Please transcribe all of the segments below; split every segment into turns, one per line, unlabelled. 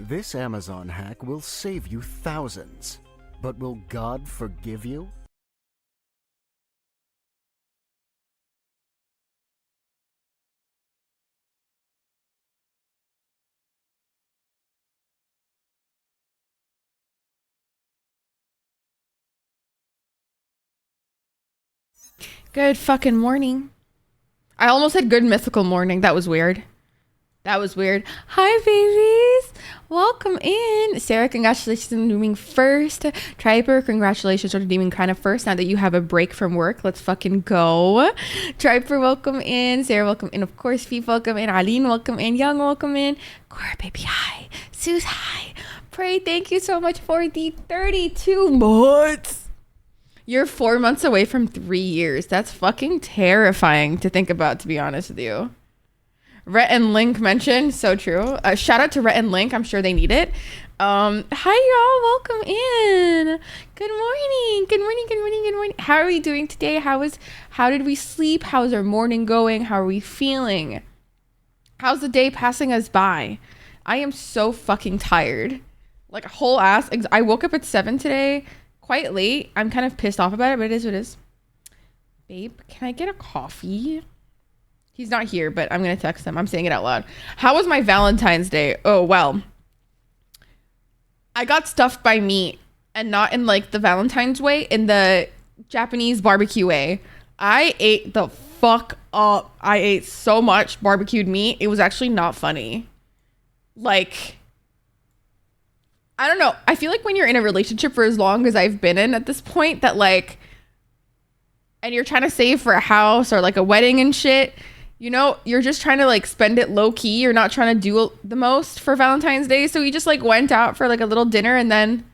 This Amazon hack will save you thousands. But will God forgive you?
Good fucking morning. I almost said good mythical morning. That was weird. That was weird. Hi, babies. Welcome in. Sarah, congratulations on doing first. Triper, congratulations on redeeming kind of first. Now that you have a break from work, let's fucking go. Triper, welcome in. Sarah, welcome in. Of course, Fief, welcome in. Aline, welcome in. Young, welcome in. Cora, baby, hi. Suze, hi. Pray, thank you so much for the 32 months. You're 4 months away from 3 years. That's fucking terrifying to think about, to be honest with you. Rhett and Link mentioned, so true. Shout out to Rhett and Link. I'm sure they need it. Hi, y'all. Welcome in. Good morning. Good morning. Good morning. Good morning. How are we doing today? How did we sleep? How's our morning going? How are we feeling? How's the day passing us by? I am so fucking tired. Like, whole ass. I woke up at 7 today. Quite late. I'm kind of pissed off about it, but it is what it is. Babe, can I get a coffee? He's not here, but I'm going to text him. I'm saying it out loud. How was my Valentine's Day? Oh, well. I got stuffed by meat, and not in like the Valentine's way, in the Japanese barbecue way. I ate the fuck up. I ate so much barbecued meat. It was actually not funny. Like, I don't know. I feel like when you're in a relationship for as long as I've been in at this point, that like, and you're trying to save for a house or like a wedding and shit, you know, you're just trying to like spend it low key. You're not trying to do the most for Valentine's Day. So we just like went out for like a little dinner and then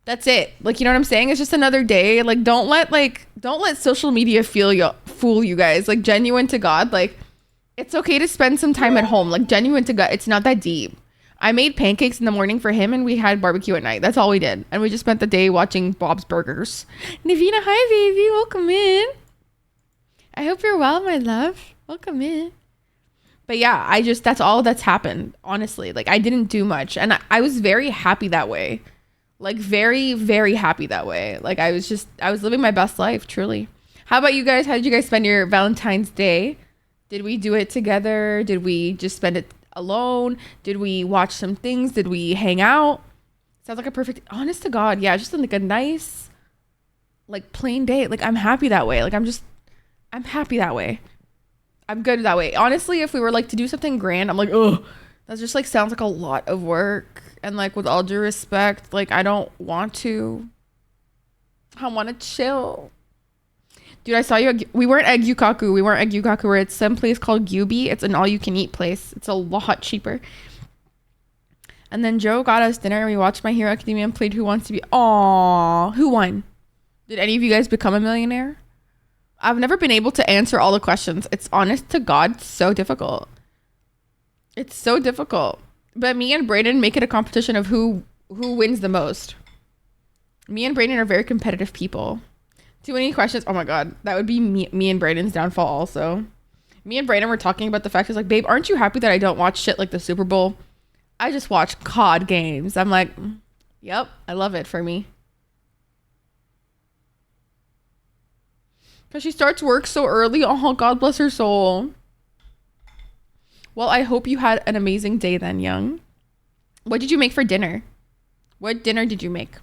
that's it. Like, you know what I'm saying? It's just another day. Like, don't let social media fool you guys. Like, genuine to God, like, it's okay to spend some time at home. Like, genuine to God, it's not that deep. I made pancakes in the morning for him and we had barbecue at night. That's all we did. And we just spent the day watching Bob's Burgers. Navina, hi baby. Welcome in. I hope you're well, my love. Welcome in. But yeah, that's all that's happened, honestly. Like, I didn't do much. And I was very happy that way. Like, very, very happy that way. Like, I was living my best life, truly. How about you guys? How did you guys spend your Valentine's Day? Did we do it together? Did we just spend it alone? Did we watch some things? Did we hang out? Sounds like a perfect, honest to God, yeah, just like a nice, like, plain day. Like, I'm happy that way. Like, I'm happy that way. I'm good that way. Honestly, if we were like to do something grand, I'm like, oh, that just like sounds like a lot of work. And like, with all due respect, like, I don't want to. I want to chill. Dude, I saw you. We weren't at Gyukaku. We're at some place called Gyubi. It's an all-you-can-eat place. It's a lot cheaper. And then Joe got us dinner. And we watched My Hero Academia and played Who Wants to Be. Aww. Who won? Did any of you guys become a millionaire? I've never been able to answer all the questions. It's honest to God, so difficult. It's so difficult. But me and Brayden make it a competition of who wins the most. Me and Brayden are very competitive people. Too many questions. Oh my God. That would be me and Brayden's downfall also. Me and Brayden were talking about the fact, is like, babe, aren't you happy that I don't watch shit like the Super Bowl? I just watch COD games. I'm like, yep, I love it for me. Because she starts work so early. Oh, God bless her soul. Well, I hope you had an amazing day then, Young. What did you make for dinner? What dinner did you make?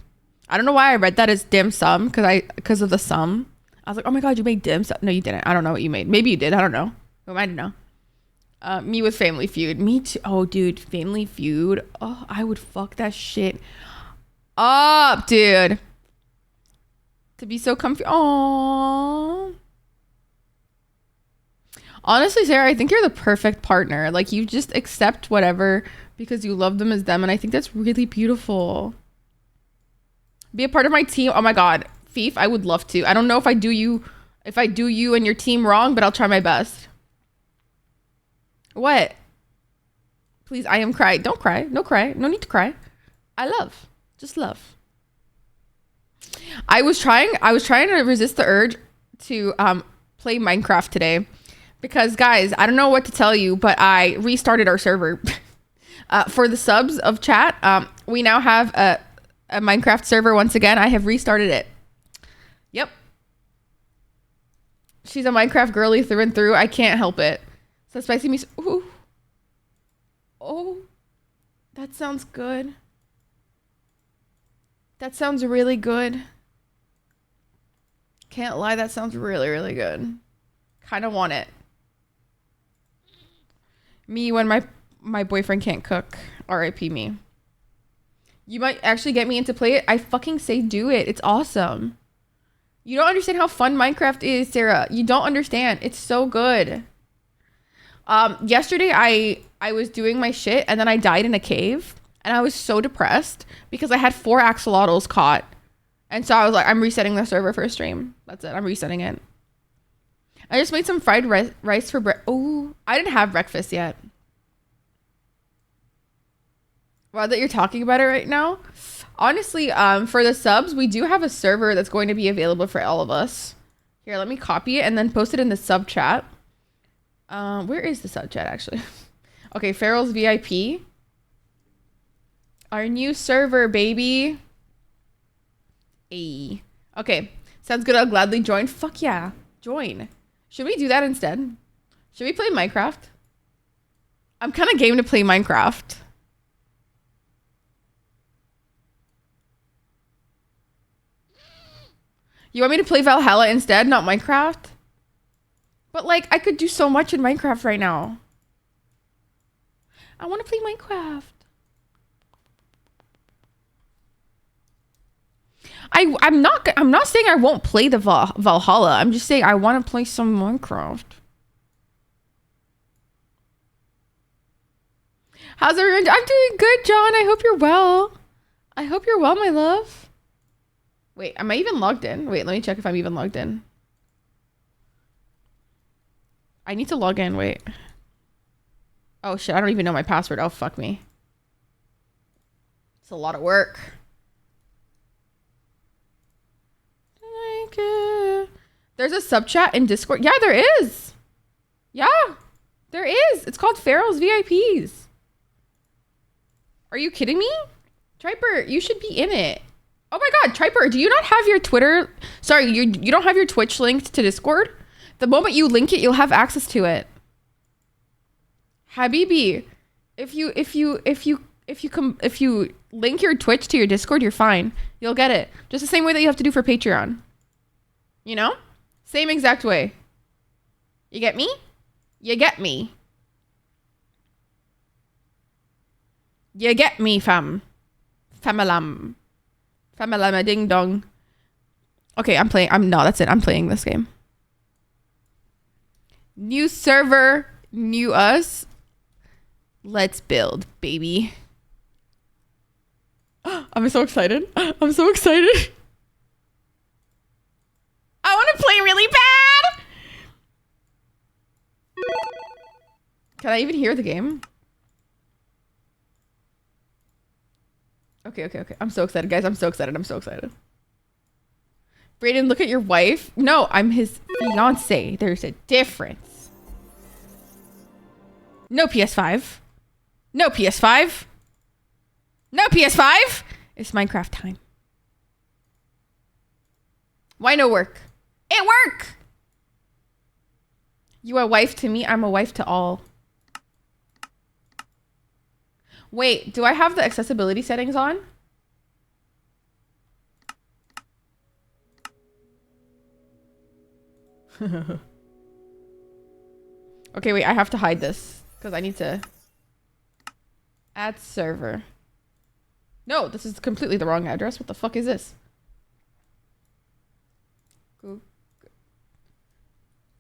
I don't know why I read that as dim sum because of the sum. I was like, oh my God, you made dim sum. No, you didn't. I don't know what you made. Maybe you did. I don't know. Who am I to know? Me with Family Feud. Me too. Oh, dude, Family Feud. Oh, I would fuck that shit up, dude. To be so comfy. Oh. Honestly, Sarah, I think you're the perfect partner. Like, you just accept whatever because you love them as them. And I think that's really beautiful. Be a part of my team. Oh my God. Fief, I would love to. I don't know if I do you and your team wrong, but I'll try my best. What? Please, I am crying. Don't cry. No cry. No need to cry. I love. Just love. I was trying to resist the urge to play Minecraft today because, guys, I don't know what to tell you, but I restarted our server. For the subs of chat, we now have a Minecraft server once again. I have restarted it. Yep. She's a Minecraft girly through and through. I can't help it. So spicy miso. Ooh. Oh, that sounds good. That sounds really good. Can't lie, that sounds really, really good. Kind of want it. Me when my boyfriend can't cook. R.I.P. me. You might actually get me into play it. I fucking say do it. It's awesome. You don't understand how fun Minecraft is, Sarah. You don't understand. It's so good. Yesterday I was doing my shit and then I died in a cave and I was so depressed because I had 4 axolotls caught. And so I was like, I'm resetting the server for a stream. That's it. I'm resetting it. I just made some fried rice for breakfast. Oh, I didn't have breakfast yet. Well, that you're talking about it right now. Honestly, for the subs, we do have a server that's going to be available for all of us. Here, let me copy it and then post it in the sub chat. Where is the sub chat actually? Okay, Farrell's VIP. Our new server, baby. Hey. Okay, sounds good. I'll gladly join. Fuck yeah, join. Should we do that instead? Should we play Minecraft? I'm kind of game to play Minecraft. You want me to play Valhalla instead, not Minecraft? But like, I could do so much in Minecraft right now. I want to play Minecraft. I'm not saying I won't play the Valhalla. I'm just saying I want to play some Minecraft. How's everyone? I'm doing good, John. I hope you're well. I hope you're well, my love. Wait, am I even logged in? Wait, let me check if I'm even logged in. I need to log in. Wait. Oh shit, I don't even know my password. Oh, fuck me. It's a lot of work. There's a sub chat in Discord. Yeah, there is. Yeah, there is. It's called Farrell's VIPs. Are you kidding me? Triper, you should be in it. Oh my god, Triper, do you not have your Twitter? Sorry, you don't have your Twitch linked to Discord? The moment you link it, you'll have access to it. Habibi, if you link your Twitch to your Discord, you're fine. You'll get it. Just the same way that you have to do for Patreon. You know? Same exact way. You get me? You get me. You get me, fam. Famalam. Famalama ding dong. Okay, that's it. I'm playing this game. New server, new us. Let's build, baby. I'm so excited. I'm so excited. I want to play really bad. Can I even hear the game? Okay. I'm so excited, guys. I'm so excited. Brayden, look at your wife. No, I'm his fiance. There's a difference. No PS5. No PS5. No PS5. It's Minecraft time. Why no work? It work. You a wife to me. I'm a wife to all. Wait, do I have the accessibility settings on? Okay, wait, I have to hide this because I need to add server. No, this is completely the wrong address. What the fuck is this?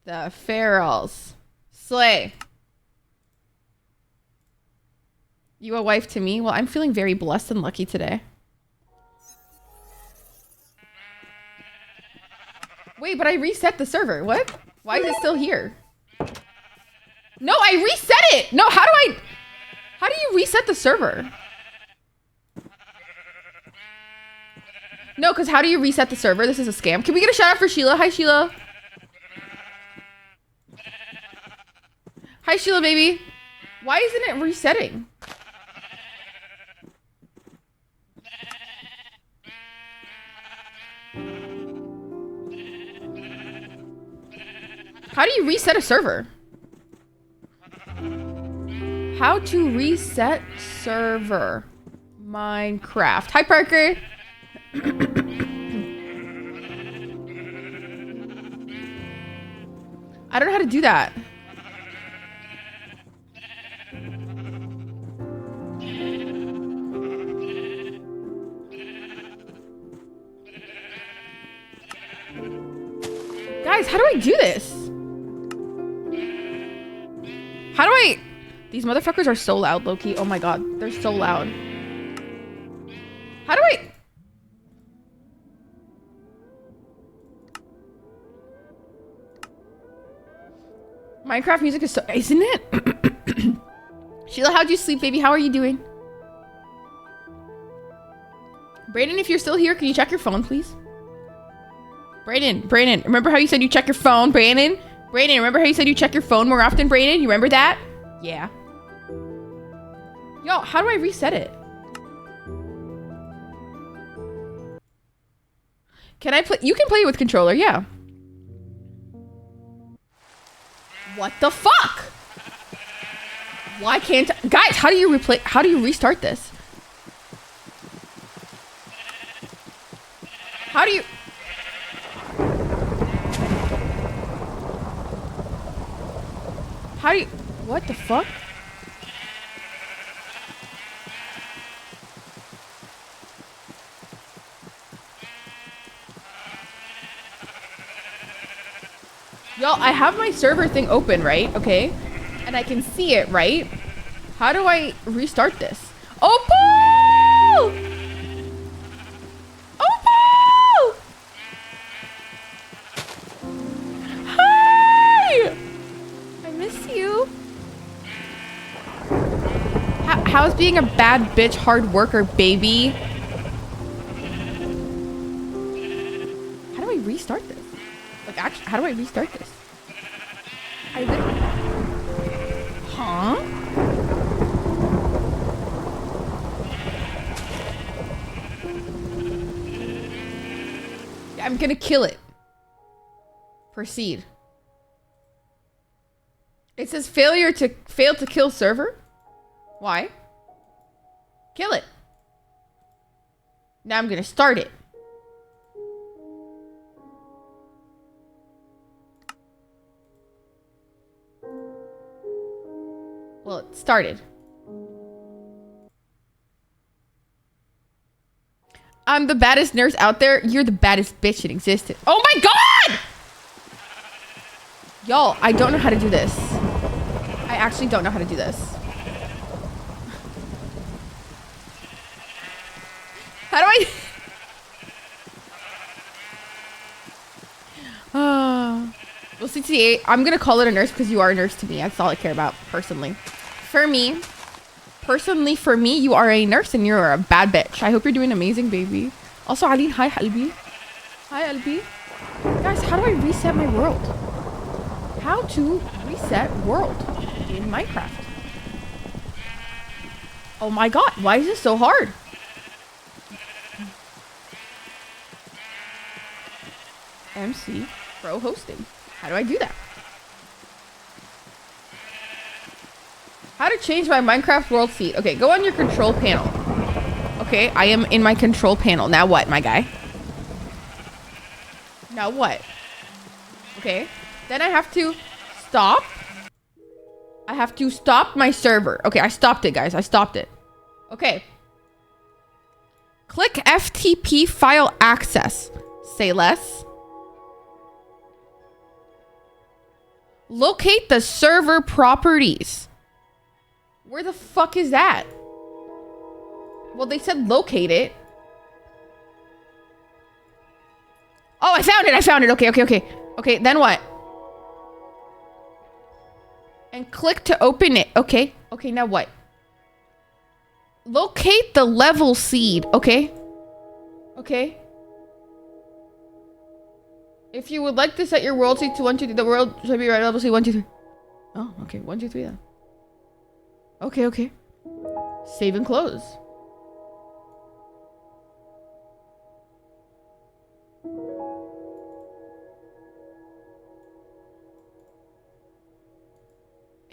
The Farrells. Slay. You a wife to me? Well, I'm feeling very blessed and lucky today. Wait, but I reset the server. What? Why is it still here? No, I reset it. No, how do you reset the server? No, because how do you reset the server? This is a scam. Can we get a shout out for Sheila? Hi, Sheila. Hi, Sheila, baby. Why isn't it resetting? How do you reset a server? How to reset server. Minecraft. Hi, Parker. I don't know how to do that. Guys, how do I do this? How do I... These motherfuckers are so loud, Loki. Oh my god, they're so loud. How do I... Minecraft music is so... Isn't it? Sheila, how'd you sleep, baby? How are you doing? Brayden, if you're still here, can you check your phone, please? Brayden, remember how you said you check your phone, Brayden? Brayden, remember how you said you check your phone more often, Brayden? You remember that? Yeah. Yo, how do I reset it? Can I play? You can play it with controller, yeah. What the fuck? Why can't I? Guys, how do you replay? How do you restart this? How do you? How do you? What the fuck? Y'all, I have my server thing open, right? Okay. And I can see it, right? How do I restart this? Opal! Opal! Hi! I miss you. How's being a bad bitch hard worker, baby? How do I restart this? Like, actually, how do I restart this? Huh? I'm gonna kill it. Proceed. It says fail to kill server? Why? Kill it. Now I'm gonna start it. Well, it started. I'm the baddest nurse out there. You're the baddest bitch in existence. Oh my god! Y'all, I don't know how to do this. I actually don't know how to do this. How do I... Well, CTA, I'm gonna call it a nurse because you are a nurse to me. That's all I care about, personally. For me, you are a nurse and you're a bad bitch. I hope you're doing amazing, baby. Also, Aline, hi, Albi. Hi, Albi. Guys, how do I reset my world? How to reset world in Minecraft? Oh my god, why is this so hard? MC Pro hosting. How do I do that? How to change my Minecraft world seed. Okay, go on your control panel. Okay, I am in my control panel. Now what, my guy? Now what? Okay, then I have to stop. I have to stop my server. Okay, I stopped it, guys. I stopped it. Okay. Click FTP file access. Say less. Locate the server properties. Where the fuck is that? Well, they said locate it. Oh, I found it. Okay. Okay, then what? And click to open it. Okay, now what? Locate the level seed. Okay. If you would like to set your world seed to 1, 2, 3, the world should be right level seed 1, 2, 3. Oh, okay. 1, 2, 3 then. Okay. Save and close.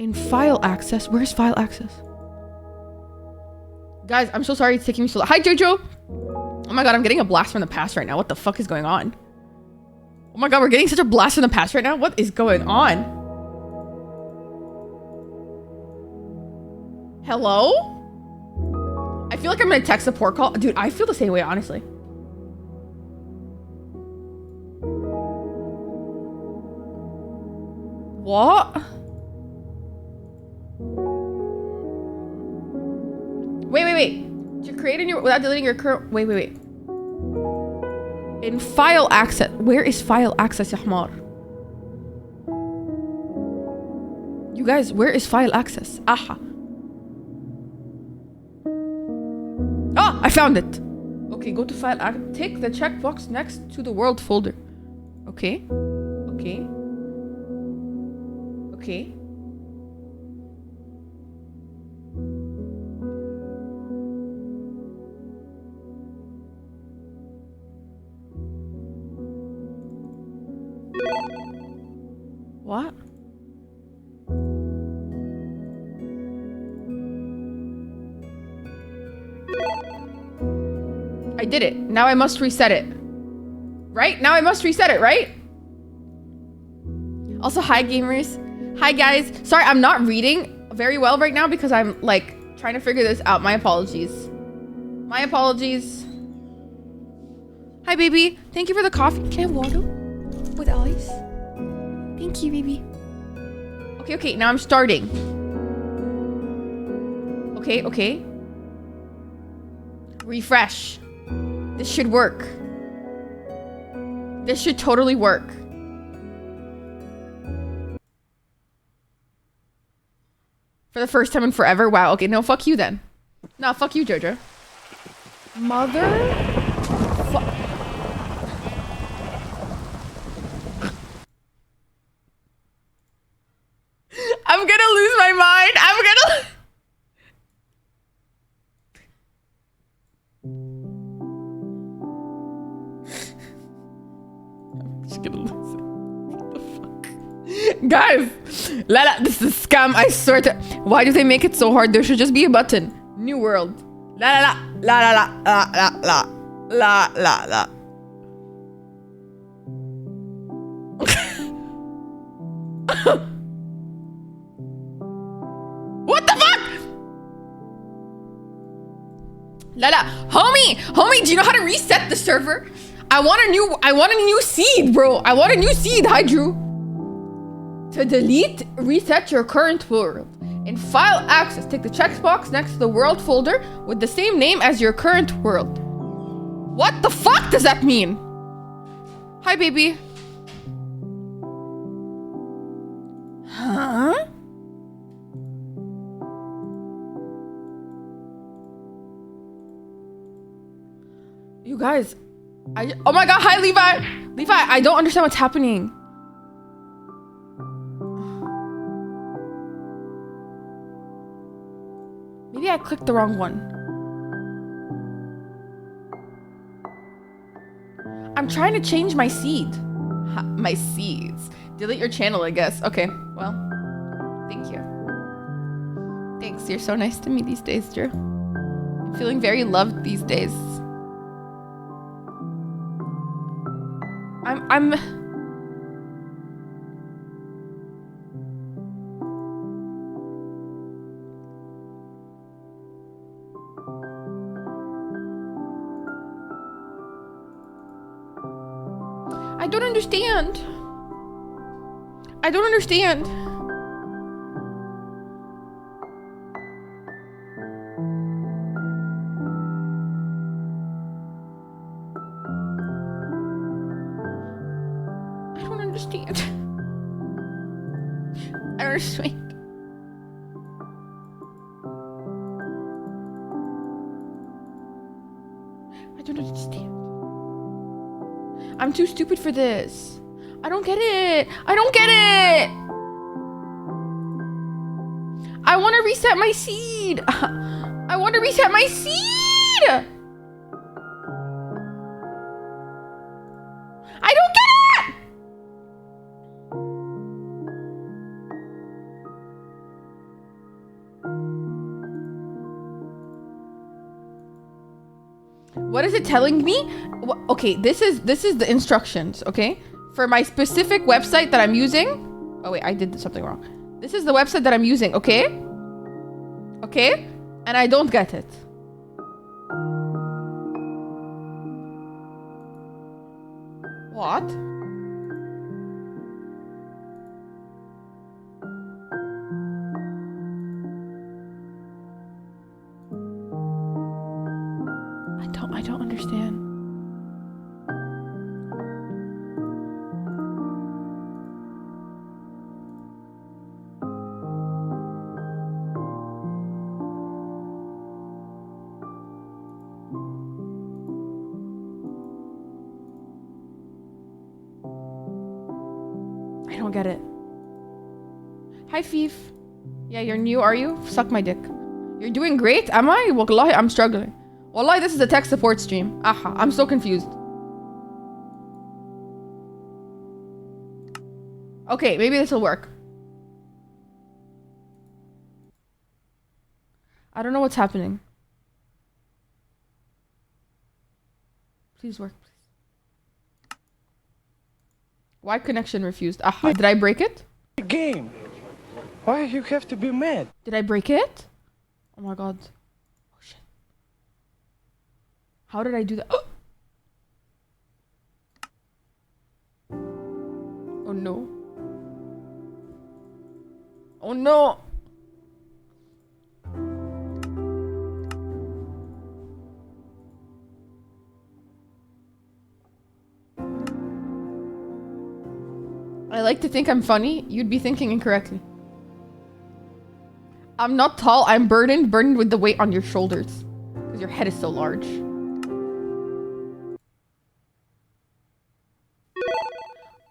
In file access. Where's file access? Guys, I'm so sorry it's taking me so long. Hi, Jojo. Oh my god, I'm getting a blast from the past right now. What the fuck is going on? Oh my god, we're getting such a blast from the past right now. What is going on? Hello? I feel like I'm in a tech support call. Dude, I feel the same way, honestly. What? Wait. To create a new without deleting your current. Wait. In file access. Where is file access, Yahmar? You guys, where is file access? Aha. Ah, I found it. Okay, go to file. Take the checkbox next to the world folder. Okay. What? I did it. Now I must reset it. Right? Now I must reset it, right? Also, hi gamers. Hi guys. Sorry, I'm not reading very well right now because I'm like trying to figure this out. My apologies. My apologies. Hi baby. Thank you for the coffee. Can I have water with ice? Thank you, baby. Okay. Now I'm starting. Okay. Refresh. This should work. This should totally work. For the first time in forever? Wow, okay, no, fuck you then. No, fuck you, Jojo. Mother... I'm gonna lose my mind. I'm just gonna lose it. What the fuck? Guys, Lala, this is a scam, I swear to... Why do they make it so hard? There should just be a button. New world. La la la la la la la la la la. What the fuck? Lala, homie, do you know how to reset the server? I want a new seed, bro. I want a new seed. Hi, Drew. To delete, reset your current world. In file access, take the checkbox next to the world folder with the same name as your current world. What the fuck does that mean? Hi, baby. Huh? You guys, oh my god, hi Levi! Levi, I don't understand what's happening. Maybe I clicked the wrong one. I'm trying to change my seed. My seeds. Delete your channel, I guess. Okay, well, thank you. Thanks, you're so nice to me these days, Drew. I'm feeling very loved these days. I'm... I don't understand. I don't understand. I don't understand. I don't understand. I don't understand. I'm too stupid for this. I don't get it. I don't get it. I want to reset my seed. I want to reset my seed. I don't get it. What is it telling me? Okay, this is the instructions, okay? For my specific website that I'm using. Oh wait, I did something wrong. This is the website that I'm using, okay? Okay? And I don't get it. What? I don't understand. I don't get it. Hi, Fief. Yeah, you're new, are you? Suck my dick. You're doing great, am I? Wallahi, I'm struggling. Wallahi, this is a tech support stream. Aha, I'm so confused. Okay, maybe this will work. I don't know what's happening. Please work, please. Why connection refused? Aha, did I break it?
Game. Why you have to be mad?
Did I break it? Oh my god. Oh shit. How did I do that? Oh no. Oh no. I like to think I'm funny. You'd be thinking incorrectly. I'm not tall. I'm burdened with the weight on your shoulders. Because your head is so large.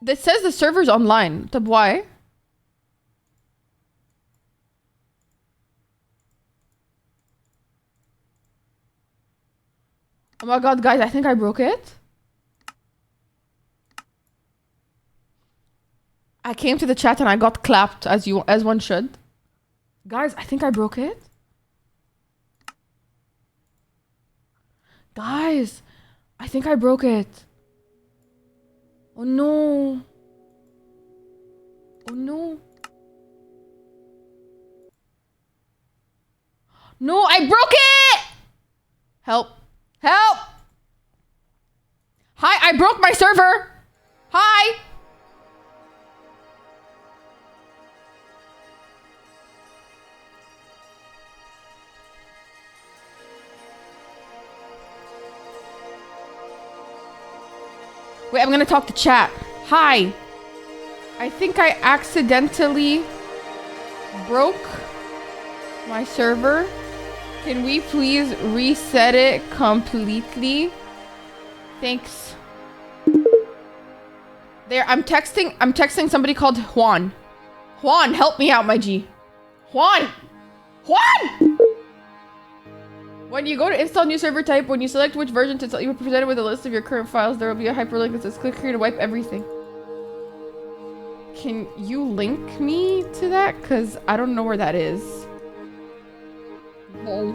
This says the server's online. Tab why? Oh my god, guys, I think I broke it. I came to the chat and I got clapped as one should. Guys, I think I broke it. Guys, I think I broke it. Oh no. Oh no. No, I broke it! Help. Help! Hi, I broke my server. Hi. Wait, I'm gonna talk to chat. Hi. I think I accidentally broke my server. Can we please reset it completely? Thanks. There, I'm texting somebody called Juan. Juan, help me out, my G. Juan! Juan! When you go to install new server type, when you select which version to install, you will be presented with a list of your current files. There will be a hyperlink that says click here to wipe everything. Can you link me to that? Because I don't know where that is. Lol.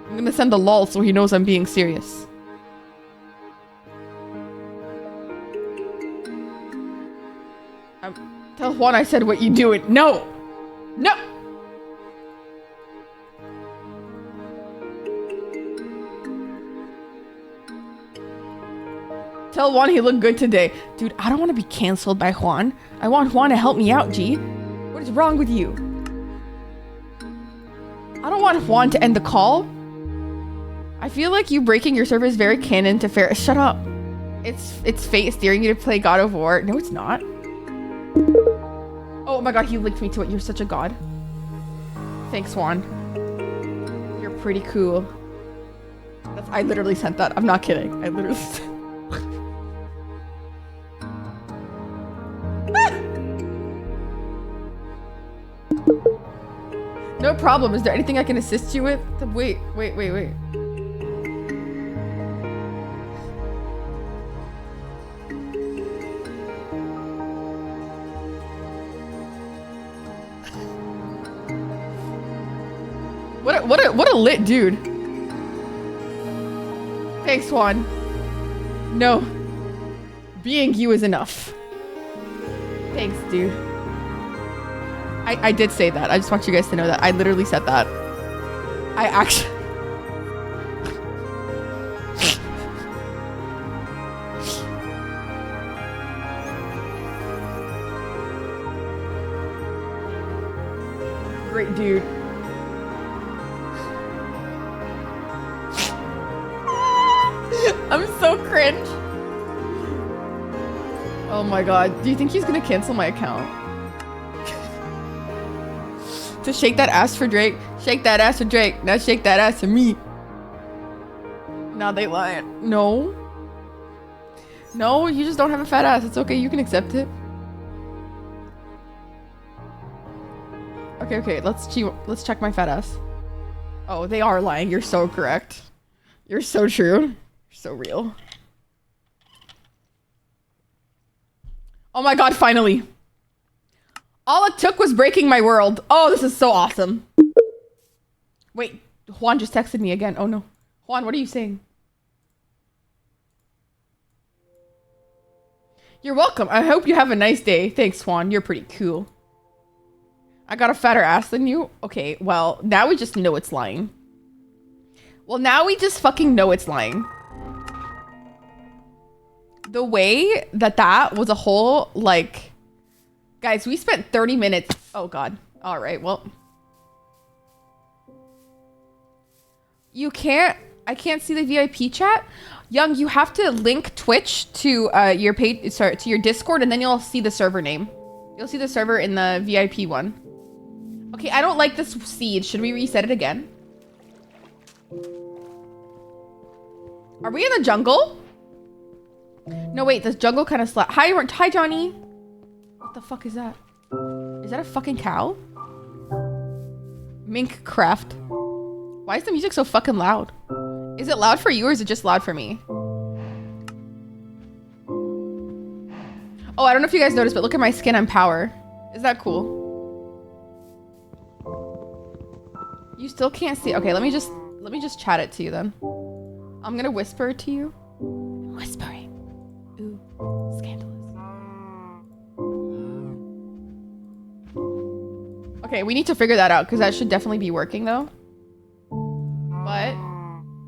I'm gonna send a lol so he knows I'm being serious. Tell Juan I said what you doing. No! No! Tell Juan he looked good today. Dude, I don't want to be canceled by Juan. I want Juan to help me out, G. What is wrong with you? I don't want Juan to end the call. I feel like you breaking your server is very canon to fair. Shut up. It's fate steering you to play God of War. No, it's not. Oh my god, he linked me to it. You're such a god. Thanks, Juan. You're pretty cool. I literally sent that. I'm not kidding. I literally sent. No problem. Is there anything I can assist you with? Wait. What a lit dude. Thanks, Juan. No. Being you is enough. Thanks, dude. I did say that. I just want you guys to know that. I literally said that. I actually... Great dude. I'm so cringe. Oh my god. Do you think he's gonna cancel my account? To shake that ass for Drake. Shake that ass for Drake. Now shake that ass for me. Now they lying. No. No, you just don't have a fat ass. It's okay. You can accept it. Okay. Let's check my fat ass. Oh, they are lying. You're so correct. You're so true. You're so real. Oh my god, finally. All it took was breaking my world. Oh, this is so awesome. Wait, Juan just texted me again. Oh no. Juan, what are you saying? You're welcome. I hope you have a nice day. Thanks, Juan. You're pretty cool. I got a fatter ass than you? Okay, well, now we just know it's lying. Well, now we just fucking know it's lying. The way that was a whole, like... Guys, we spent 30 minutes... Oh, God. All right, well... You can't... I can't see the VIP chat? Young, you have to link Twitch to your page... Sorry, to your Discord, and then you'll see the server name. You'll see the server in the VIP one. Okay, I don't like this seed. Should we reset it again? Are we in the jungle? No, wait. This jungle kind of slapped. Hi, Johnny. What the fuck is that? Is that a fucking cow? Minkcraft. Why is the music so fucking loud? Is it loud for you or is it just loud for me? Oh, I don't know if you guys noticed, but look at my skin on power. Is that cool? You still can't see. Okay, let me just chat it to you then. I'm gonna whisper it to you. I'm whispering. Ooh, scandalous. Okay, we need to figure that out because that should definitely be working though. But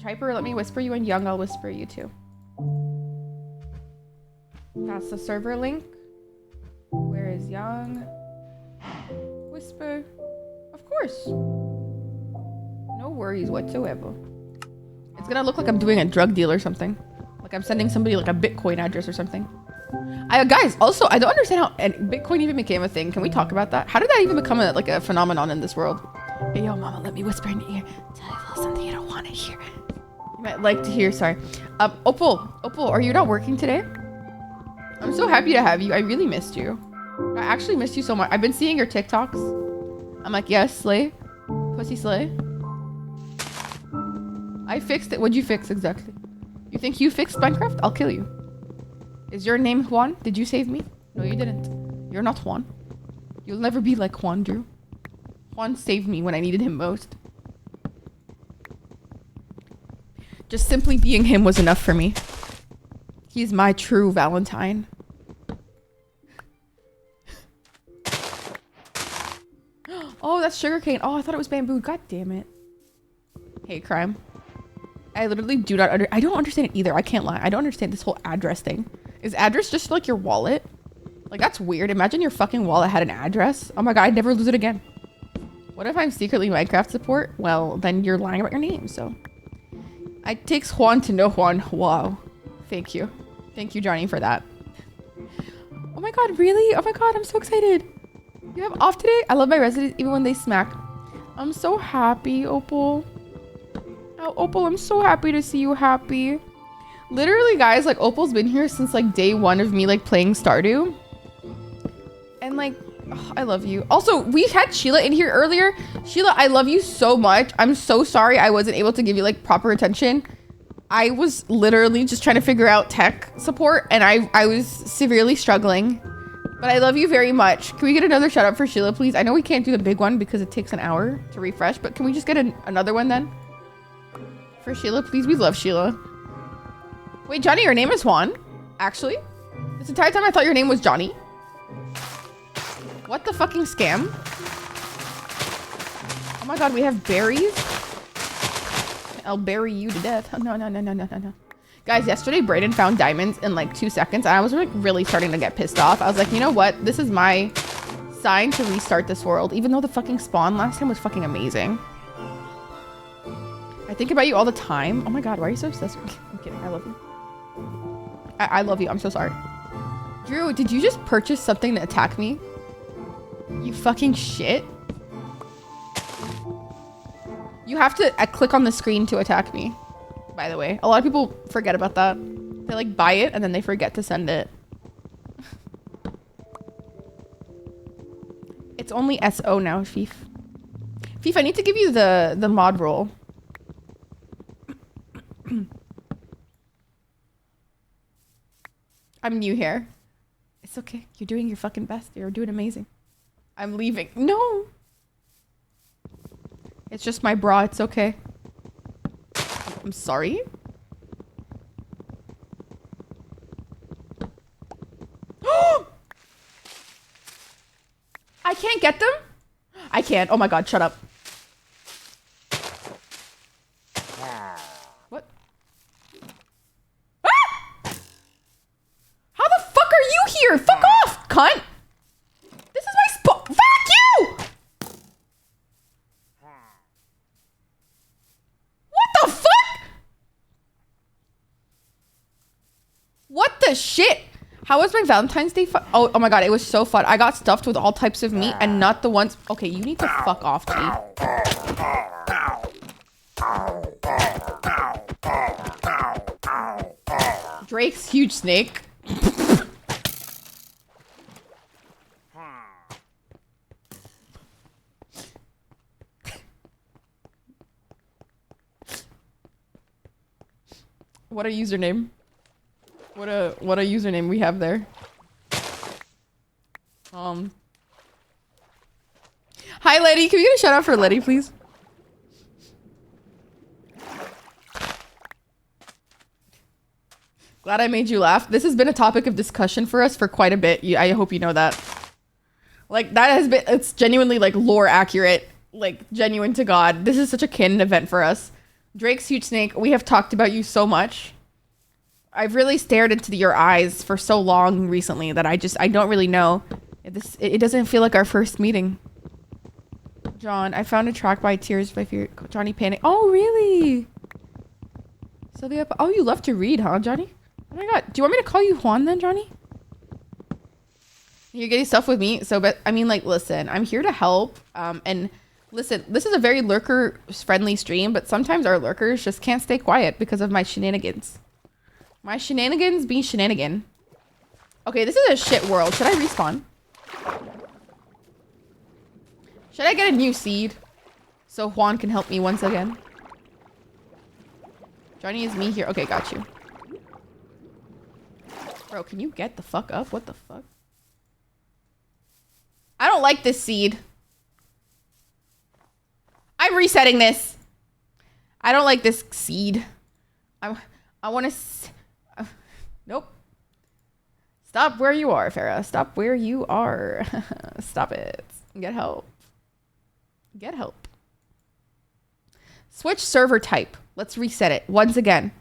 Triper, let me whisper you, and Young, I'll whisper you too. That's the server link. Where is Young? Whisper. Of course. No worries whatsoever. It's gonna look like I'm doing a drug deal or something. Like I'm sending somebody like a Bitcoin address or something. Guys, also, I don't understand how Bitcoin even became a thing. Can we talk about that? How did that even become a phenomenon in this world? Hey, yo, mama, let me whisper in your ear. Tell you a little something you don't want to hear. You might like to hear, sorry. Opal, are you not working today? I'm so happy to have you. I really missed you. I actually missed you so much. I've been seeing your TikToks. I'm like, yes, slay. Pussy slay. I fixed it. What'd you fix exactly? You think you fixed Minecraft? I'll kill you. Is your name Juan? Did you save me? No, you didn't. You're not Juan. You'll never be like Juan, Drew. Juan saved me when I needed him most. Just simply being him was enough for me. He's my true Valentine. Oh, that's sugarcane. Oh, I thought it was bamboo. God damn it. Hey, crime. I literally do not I don't understand it either. I can't lie. I don't understand this whole address thing. Is address just like your wallet? Like, that's weird. Imagine your fucking wallet had an address. Oh my god, I'd never lose it again. What if I'm secretly Minecraft support? Well, then you're lying about your name, so. It takes Juan to know Juan. Wow. Thank you. Thank you, Johnny, for that. Oh my god, really? Oh my god, I'm so excited. You have off today? I love my residents even when they smack. I'm so happy, Opal. Oh, Opal, I'm so happy to see you happy. Literally, guys, like, Opal's been here since, like, day one of me, like, playing Stardew. And, like, oh, I love you. Also, we had Sheila in here earlier. Sheila, I love you so much. I'm so sorry I wasn't able to give you, like, proper attention. I was literally just trying to figure out tech support, and I was severely struggling. But I love you very much. Can we get another shout out for Sheila, please? I know we can't do the big one because it takes an hour to refresh, but can we just get another one then? For Sheila, please. We love Sheila. Wait, Johnny, your name is Juan? Actually? This entire time I thought your name was Johnny. What the fucking scam? Oh my god, we have berries? I'll bury you to death. Oh, no. Guys, yesterday Brayden found diamonds in like 2 seconds. And I was like really starting to get pissed off. I was like, you know what? This is my sign to restart this world. Even though the fucking spawn last time was fucking amazing. I think about you all the time. Oh my god, why are you so obsessed with me? I'm kidding. I love you. I love you. I'm so sorry. Drew, did you just purchase something to attack me? You fucking shit. You have to click on the screen to attack me, by the way. A lot of people forget about that. They like buy it and then they forget to send it. It's only SO now, Fief. Fief, I need to give you the mod role. I'm new here. It's okay. You're doing your fucking best. You're doing amazing. I'm leaving. No. It's just my bra. It's okay. I'm sorry. I can't get them? I can't. Oh my god, shut up. What? Ah! How the fuck are you here? Fuck off, cunt! This is my spot. Fuck you! What the fuck? What the shit? How was my Valentine's Day fun? Oh my god, it was so fun. I got stuffed with all types of meat and not the ones... Okay, you need to fuck off, G. Drake's huge snake. What a username. What a username we have there. Hi Letty, can we get a shout out for Letty, please? Glad I made you laugh. This has been a topic of discussion for us for quite a bit. I hope you know that. Like, that has been, it's genuinely like lore accurate, like genuine to God. This is such a canon event for us. Drake's huge snake, we have talked about you so much. I've really stared into your eyes for so long recently that I don't really know. It doesn't feel like our first meeting. John, I found a track by Tears by Fear, Johnny Panic. Oh, really? Sylvia, oh, you love to read, huh, Johnny? Oh my god, do you want me to call you Juan then, Johnny? You're getting stuff with me, so, but I mean, like, listen, I'm here to help. And listen, this is a very lurker-friendly stream, but sometimes our lurkers just can't stay quiet because of my shenanigans. My shenanigans be shenanigan. Okay, this is a shit world. Should I respawn? Should I get a new seed? So Juan can help me once again. Johnny is me here. Okay, got you. Bro, can you get the fuck up? What the fuck? I don't like this seed. I'm resetting this. I don't like this seed. I want to... Nope. Stop where you are, Farah. Stop where you are. Stop it. Get help. Get help. Switch server type. Let's reset it once again.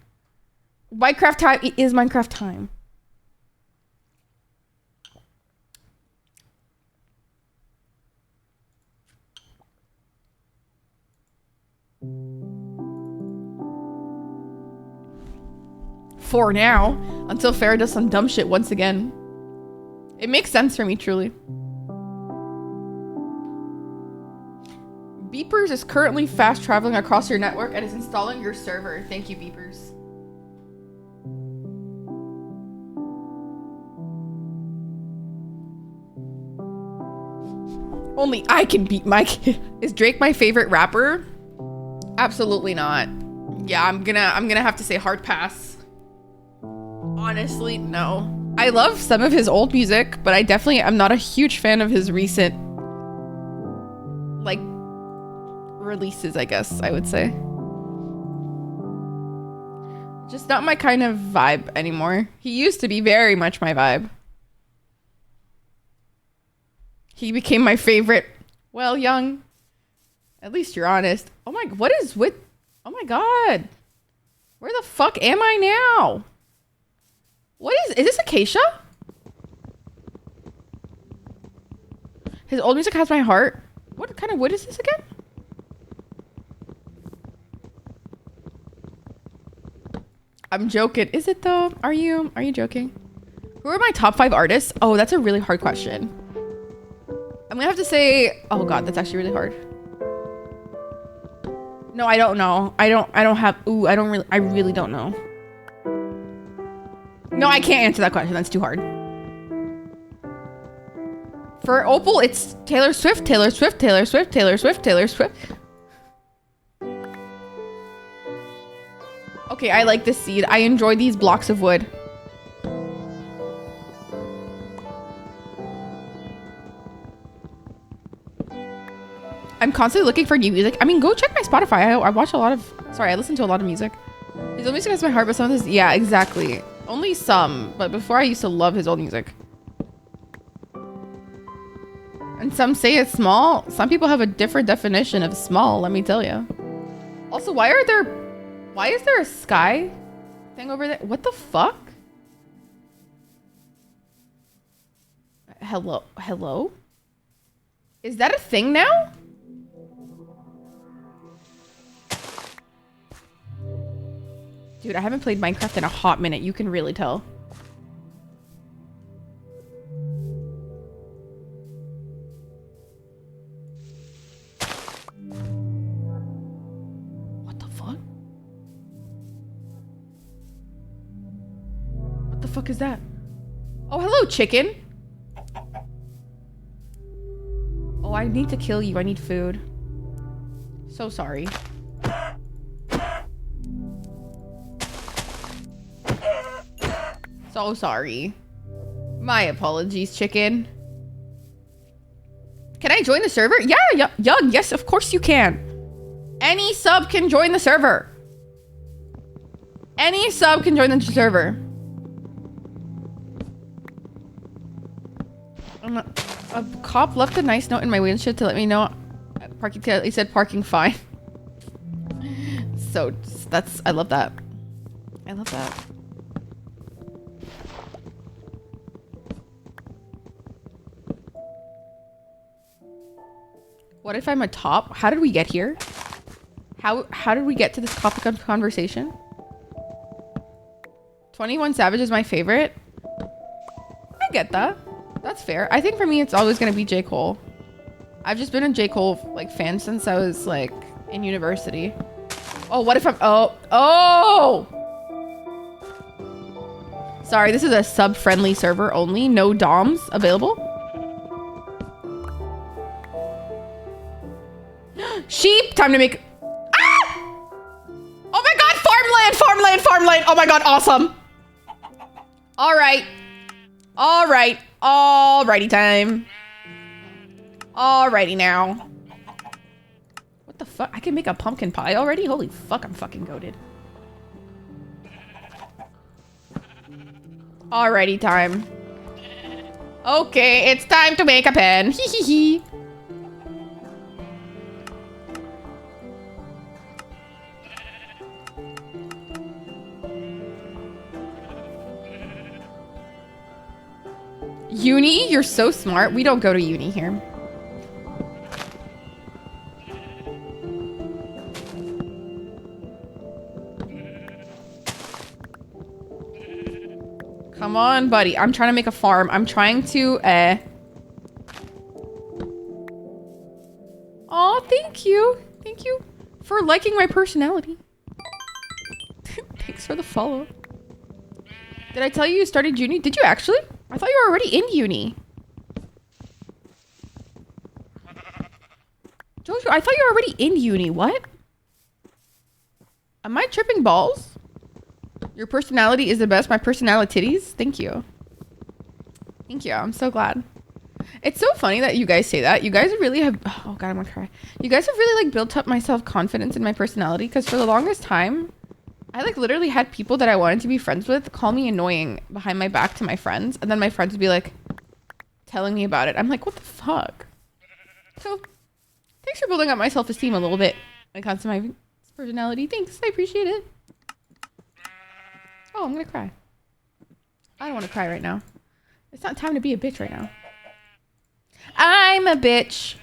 Minecraft time. It is Minecraft time. For now, until Farah does some dumb shit once again. It makes sense for me, truly. Beepers is currently fast traveling across your network and is installing your server. Thank you, Beepers. Only I can beat my kid. Is Drake my favorite rapper? Absolutely not. Yeah, I'm gonna have to say hard pass. Honestly, no. I love some of his old music, but I definitely am not a huge fan of his recent, like, releases, I guess I would say. Just not my kind of vibe anymore. He used to be very much my vibe. He became my favorite. Well, Young. At least you're honest. Oh my, what is with... Oh my god. Where the fuck am I now? What is this Acacia? His old music has my heart. What kind of wood is this again? I'm joking. Is it though? Are you joking? Who are my top 5 artists? Oh, that's a really hard question. I'm gonna have to say, oh god, that's actually really hard. No, I don't know. I don't have, I really don't know. No, I can't answer that question. That's too hard. For Opal, it's Taylor Swift, Taylor Swift, Taylor Swift, Taylor Swift, Taylor Swift. Okay, I like this seed. I enjoy these blocks of wood. I'm constantly looking for new music. I mean, go check my Spotify. I watch a lot of... Sorry, I listen to a lot of music. His old music has my heart, but some of this... Yeah, exactly. Only some. But before, I used to love his old music. And some say it's small. Some people have a different definition of small, let me tell you. Also, why is there a sky thing over there? What the fuck? Hello? Is that a thing now? Dude, I haven't played Minecraft in a hot minute. You can really tell. What the fuck? What the fuck is that? Oh, hello, chicken. Oh, I need to kill you. I need food. So sorry. So sorry. My apologies, chicken. Can I join the server? Yeah, Young. Yes, of course you can. Any sub can join the server. Any sub can join the server. A cop left a nice note in my windshield to let me know parking. He said parking fine. So that's, I love that. I love that. What if I'm a top? How did we get here? How did we get to this topic of conversation? 21 Savage is my favorite. I get that. That's fair. I think for me, it's always going to be J. Cole. I've just been a J. Cole like fan since I was like in university. Oh, what if I'm... Oh! Sorry, this is a sub-friendly server only. No DOMs available. Sheep! Time to make... Ah! Oh my god! Farmland! Oh my god, awesome! Alright. Alrighty time. Alrighty now. What the fuck? I can make a pumpkin pie already? Holy fuck, I'm fucking goated. Alrighty time. Okay, it's time to make a pen. Hee hee hee. Uni? You're so smart. We don't go to uni here. Come on, buddy. I'm trying to make a farm. I'm trying to, Aw, thank you. Thank you for liking my personality. Thanks for the follow. Did I tell you you started uni? Did you actually? I thought you were already in uni. Jojo, I thought you were already in uni. What? Am I tripping balls? Your personality is the best. My personality titties. Thank you. Thank you. I'm so glad. It's so funny that you guys say that. You guys really have... Oh, God, I'm gonna cry. You guys have really, like, built up my self-confidence in my personality. Because for the longest time, I like literally had people that I wanted to be friends with call me annoying behind my back to my friends, and then my friends would be like telling me about it. I'm like, what the fuck? So thanks for building up my self-esteem a little bit when it comes to my personality. Thanks, I appreciate it. Oh, I'm gonna cry. I don't want to cry right now. It's not time to be a bitch right now. I'm a bitch.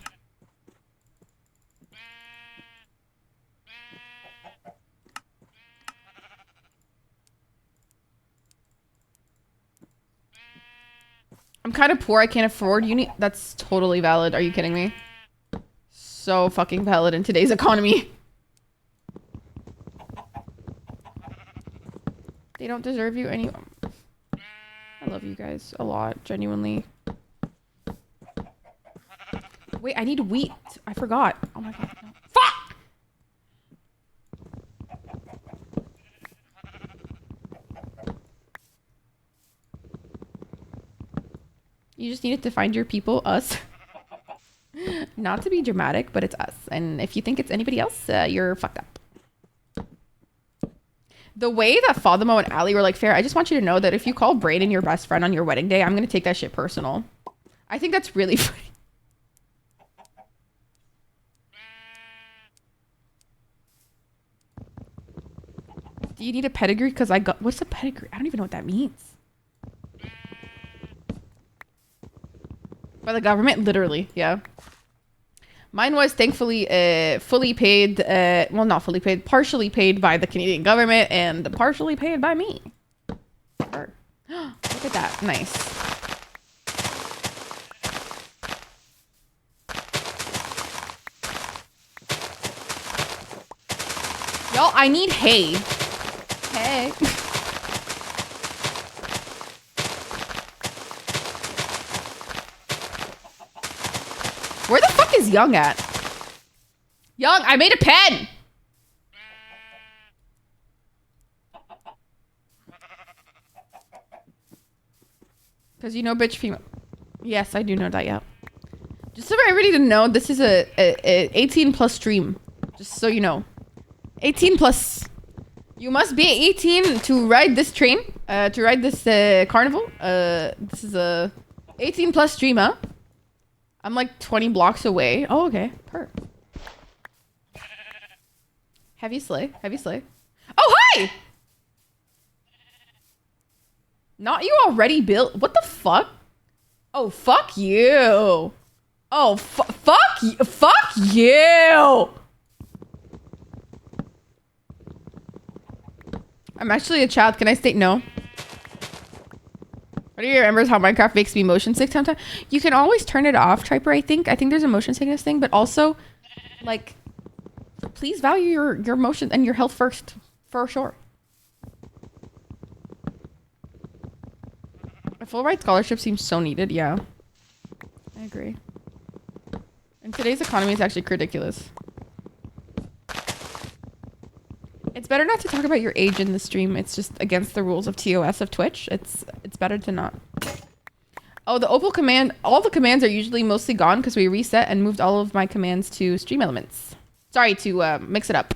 I'm kind of poor. I can't afford uni. That's totally valid. Are you kidding me? So fucking valid in today's economy. They don't deserve you any. I love you guys a lot, genuinely. Wait, I need wheat. I forgot. Oh my god. No. Fuck! You just needed to find your people, us. Not to be dramatic, but it's us. And if you think it's anybody else, you're fucked up. The way that Fathimo and Ali were like, Fair, I just want you to know that if you call Brayden your best friend on your wedding day, I'm going to take that shit personal. I think that's really funny. Do you need a pedigree? Because I got... What's a pedigree? I don't even know what that means. By the government? Literally, yeah. Mine was thankfully fully paid, well, not fully paid, partially paid by the Canadian government and partially paid by me. Sure. Look at that. Nice. Y'all, I need hay. Hey. Where the fuck is Young at? Young, I made a pen! Because you know bitch female. Yes, I do know that, yeah. Just so everybody to know, this is a 18 plus stream. Just so you know. 18 plus. You must be 18 to ride this train. To ride this carnival. This is a 18 plus stream, huh? I'm like 20 blocks away. Oh, okay. Perfect. Heavy slay. Heavy slay. Oh, hi! Not you already built. What the fuck? Oh, fuck you. Oh, fuck you. Fuck you. I'm actually a child. Can I state no? What do you remember how Minecraft makes me motion sick sometimes? You can always turn it off, Triper, I think. I think there's a motion sickness thing, but also, like, please value your motion and your health first, for sure. A full ride scholarship seems so needed, yeah. I agree. In today's economy, it's actually ridiculous. It's better not to talk about your age in the stream. It's just against the rules of TOS of Twitch. It's better to not. Oh, the Opal command. All the commands are usually mostly gone because we reset and moved all of my commands to Stream Elements. Sorry, to mix it up.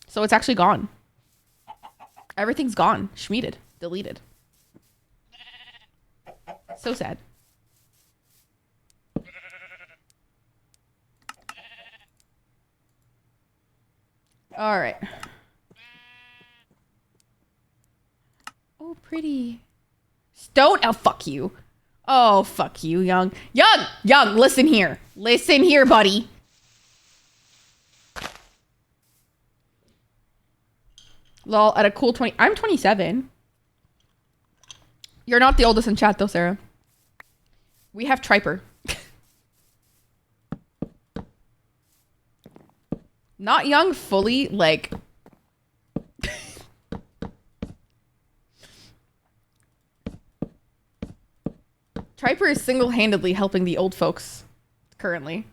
So it's actually gone. Everything's gone. Schmeeded. Deleted. So sad. All right. Oh, pretty. Don't. Oh, fuck you. Oh, fuck you, Young. Young, listen here. Listen here, buddy. Lol, at a cool 20. I'm 27. You're not the oldest in chat, though, Sarah. We have Triper. Not Young fully, like... Triper is single-handedly helping the old folks currently.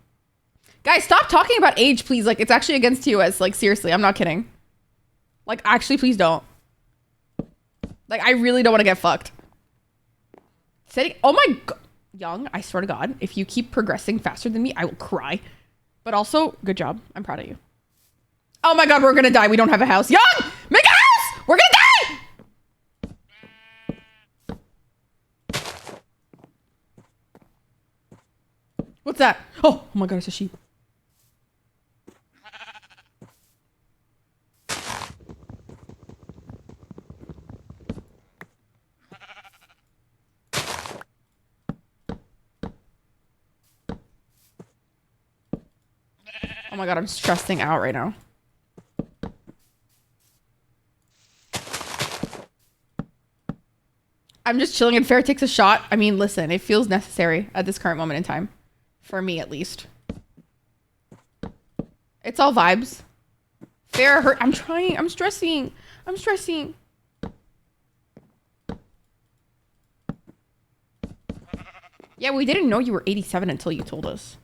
Guys, stop talking about age, please. Like, it's actually against TOS. Like, seriously, I'm not kidding. Like, actually, please don't. Like, I really don't want to get fucked. Setting... Oh my god. Young, I swear to God, if you keep progressing faster than me, I will cry. But also, good job. I'm proud of you. Oh my god, we're gonna die. We don't have a house. Young! Make a house! What's that? Oh my god, it's a sheep. Oh my god, I'm stressing out right now. I'm just chilling and Fair takes a shot. I mean, listen, it feels necessary at this current moment in time. For me, at least. It's all vibes. Fair hurt. I'm trying. I'm stressing. I'm stressing. Yeah, we didn't know you were 87 until you told us.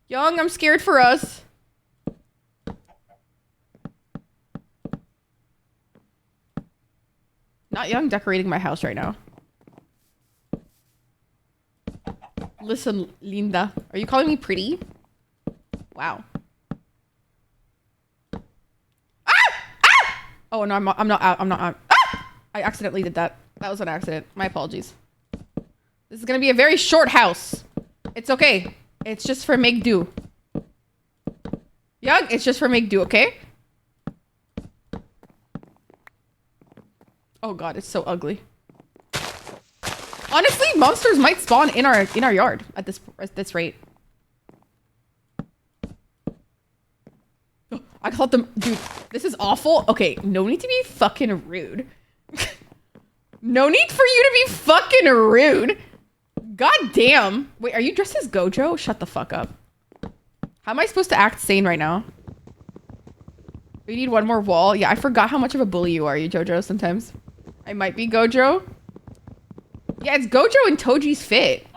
Young, I'm scared for us. Not Young decorating my house right now. Listen, Linda. Are you calling me pretty? Wow. Ah! Ah! Oh, no, I'm not out. I'm not out. Ah! I accidentally did that. That was an accident. My apologies. This is going to be a very short house. It's okay. It's just for make do. Young, it's just for make do, okay? Oh god, it's so ugly. Honestly, monsters might spawn in our yard at this rate. Oh, I called them, dude. This is awful. Okay, no need to be fucking rude. No need for you to be fucking rude. God damn. Wait, are you dressed as Gojo? Shut the fuck up. How am I supposed to act sane right now? We need one more wall. Yeah, I forgot how much of a bully you are, you Jojo, sometimes. I might be Gojo. Yeah, it's Gojo and Toji's fit.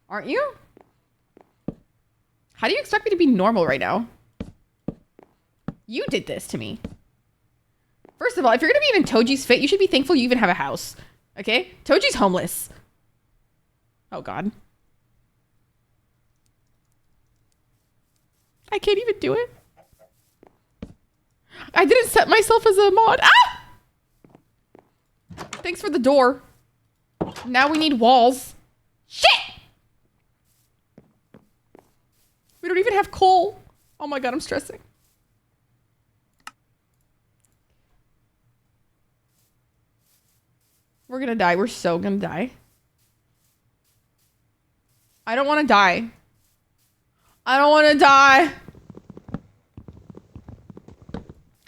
Aren't you? How do you expect me to be normal right now? You did this to me. First of all, if you're gonna be in Toji's fit, you should be thankful you even have a house. Okay? Toji's homeless. Oh god. I can't even do it. I didn't set myself as a mod. Ah! Thanks for the door. Now we need walls. Shit! We don't even have coal. Oh my god, I'm stressing. We're gonna die. We're so gonna die. I don't want to die. I don't want to die.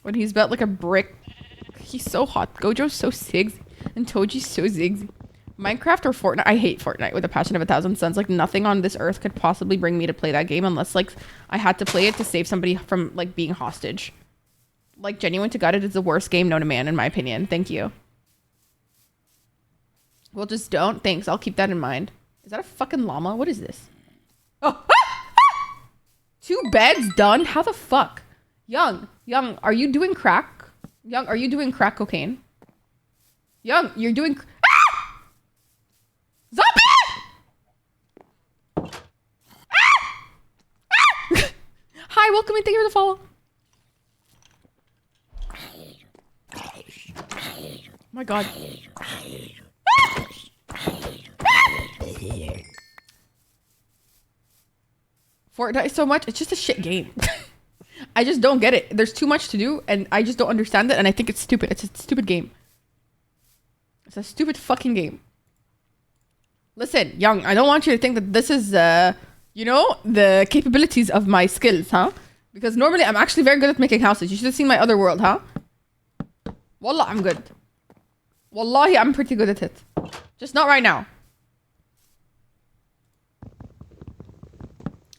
When he's built like a brick. He's so hot. Gojo's so sigs. And Toji's so zigsy. Minecraft or Fortnite? I hate Fortnite with a passion of 1,000 suns. Like nothing on this earth could possibly bring me to play that game unless like I had to play it to save somebody from like being hostage. Like genuine to God, it is the worst game known to man in my opinion. Thank you. Well, just don't. Thanks. I'll keep that in mind. Is that a fucking llama? What is this? Oh! Ah! Ah! 2 beds done? How the fuck? Young, are you doing crack? Young, are you doing crack cocaine? Young, you're doing... Ah! Zombie! Ah! Ah! Hi, welcome and thank you for the follow. Oh my god. Ah! Fortnite so much, it's just a shit game. I just don't get it. There's too much to do and I just don't understand it and I think it's stupid. It's a stupid game. It's a stupid fucking game. Listen, Young, I don't want you to think that this is, you know, the capabilities of my skills, huh? Because normally I'm actually very good at making houses. You should have seen my other world, huh? Wallah, I'm good. Wallahi, I'm pretty good at it. Just not right now.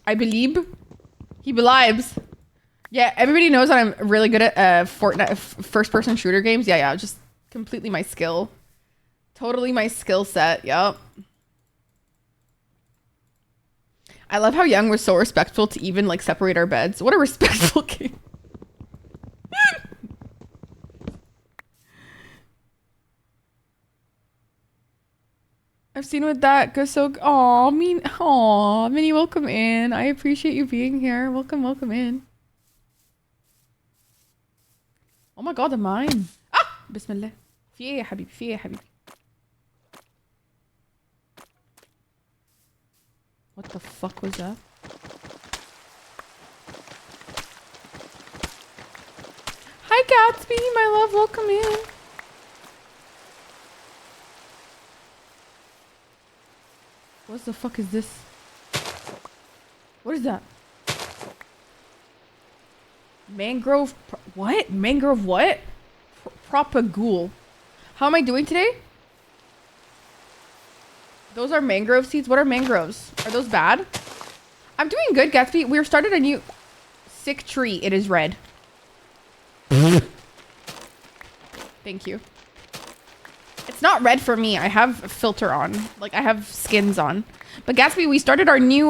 I believe. He believes. Yeah, everybody knows that I'm really good at Fortnite first-person shooter games. Yeah, just completely my skill. Totally my skill set. Yup. I love how Young was so respectful to even like separate our beds. What a respectful game. I've seen with that go so. Aw, Minnie, welcome in. I appreciate you being here. Welcome in. Oh my god, the mine. Ah! Bismillah. في ايه يا حبيبي؟ في ايه يا حبيبي؟ The fuck was that? Hi Gatsby, my love, welcome in. What the fuck is this? What is that? Mangrove, what? Mangrove what? Propagule. How am I doing today? Those are mangrove seeds. What are mangroves? Are those bad? I'm doing good, Gatsby. We started a new sick tree. It is red. Thank you. It's not red for me. I have a filter on. Like, I have skins on. But Gatsby, we started our new,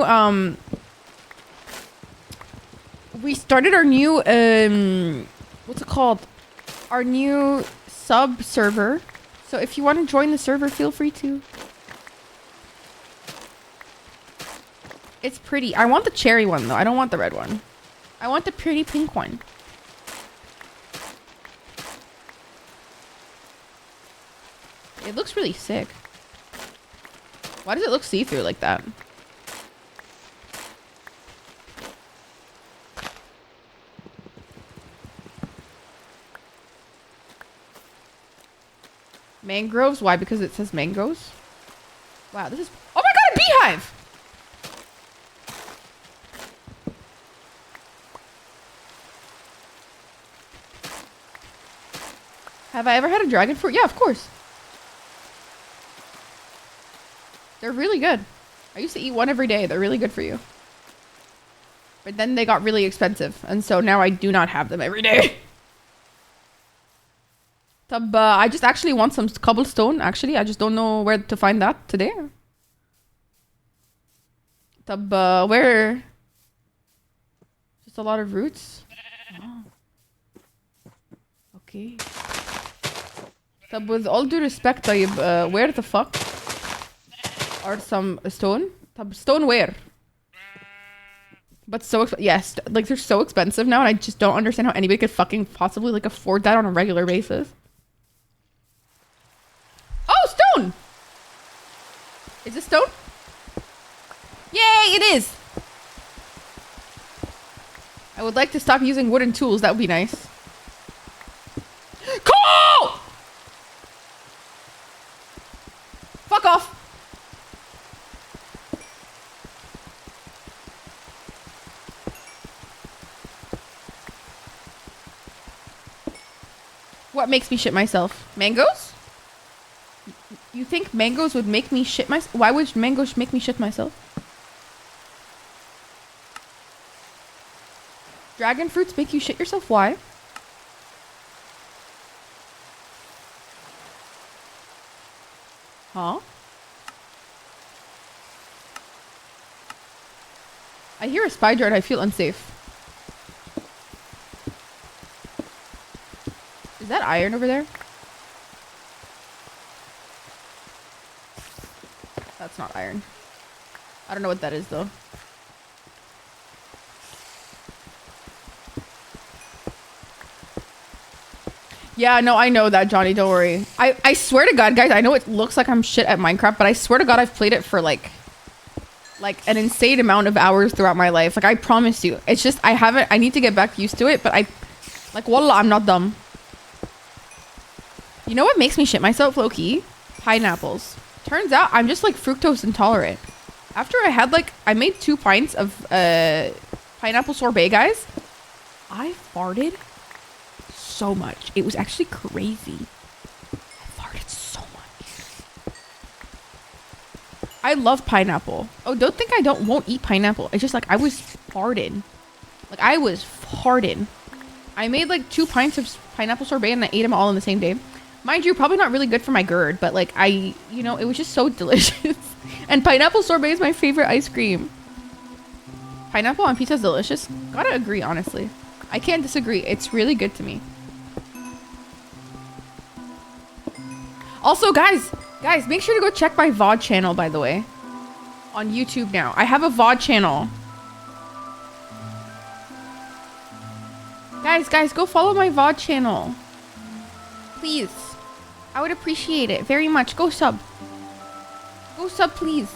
what's it called? Our new sub server. So if you want to join the server, feel free to. It's pretty. I want the cherry one, though. I don't want the red one. I want the pretty pink one. It looks really sick. Why does it look see-through like that? Mangroves? Why? Because it says mangoes? Wow, this is... Oh my god, a beehive! Have I ever had a dragon fruit? Yeah, of course. They're really good. I used to eat one every day. They're really good for you. But then they got really expensive. And so now I do not have them every day. I just actually want some cobblestone. Actually, I just don't know where to find that today. Where? Just a lot of roots. Oh. Okay. With all due respect, where the fuck are some stone? Stone where? But so yes, like they're so expensive now, and I just don't understand how anybody could fucking possibly like afford that on a regular basis. Oh, stone! Is it stone? Yay, it is! I would like to stop using wooden tools. That would be nice. Coal! Fuck off! What makes me shit myself? Mangoes? You think mangoes would make me shit myself? Why would mangoes make me shit myself? Dragon fruits make you shit yourself? Why? Huh? I hear a spider and I feel unsafe. Is that iron over there? That's not iron. I don't know what that is though. Yeah, no, I know that, Johnny. Don't worry. I swear to God, guys, I know it looks like I'm shit at Minecraft, but I swear to God, I've played it for like an insane amount of hours throughout my life. Like, I promise you. It's just, I need to get back used to it, but like, wallah, I'm not dumb. You know what makes me shit myself, low-key? Pineapples. Turns out I'm just like fructose intolerant. After I made 2 pints of pineapple sorbet, guys. I farted so much. It was actually crazy. I farted so much. I love pineapple. Oh, don't think I won't eat pineapple. It's just like I was farted. Like I was farted. I made like 2 pints of pineapple sorbet and I ate them all in the same day. Mind you, probably not really good for my GERD, but like it was just so delicious. And pineapple sorbet is my favorite ice cream. Pineapple on pizza is delicious. Gotta agree, honestly. I can't disagree. It's really good to me. Also, guys, make sure to go check my VOD channel, by the way. On YouTube now. I have a VOD channel. Guys, go follow my VOD channel. Please. I would appreciate it very much. Go sub. Go sub, please.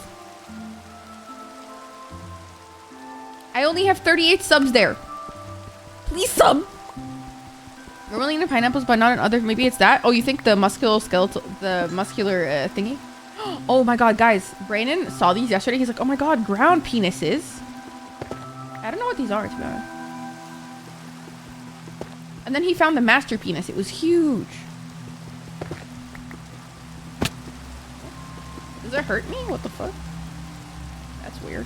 I only have 38 subs there. Please sub. You're willing to pineapples, but not in other. Maybe it's that. Oh, you think the musculoskeletal, the muscular thingy? Oh my god, guys! Brandon saw these yesterday. He's like, "Oh my god, ground penises." I don't know what these are, to be honest. And then he found the master penis. It was huge. Does it hurt me? What the fuck? That's weird.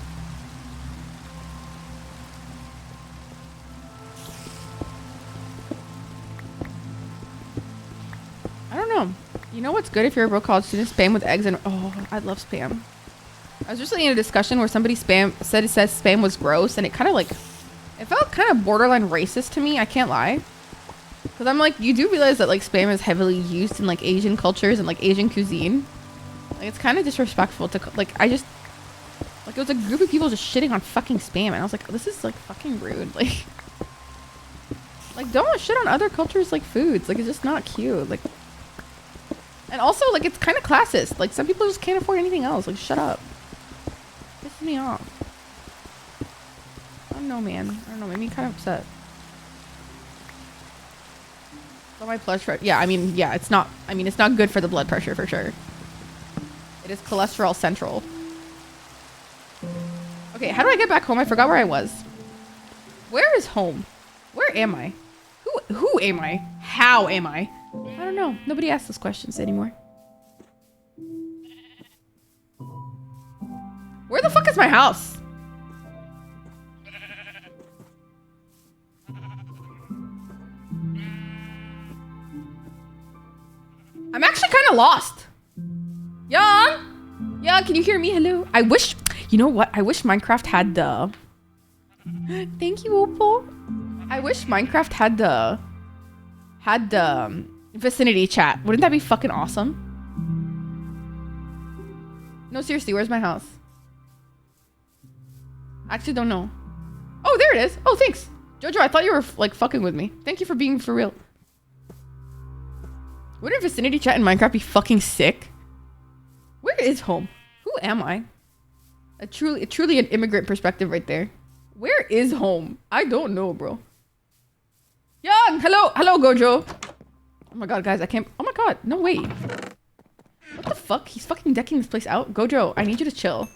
I don't know. You know what's good if you're a broke college student? Spam with eggs and... Oh, I love Spam. I was recently in a discussion where somebody said Spam was gross, and it kind of like... It felt kind of borderline racist to me. I can't lie. Because I'm like, you do realize that like Spam is heavily used in like Asian cultures and like Asian cuisine. Like it's kind of disrespectful to... Like I just... Like it was a group of people just shitting on fucking Spam, and I was like, this is like fucking rude. Like don't shit on other cultures like foods. Like it's just not cute. Like... And also, like, it's kind of classist. Like, some people just can't afford anything else. Like, shut up. Pisses me off. I don't know, man. I don't know. Made me kind of upset. But my blood pressure... Yeah, I mean, yeah, it's not... I mean, it's not good for the blood pressure, for sure. It is cholesterol central. Okay, how do I get back home? I forgot where I was. Where is home? Where am I? Who am I? How am I? I don't know. Nobody asks those questions anymore. Where the fuck is my house? I'm actually kind of lost. Young? Yeah, can you hear me? Hello? I wish... You know what? I wish Minecraft had the... Thank you, Opal. I wish Minecraft had the... vicinity chat. Wouldn't that be fucking awesome? No, seriously, where's my house? I actually don't know. Oh, there it is. Oh, thanks. Jojo, I thought you were like fucking with me. Thank you for being for real. Wouldn't vicinity chat in Minecraft be fucking sick? Where is home? Who am I? A truly an immigrant perspective right there. Where is home? I don't know, bro. Young, hello, Gojo. Oh my god, guys, I can't... Oh my god, no way. What the fuck? He's fucking decking this place out? Gojo, I need you to chill.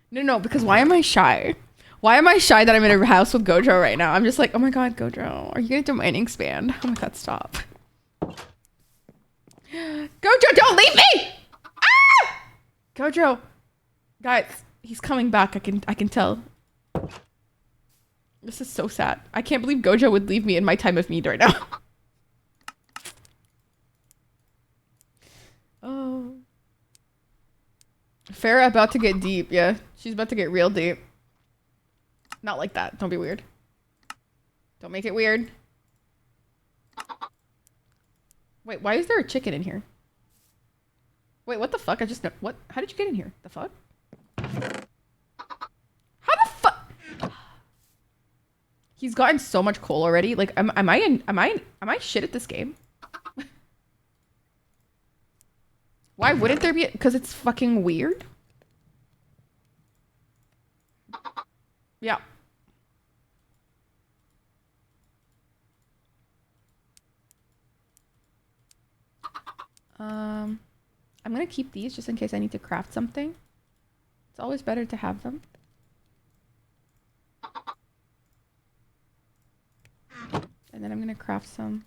No, because why am I shy? Why am I shy that I'm in a house with Gojo right now? I'm just like, oh my god, Gojo, are you gonna do mining expand? Oh my god, stop. Gojo, don't leave me! Ah! Gojo. Guys, he's coming back. I can tell. This is so sad. I can't believe Gojo would leave me in my time of need right now. Oh. Farah about to get deep. Yeah, she's about to get real deep. Not like that. Don't be weird. Don't make it weird. Wait, why is there a chicken in here? Wait, what the fuck? I just... What? How did you get in here? The fuck? How the fuck? He's gotten so much coal already. Like, am I shit at this game? Why wouldn't there be? Because it's fucking weird. Yeah. I'm gonna keep these just in case I need to craft something. It's always better to have them. And then I'm gonna craft some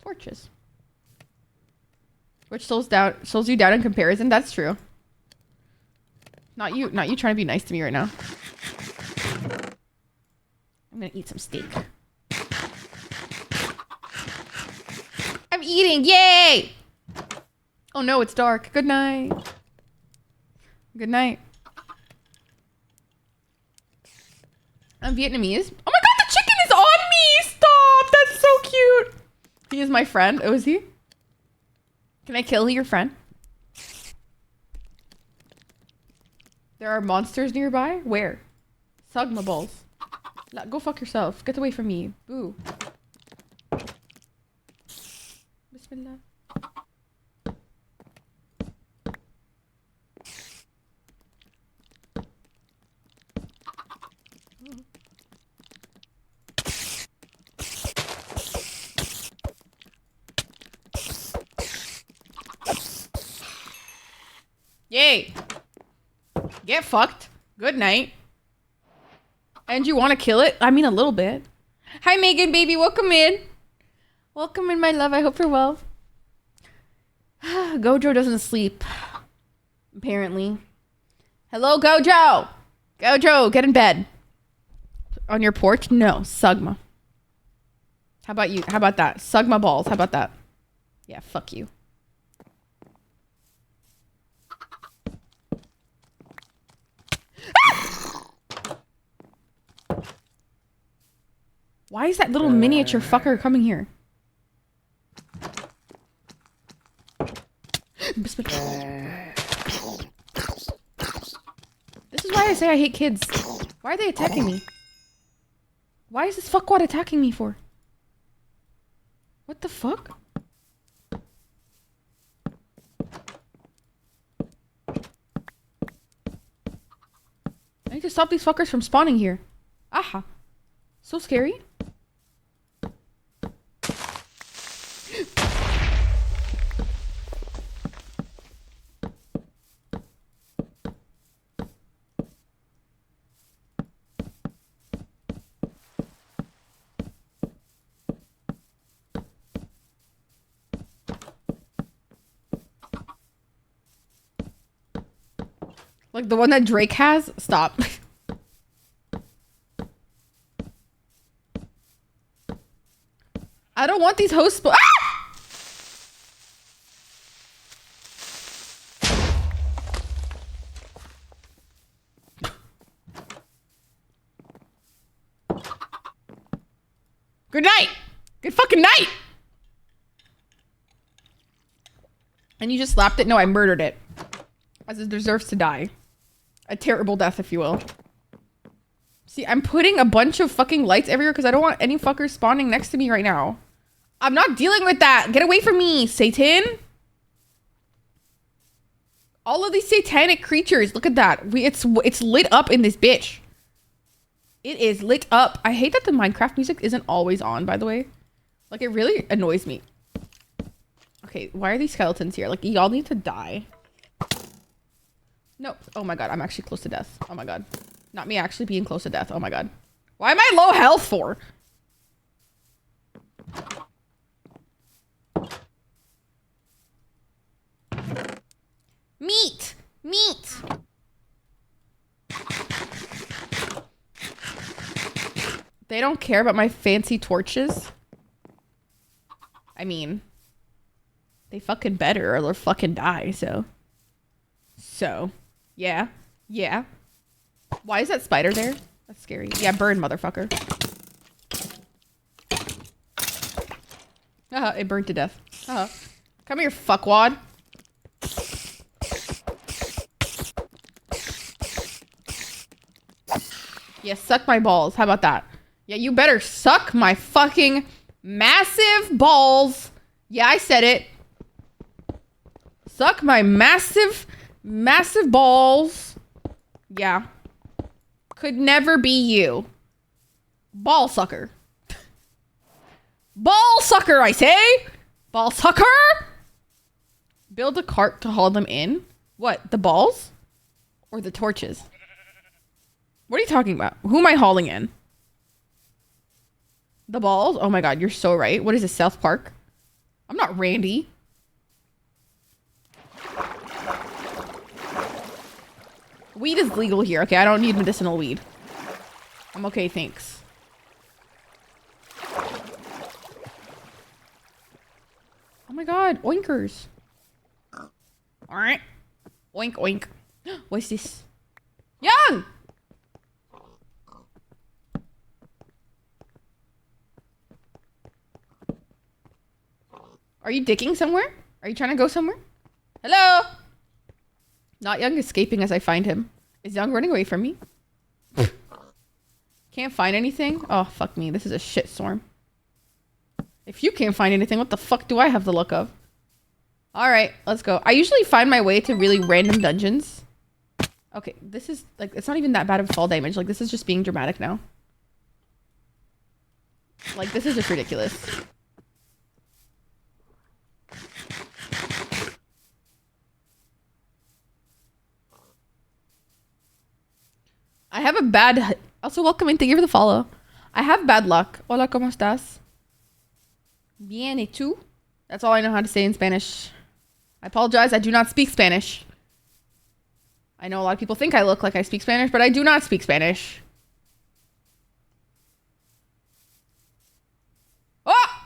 torches. Which slows you down in comparison. That's true. Not you trying to be nice to me right now. I'm gonna eat some steak. I'm eating, yay! Oh no, it's dark. Good night. Good night. I'm Vietnamese. Oh my god, the chicken is on me! Stop! That's so cute. He is my friend. Oh, is he? Can I kill your friend? There are monsters nearby? Where? Sug my balls. Go fuck yourself. Get away from me. Boo. Bismillah. Yay. Get fucked. Good night. And you want to kill it? I mean, a little bit. Hi, Megan, baby. Welcome in. Welcome in, my love. I hope you're well. Gojo doesn't sleep. Apparently. Hello, Gojo. Gojo, get in bed. On your porch? No, Sugma. How about you? How about that? Sugma balls. How about that? Yeah, fuck you. Why is that little miniature fucker coming here? This is why I say I hate kids. Why are they attacking me? Why is this fuckwad attacking me for? What the fuck? I need to stop these fuckers from spawning here. Aha. So scary. Like the one that Drake has? Stop. I don't want these hosts. Ah! Good night. Good fucking night. And you just slapped it? No, I murdered it. As it deserves to die. A terrible death, if you will. See, I'm putting a bunch of fucking lights everywhere because I don't want any fuckers spawning next to me right now. I'm not dealing with that. Get away from me, Satan. All of these satanic creatures. Look at that. It's lit up in this bitch. It is lit up. I hate that the Minecraft music isn't always on, by the way. Like, it really annoys me. Okay, why are these skeletons here? Like, y'all need to die. No. Oh my god, I'm actually close to death. Oh my god. Not me actually being close to death. Oh my god. Why am I low health for? Meat! Meat! They don't care about my fancy torches. I mean, they fucking better or they'll fucking die, so. Yeah. Yeah. Why is that spider there? That's scary. Yeah, burn, motherfucker. It burned to death. Come here, fuckwad. Yeah, suck my balls. How about that? Yeah, you better suck my fucking massive balls. Yeah, I said it. Suck my massive balls. Yeah. Could never be you. Ball sucker. Ball sucker, I say. Ball sucker. Build a cart to haul them in. What? The balls? Or the torches? What are you talking about? Who am I hauling in? The balls? Oh my god, you're so right. What is this, South Park? I'm not Randy. Weed is legal here. Okay, I don't need medicinal weed. I'm okay, thanks. Oh my god, oinkers. Alright. Oink, oink. What's this? Young! Are you dicking somewhere? Are you trying to go somewhere? Hello? Not Young escaping as I find him. Is Young running away from me? Can't find anything? Oh, fuck me. This is a shitstorm. If you can't find anything, what the fuck do I have the look of? Alright, let's go. I usually find my way to really random dungeons. Okay, this is, like, it's not even that bad of fall damage. Like, this is just being dramatic now. Like, this is just ridiculous. I have a bad... Also, welcome in. Thank you for the follow. I have bad luck. Hola, ¿cómo estás? Bien, ¿y tú? That's all I know how to say in Spanish. I apologize. I do not speak Spanish. I know a lot of people think I look like I speak Spanish, but I do not speak Spanish. Oh!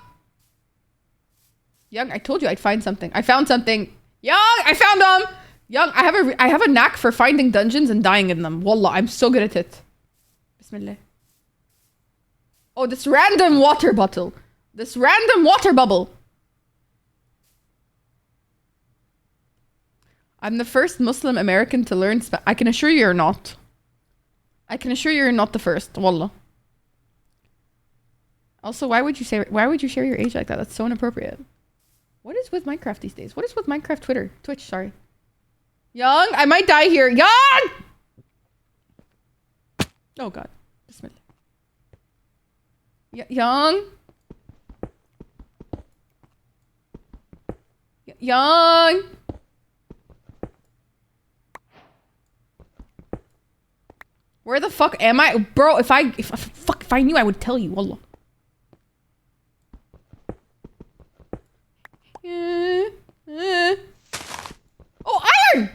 Young, I told you I'd find something. I found something. Young, I found them! Young, I have a knack for finding dungeons and dying in them. Wallah, I'm so good at it. Bismillah. Oh, this random water bottle. This random water bubble. I'm the first Muslim American to learn Spanish. I can assure you you're not. I can assure you you're not the first. Wallah. Also, why would you share your age like that? That's so inappropriate. What is with Minecraft these days? What is with Minecraft Twitch, sorry. Young, I might die here. Young! Oh god. Bismillah. Young? Young? Where the fuck am I? Bro, if I knew, I would tell you. Wallah. Oh, iron!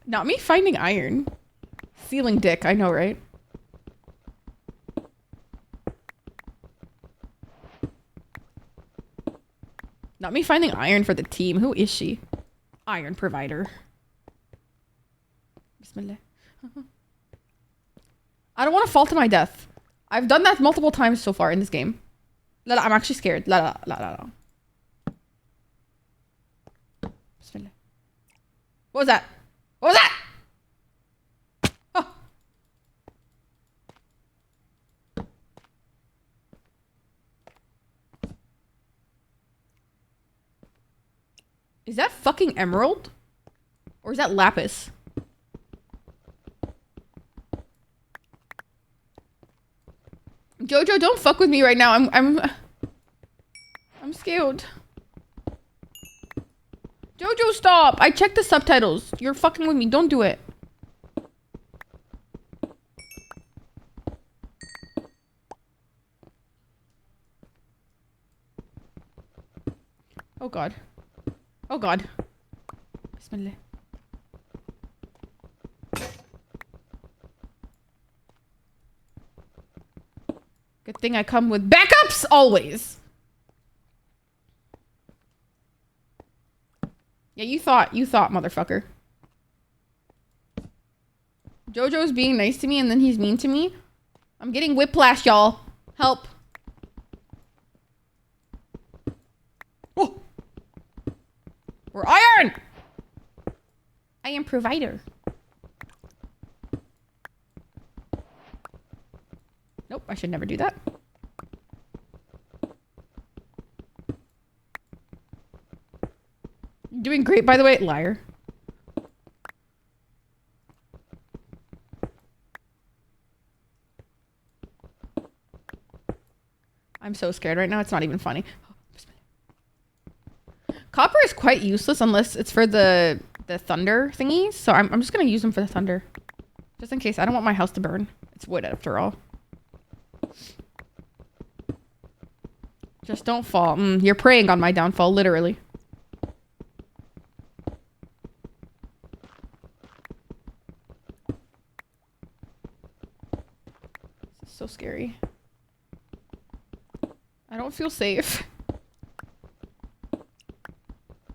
Not me finding iron. Stealing dick, I know, right? Not me finding iron for the team. Who is she? Iron provider. Bismillah. I don't want to fall to my death. I've done that multiple times so far in this game. La, I'm actually scared. La. Bismillah. What was that? What was that? Oh. Is that fucking emerald? Or is that lapis? Jojo, don't fuck with me right now. I'm scared. Jojo, stop! I checked the subtitles. You're fucking with me. Don't do it. Oh god. Oh god. Bismillah. Good thing I come with backups always. Yeah, you thought, motherfucker. Jojo's being nice to me and then he's mean to me. I'm getting whiplash, y'all. Help. Oh. We're iron! I am provider. Nope, I should never do that. Doing great, by the way, liar. I'm so scared right now, it's not even funny. Copper is quite useless unless it's for the thunder thingies, so I'm just gonna use them for the thunder. Just in case, I don't want my house to burn. It's wood after all. Just don't fall. You're preying on my downfall, literally. This is so scary. I don't feel safe.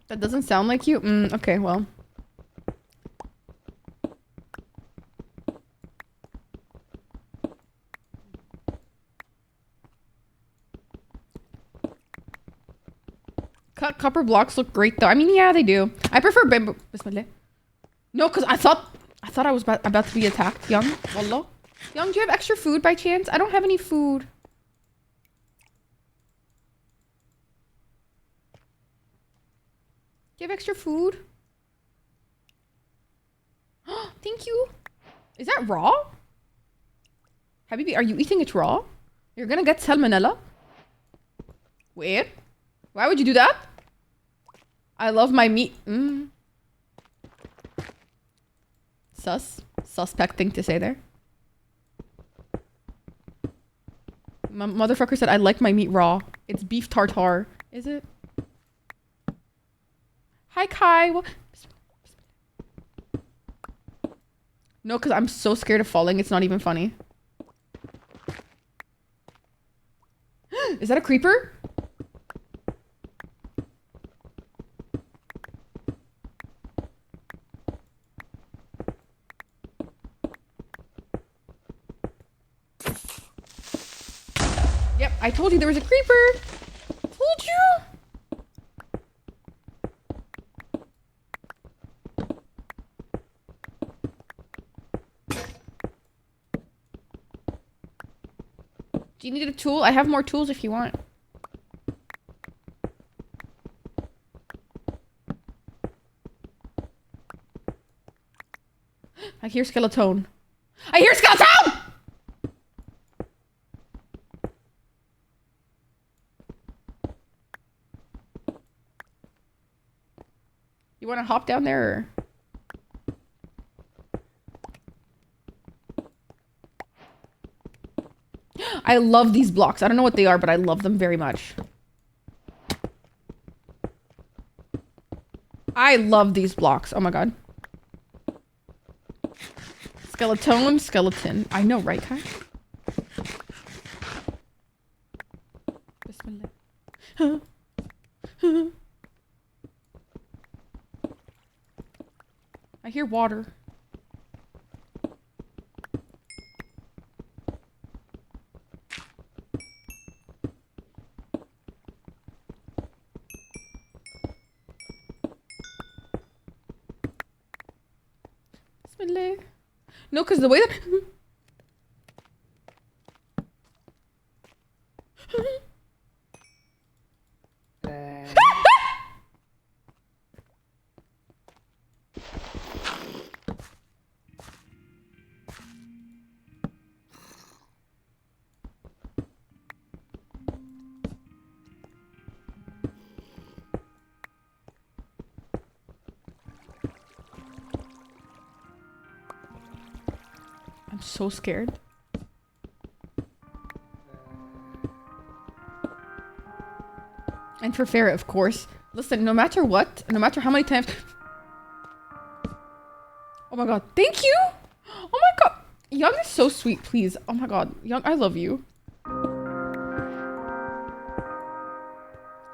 That doesn't sound like you? Okay, well. Copper blocks look great though. I mean, yeah, they do. I prefer bamboo. Bismillah. No, because I thought I was about to be attacked. Young, wallah. Young, do you have extra food by chance? I don't have any food. Do you have extra food? Thank you. Is that raw? Habibi, are you eating it raw? You're gonna get salmonella. Wait. Why would you do that? I love my meat. Suspect thing to say there. Motherfucker said I like my meat raw. It's beef tartare. Is it? Hi Kai. No, because I'm so scared of falling. It's not even funny. Is that a creeper? Yep, I told you there was a creeper. Told you. Do you need a tool? I have more tools if you want. I hear skeleton. I hear skeleton! You want to hop down there or? I love these blocks. I don't know what they are, but I love them very much. I love these blocks. Oh my god. Skeleton. I know, right, Kai? Bismillah. I hear water. Bismillah. No, because the way that... I'm so scared. And for Farrah, of course. Listen, no matter what, no matter how many times... Oh my god, thank you! Oh my god! Young is so sweet, please. Oh my god, Young, I love you.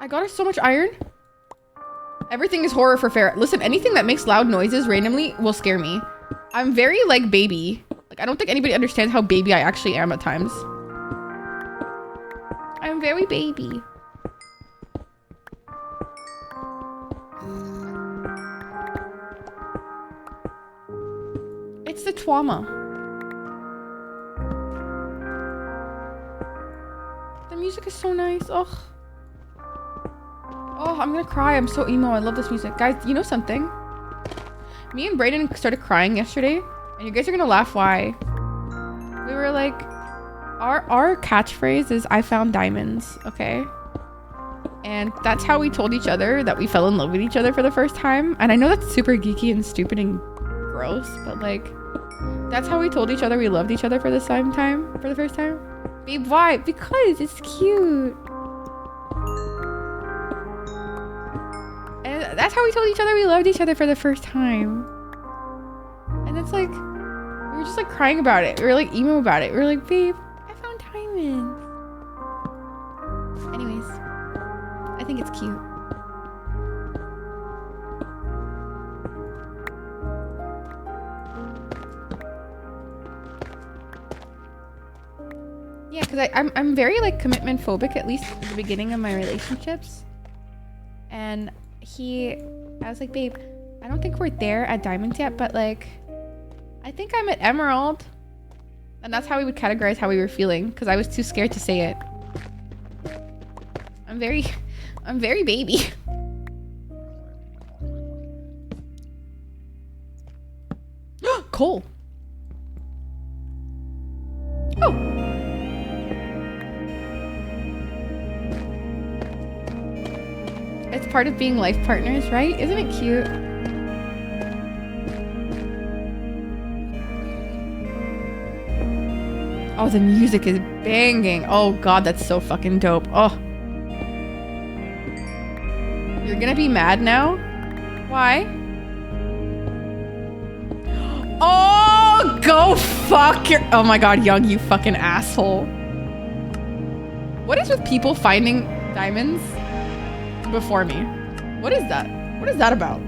I got her so much iron. Everything is horror for Farrah. Listen, anything that makes loud noises randomly will scare me. I'm very, like, baby. Like, I don't think anybody understands how baby I actually am at times. I'm very baby. It's the trauma. The music is so nice. Ugh. Oh, I'm gonna cry. I'm so emo. I love this music. Guys, you know something? Me and Brayden started crying yesterday. And you guys are gonna laugh why. We were like... Our catchphrase is, I found diamonds, okay? And that's how we told each other that we fell in love with each other for the first time. And I know that's super geeky and stupid and gross, but like... That's how we told each other we loved each other for the first time. Babe, why? Because it's cute. And that's how we told each other we loved each other for the first time. And it's like, we were just like crying about it. We were like emo about it. We were like, babe, I found diamonds. Anyways, I think it's cute. Yeah, because I'm very like commitment phobic, at least at the beginning of my relationships. And I was like, babe, I don't think we're there at diamonds yet, but like, I think I'm at emerald. And that's how we would categorize how we were feeling, because I was too scared to say it. I'm very baby. Coal. Oh. It's part of being life partners, right? Isn't it cute? Oh, the music is banging. Oh god, that's so fucking dope. Oh. You're gonna be mad now? Why? Oh, go fuck your... Oh my god, Young, you fucking asshole. What is with people finding diamonds before me? What is that? What is that about?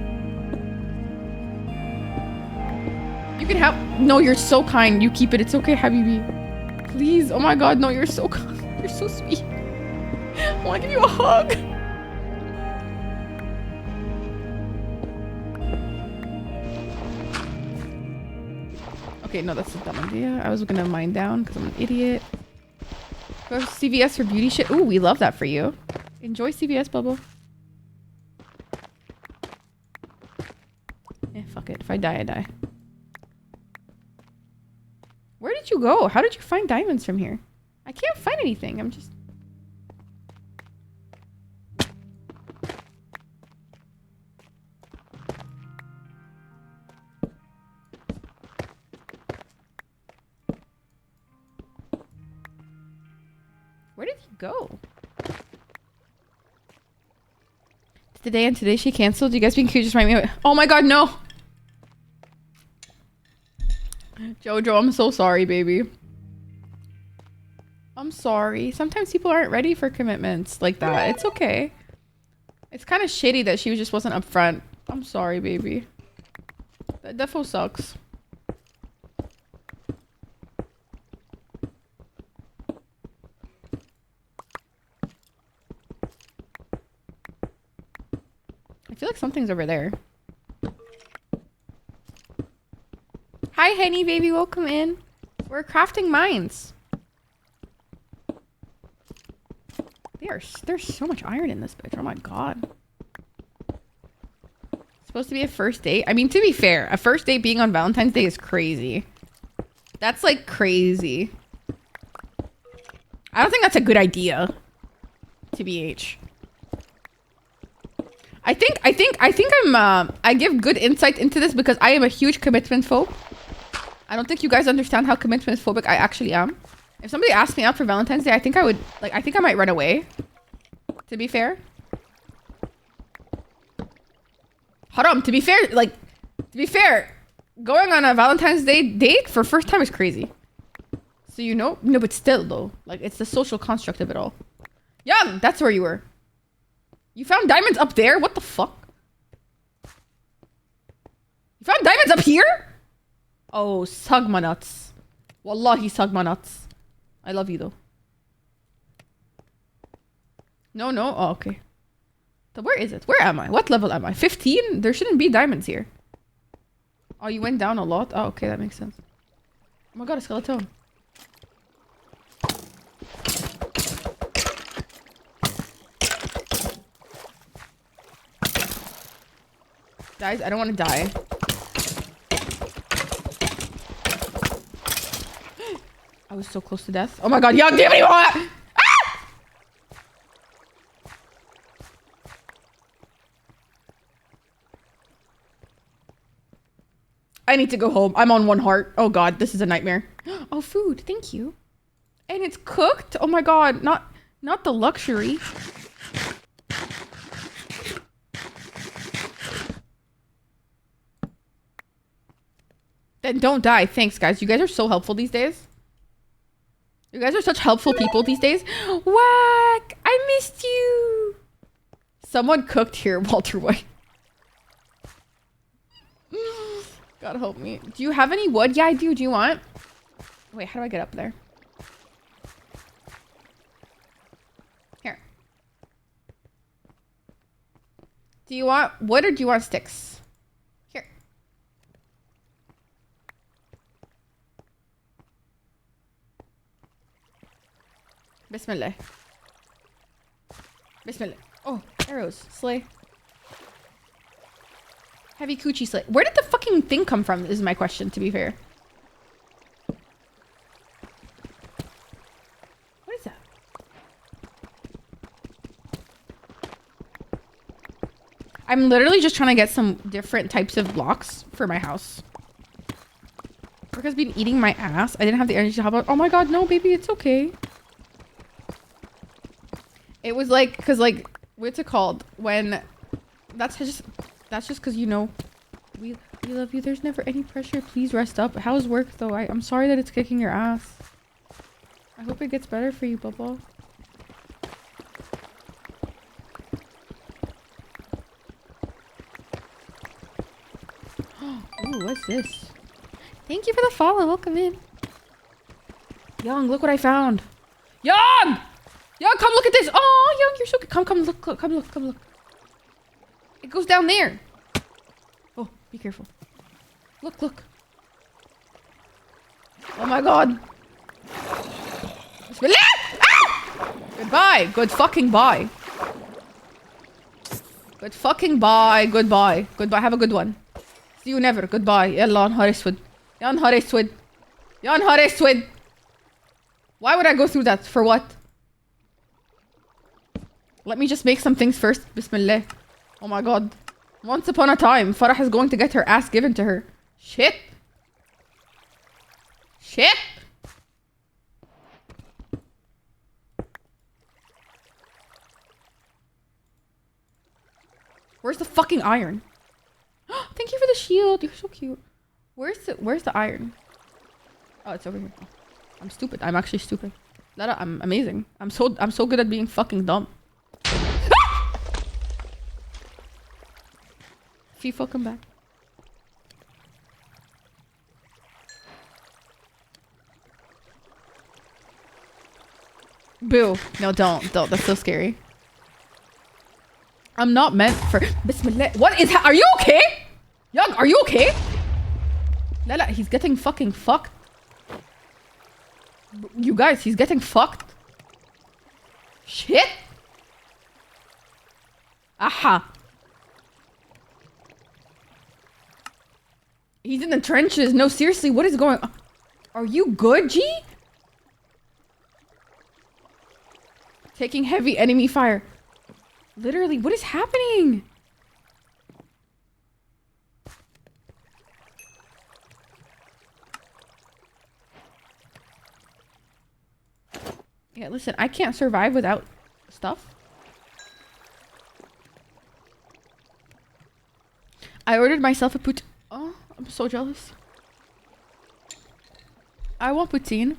You can have... No, you're so kind. You keep it. It's okay, Habibi. Please. Oh my god, no, you're so kind. You're so sweet. I want to give you a hug. Okay, no, that's a dumb idea. I was gonna mine down because I'm an idiot. Go to CVS for beauty shit. Ooh, we love that for you. Enjoy CVS, Bubble. Eh, fuck it. If I die, I die. Where did you go? How did you find diamonds from here? I can't find anything. I'm just... Where did he go? Today and today she canceled. You guys being cute just remind me of... Oh my god, no! Jojo, I'm so sorry, baby. I'm sorry. Sometimes people aren't ready for commitments like that. It's okay. It's kind of shitty that she just wasn't upfront. I'm sorry, baby. That defo sucks. I feel like something's over there. Hi, Henny baby. Welcome in. We're crafting mines. There's so much iron in this bitch. Oh my god. It's supposed to be a first date. I mean, to be fair, a first date being on Valentine's Day is crazy. That's like crazy. I don't think that's a good idea. TBH. I think I give good insight into this because I am a huge commitment phobe. I don't think you guys understand how commitment phobic I actually am. If somebody asked me out for Valentine's Day, I think I might run away. To be fair. Haram, to be fair, going on a Valentine's Day date for first time is crazy. So you know? No, but still though. Like, it's the social construct of it all. Young, that's where you were. You found diamonds up there? What the fuck? You found diamonds up here? Oh, Sagma nuts. Wallahi, Sagma nuts. I love you though. No. Oh, okay. So where is it? Where am I? What level am I? 15? There shouldn't be diamonds here. Oh, you went down a lot? Oh, okay, that makes sense. Oh my god, a skeleton. Guys, I don't want to die. I was so close to death. Oh my god, Young, do you have any more? Ah! I need to go home. I'm on 1 heart. Oh god, this is a nightmare. Oh, food. Thank you. And it's cooked? Oh my god, not the luxury. Then don't die. Thanks, guys. You guys are so helpful these days. You guys are such helpful people these days. Whack! I missed you. Someone cooked here, Walter White. God help me. Do you have any wood? Yeah, I do. Do you want? Wait, how do I get up there? Here. Do you want wood or do you want sticks? Here. Bismillah. Bismillah. Oh, arrows. Slay. Heavy coochie slay. Where did the fucking thing come from is my question, to be fair. What is that? I'm literally just trying to get some different types of blocks for my house. Work has been eating my ass. I didn't have the energy to hop on. Oh my god, no, baby, it's okay. It was like, cause like, what's it called? When, that's just cause you know, we love you. There's never any pressure. Please rest up. How's work though? I'm sorry that it's kicking your ass. I hope it gets better for you, Bubba. Ooh, what's this? Thank you for the follow. Welcome in. Young, look what I found. Young! Young, come look at this. Oh, Young, you're so good. Come look, come look. It goes down there. Oh, be careful. Look. Oh my god. Bismillah! Ah! Goodbye. Good fucking bye. Good fucking bye. Goodbye. Have a good one. See you never. Goodbye. Yalla نهار اسود. يا نهار اسود. يا نهار اسود. Why would I go through that? For what? Let me just make some things first. Bismillah. Oh my god. Once upon a time, Farah is going to get her ass given to her. Shit. Where's the fucking iron? Thank you for the shield. You're so cute. Where's the iron? Oh, it's over here. Oh, I'm stupid. I'm actually stupid. Lara, I'm amazing. I'm so good at being fucking dumb. FIFA, come back. Boo. No, don't. That's so scary. I'm not meant for... Bismillah. What is... Are you okay? Young, are you okay? Lala, he's getting fucking fucked. You guys, he's getting fucked. Shit. Aha. He's in the trenches. No, seriously, what is going on? Are you good, G? Taking heavy enemy fire. Literally, what is happening? Yeah, listen, I can't survive without stuff. I ordered myself a poutine. Oh, I'm so jealous. I want poutine.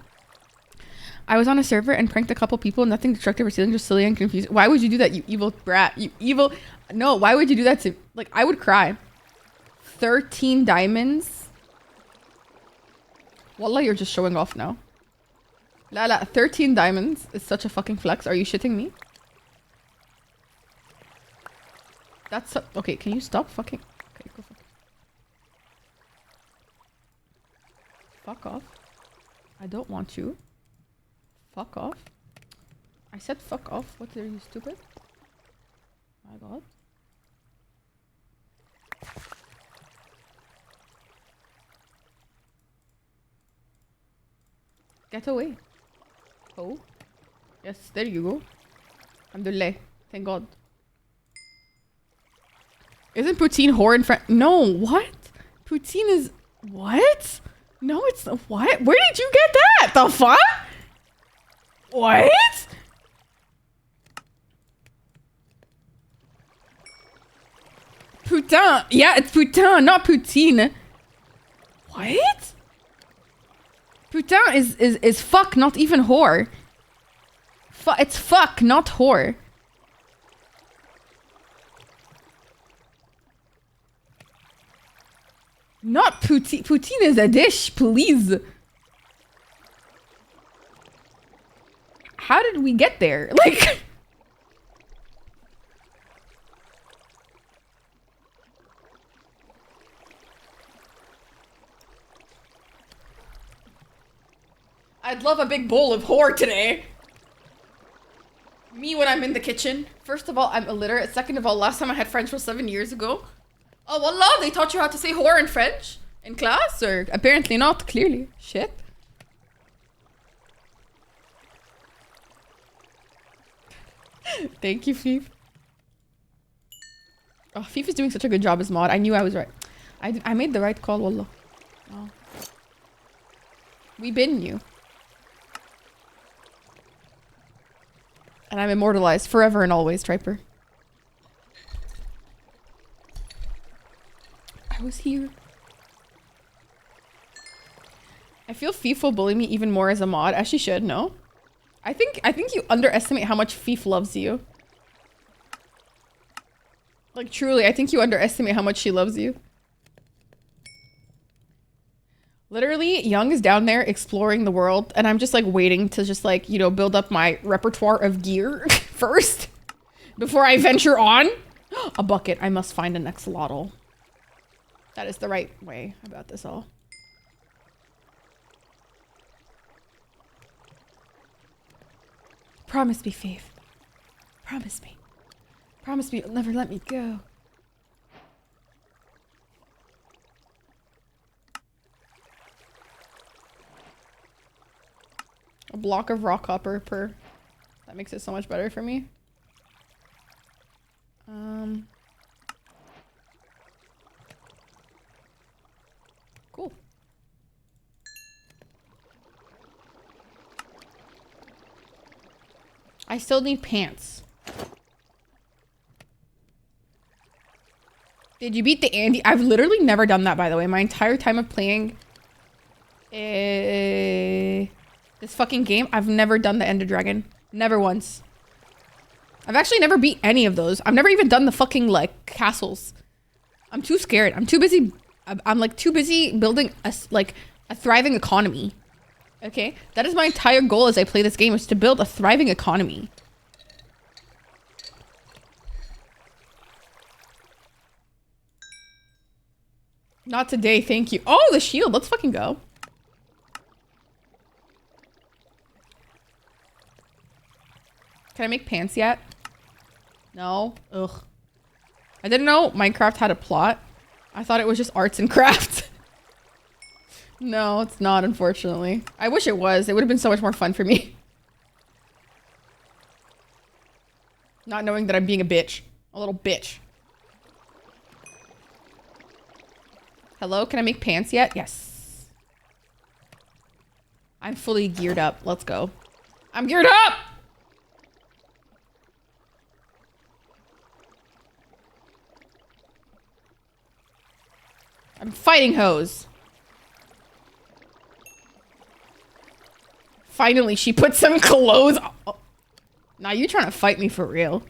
I was on a server and pranked a couple people. Nothing destructive or stealing, just silly and confused. Why would you do that, you evil brat? You evil... No, why would you do that to... Like, I would cry. 13 diamonds? Wallah, you're just showing off now. Lala, 13 diamonds is such a fucking flex. Are you shitting me? That's... Okay, can you stop fucking... Okay, go fuck off. I don't want you. Fuck off. I said fuck off. What are you, stupid? My god. Get away. Oh. Yes, there you go. Alhamdulillah. Thank god. Isn't poutine whore in front? No, what? Poutine is... What? No, it's... What? Where did you get that? The fuck? What? Putain. Yeah, it's putain, not poutine. What? Putain is fuck, not even whore. It's fuck, not whore. Not poutine. Poutine is a dish, please. How did we get there? Like... I'd love a big bowl of whore today. Me when I'm in the kitchen. First of all, I'm illiterate. Second of all, last time I had French was 7 years ago. Oh, wallah, they taught you how to say whore in French? In class? Or apparently not, clearly. Shit. Thank you, Fief. Oh, Fief is doing such a good job as mod. I knew I was right. I made the right call, wallah. Oh. We been you. And I'm immortalized forever and always, Triper. I was here. I feel Fief will bully me even more as a mod, as she should, no? I think you underestimate how much Fief loves you. Like, truly, I think you underestimate how much she loves you. Literally, Young is down there exploring the world, and I'm just, like, waiting to just, like, you know, build up my repertoire of gear first before I venture on. A bucket. I must find an axolotl. That is the right way about this all. Promise me, Faith. Promise me. Promise me you'll never let me go. A block of rock copper per... That makes it so much better for me. Cool. I still need pants. Did you beat the Andy? I've literally never done that, by the way. My entire time of playing this fucking game, I've never done the Ender Dragon. Never once. I've actually never beat any of those. I've never even done the fucking, like, castles. I'm too scared. I'm too busy. I'm like, too busy building a thriving economy. Okay? That is my entire goal as I play this game, is to build a thriving economy. Not today, thank you. Oh, the shield. Let's fucking go. Can I make pants yet? No? Ugh. I didn't know Minecraft had a plot. I thought it was just arts and crafts. No, it's not, unfortunately. I wish it was. It would have been so much more fun for me. Not knowing that I'm being a bitch. A little bitch. Hello? Can I make pants yet? Yes. I'm fully geared up. Let's go. I'm geared up! I'm fighting hoes. Finally, she put some clothes on. Oh. Now you trying to fight me for real.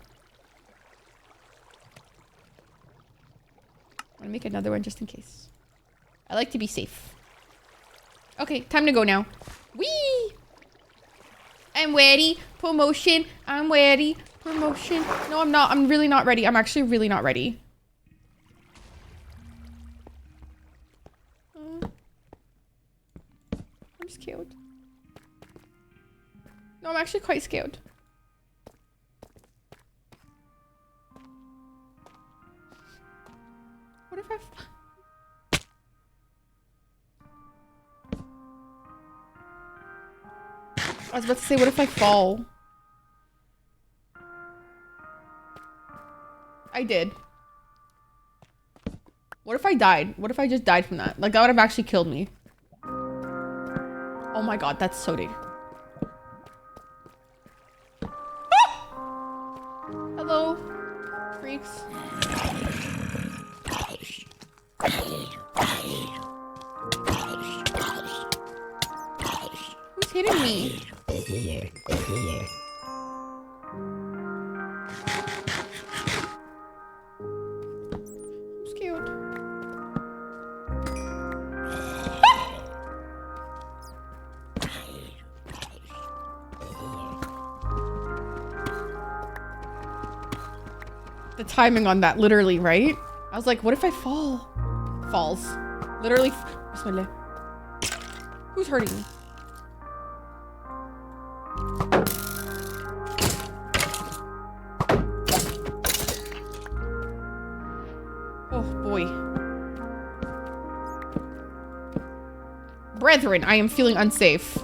I'm gonna make another one just in case. I like to be safe. Okay, time to go now. Whee! I'm ready. Promotion. I'm ready. Promotion. No, I'm not. I'm really not ready. I'm actually really not ready. I'm scared. No, I'm actually quite scared. What if I was about to say, what if I fall? I did. What if I died? What if I just died from that? Like, that would have actually killed me. Oh my god, that's so dangerous. Hello, freaks. Who's hitting me? I'm scared. The timing on that, literally, right? I was like, what if I fall? Falls. Literally. Bismillah. Who's hurting me? Oh boy. Brethren, I am feeling unsafe.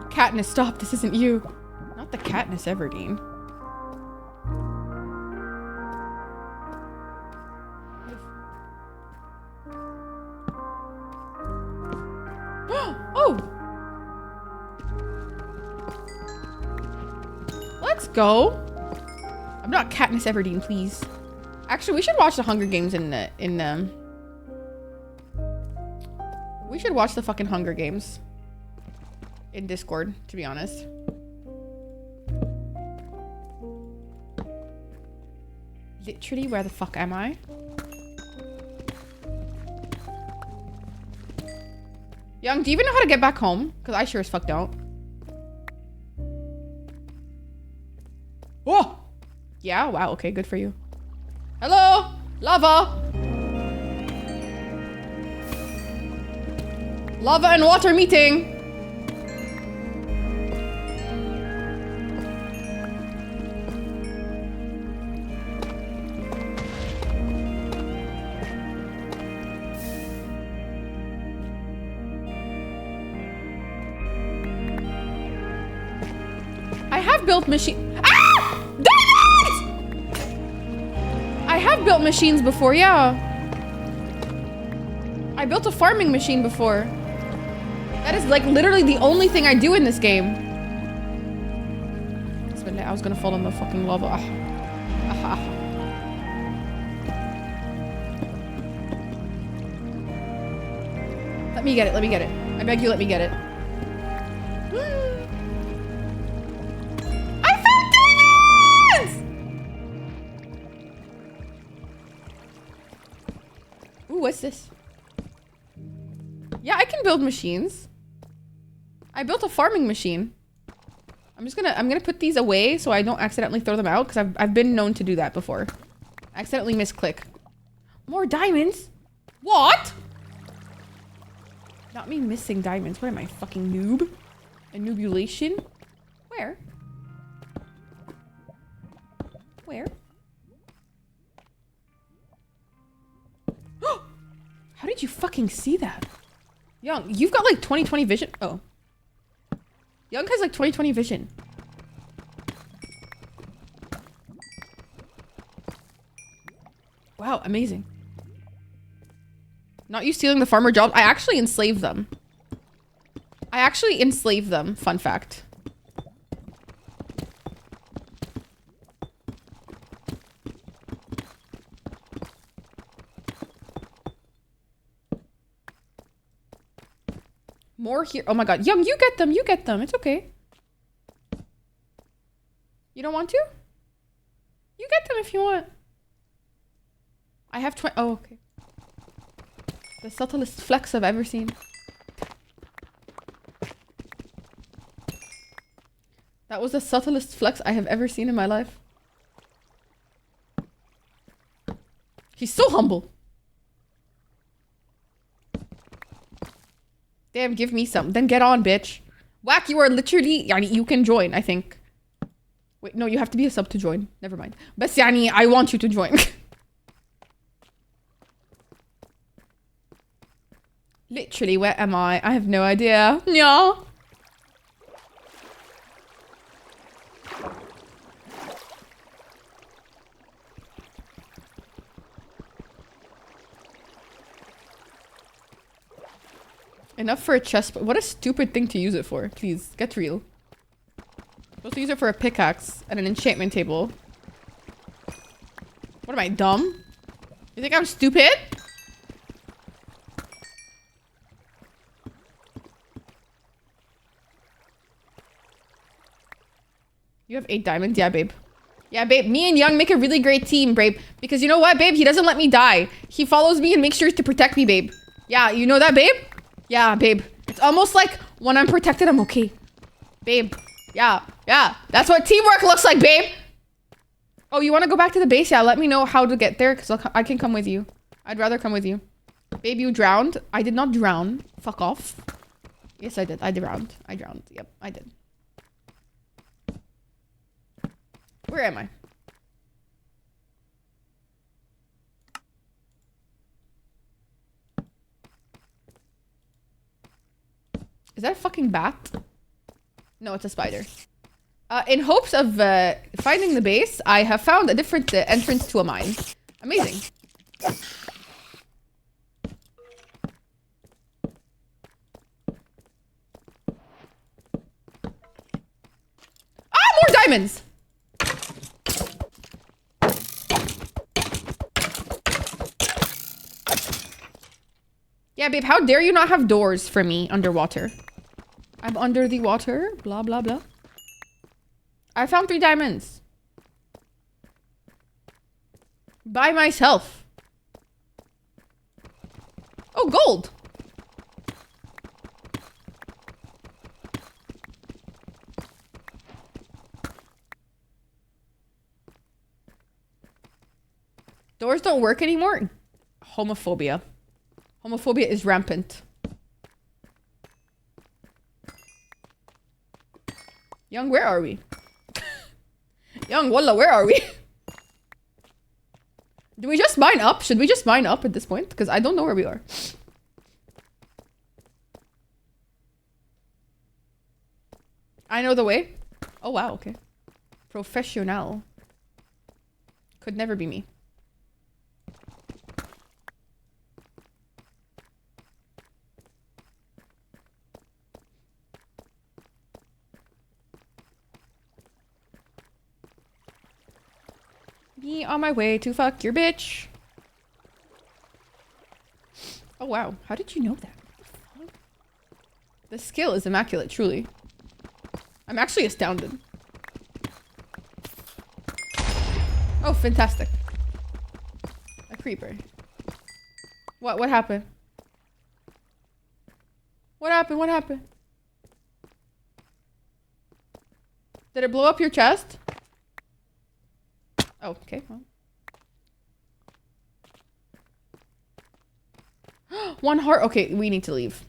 Katniss, stop. This isn't you. Not the Katniss Everdeen. go. I'm not Katniss Everdeen, please. Actually, we should watch the Hunger Games we should watch the fucking Hunger Games in Discord, to be honest. Literally, where the fuck am I? Young, do you even know how to get back home? Because I sure as fuck don't. Oh! Yeah, wow, okay, good for you. Hello? Lava! Lava and water meeting! I have built machine- Ah! Damn it! I have built machines before, yeah. I built a farming machine before. That is like literally the only thing I do in this game. I was gonna fall in the fucking lava. Let me get it, let me get it. I beg you, let me get it. I found diamonds! Ooh, what's this? Yeah, I can build machines. I built a farming machine. I'm gonna put these away so I don't accidentally throw them out because I've been known to do that before. Accidentally misclick. More diamonds? What? Not me missing diamonds. What am I, fucking noob? A noobulation? Where? Where? How did you fucking see that? Young, you've got like 20/20 vision. Oh. Young has like 20/20 vision. Wow, amazing. Not you stealing the farmer job. I actually enslaved them. Fun fact. More here. Oh my god. Young, you get them. You get them. It's okay. You don't want to? You get them if you want. I have 20. Oh, okay. The subtlest flex I've ever seen. That was the subtlest flex I have ever seen in my life. He's so humble. Damn, give me some. Then get on, bitch. Whack, you are literally... Yani, you can join, I think. Wait, no, you have to be a sub to join. Never mind. But Yani, I want you to join. Literally, where am I? I have no idea. Yeah. Enough for a chest, but what a stupid thing to use it for. Please, get real. Supposed to use it for a pickaxe and an enchantment table. What am I, dumb? You think I'm stupid? You have 8 diamonds? Yeah, babe. Yeah, babe. Me and Young make a really great team, babe. Because you know what, babe? He doesn't let me die. He follows me and makes sure to protect me, babe. Yeah, you know that, babe? Yeah, babe. It's almost like when I'm protected, I'm okay. Babe. Yeah, yeah. That's what teamwork looks like, babe. Oh, you want to go back to the base? Yeah, let me know how to get there because I can come with you. I'd rather come with you. Babe, you drowned. I did not drown. Fuck off. Yes, I did. I drowned. I drowned. Yep, I did. Where am I? Is that a fucking bat? No, it's a spider. In hopes of finding the base, I have found a different entrance to a mine. Amazing. Ah, more diamonds! Yeah, babe, how dare you not have doors for me underwater? I'm under the water. Blah, blah, blah. I found 3 diamonds. By myself. Oh, gold. Doors don't work anymore? Homophobia. Homophobia is rampant. Young, where are we? Young, wallah, where are we? Do we just mine up? Should we just mine up at this point? Because I don't know where we are. I know the way. Oh, wow, okay. Professional. Could never be me. Me on my way to fuck your bitch. Oh, wow. How did you know that? The skill is immaculate, truly. I'm actually astounded. Oh, fantastic. A creeper. What happened? What happened? What happened? Did it blow up your chest? Oh, okay. Well. 1 heart. Okay, we need to leave.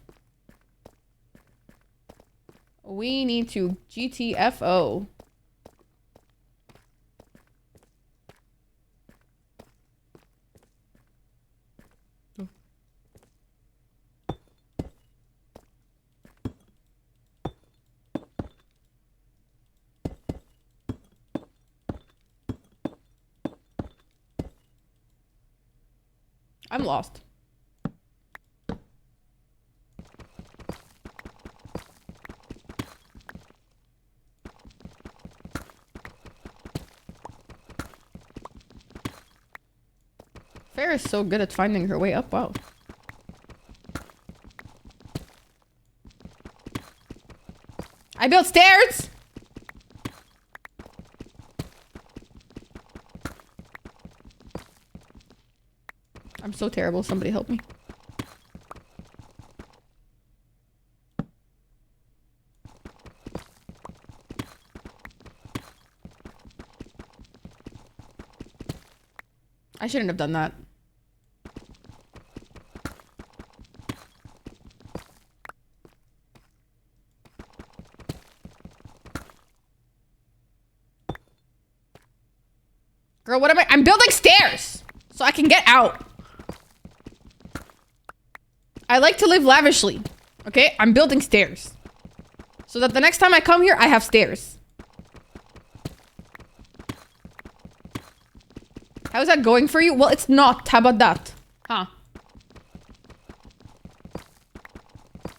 We need to GTFO. I'm lost. Fair is so good at finding her way up. Wow. I built stairs! I'm so terrible. Somebody help me. I shouldn't have done that. Girl, what am I? I'm building stairs so I can get out. I like to live lavishly. Okay? I'm building stairs so that the next time I come here, I have stairs. How's that going for you? Well, it's not. How about that? Huh?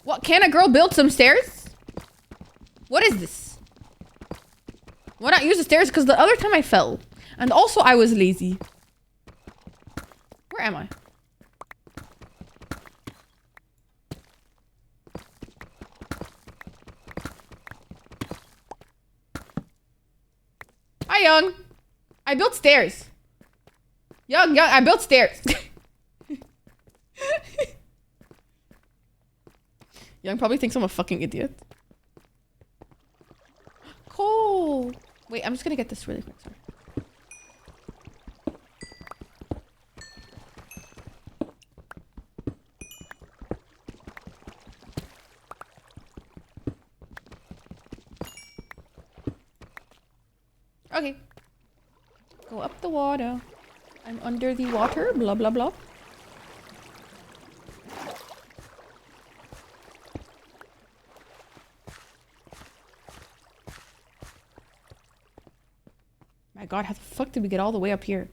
What? Can a girl build some stairs? What is this? Why not use the stairs? Because the other time I fell. And also I was lazy. Where am I? Hi, Young. I built stairs. Young, I built stairs. Young probably thinks I'm a fucking idiot. Cool. Wait, I'm just gonna get this really quick. Sorry. Okay. Go up the water. I'm under the water. Blah, blah, blah. My God, how the fuck did we get all the way up here?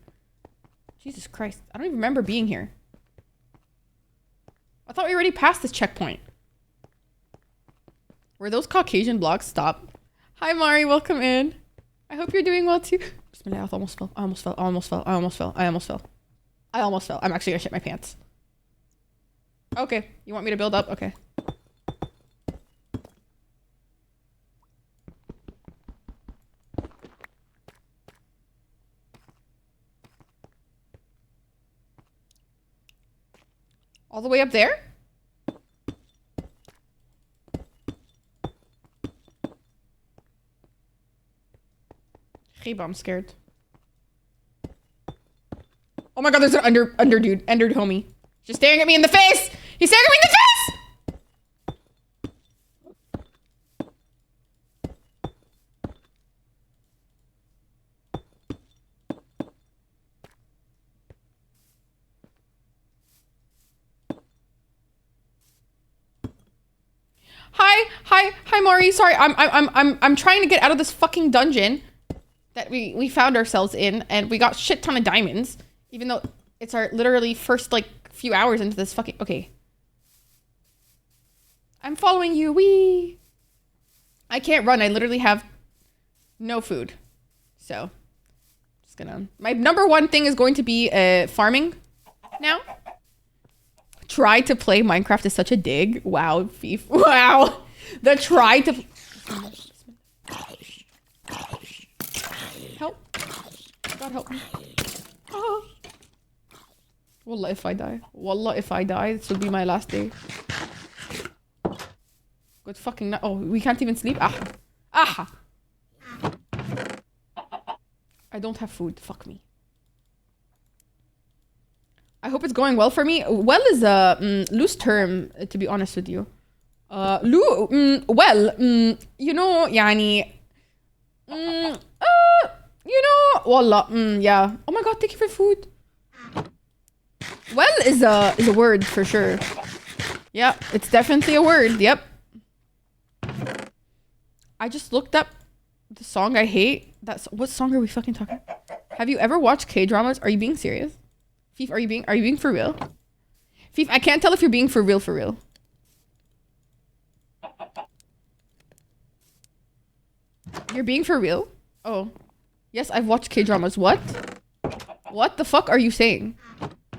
Jesus Christ. I don't even remember being here. I thought we already passed this checkpoint. Were those Caucasian blocks? Stop. Hi, Mari. Welcome in. I hope you're doing well too. Bismillah, I almost fell. I almost fell. I almost fell. I almost fell. I almost fell. I almost fell. I'm actually gonna shit my pants. Okay, you want me to build up? Okay. All the way up there? Reba, I'm scared. Oh my god, there's an under dude. Ender homie. Just staring at me in the face! He's staring at me in the face! Hi, Maury. Sorry, I'm trying to get out of this fucking dungeon that we found ourselves in, and we got shit ton of diamonds, even though it's our literally first like few hours into this fucking. Okay, I'm following you. Wee. I can't run. I literally have no food, so just gonna. My number one thing is going to be farming now. Try to play Minecraft is such a dig. Wow, Fief. Wow. The try to... Help. God help me. Oh. Wallah, if I die. Wallah, if I die, this will be my last day. Good fucking... Oh, we can't even sleep? Ah. Ah. I don't have food. Fuck me. I hope it's going well for me. Well is a loose term, to be honest with you. Well, you know, يعني, you know, wallah, yeah. Oh my god, thank you for food. Well is a word for sure. Yeah, it's definitely a word. Yep. I just looked up the song I hate. What song are we fucking talking? Have you ever watched K-dramas? Are you being serious? Fief, are you being for real? Fief, I can't tell if you're being for real, for real. You're being for real? Oh. Yes, I've watched K-dramas. What? What the fuck are you saying?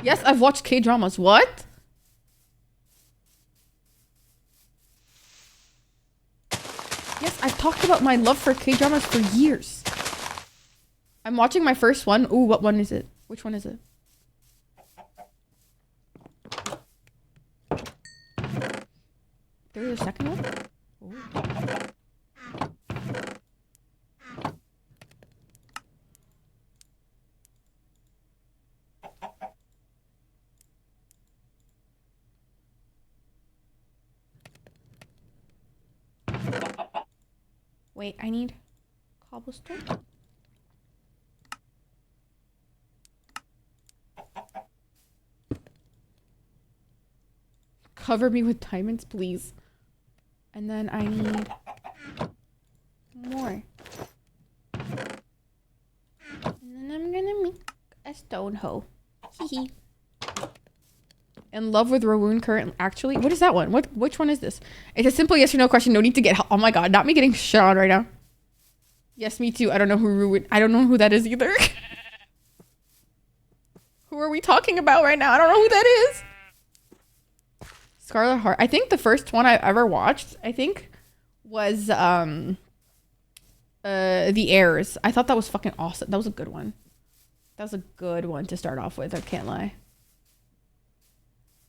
Yes, I've watched K-dramas. What? Yes, I've talked about my love for K-dramas for years. I'm watching my first one. Ooh, what one is it? Which one is it? There's a second one? Ooh. Wait, I need cobblestone. Cover me with diamonds, please. And then I need more. And then I'm gonna make a stone hoe. Hee. In love with Rawoon currently. Actually, what is that one? Which one is this? It's a simple yes or no question. No need to get. Oh my god, not me getting shit on right now. Yes, me too. I don't know who Rawoon. I don't know who that is either. Who are we talking about right now? I don't know who that is. Scarlet Heart. I think the first one I ever watched, I think, was The Heirs. I thought that was fucking awesome. That was a good one. That was a good one to start off with. I can't lie.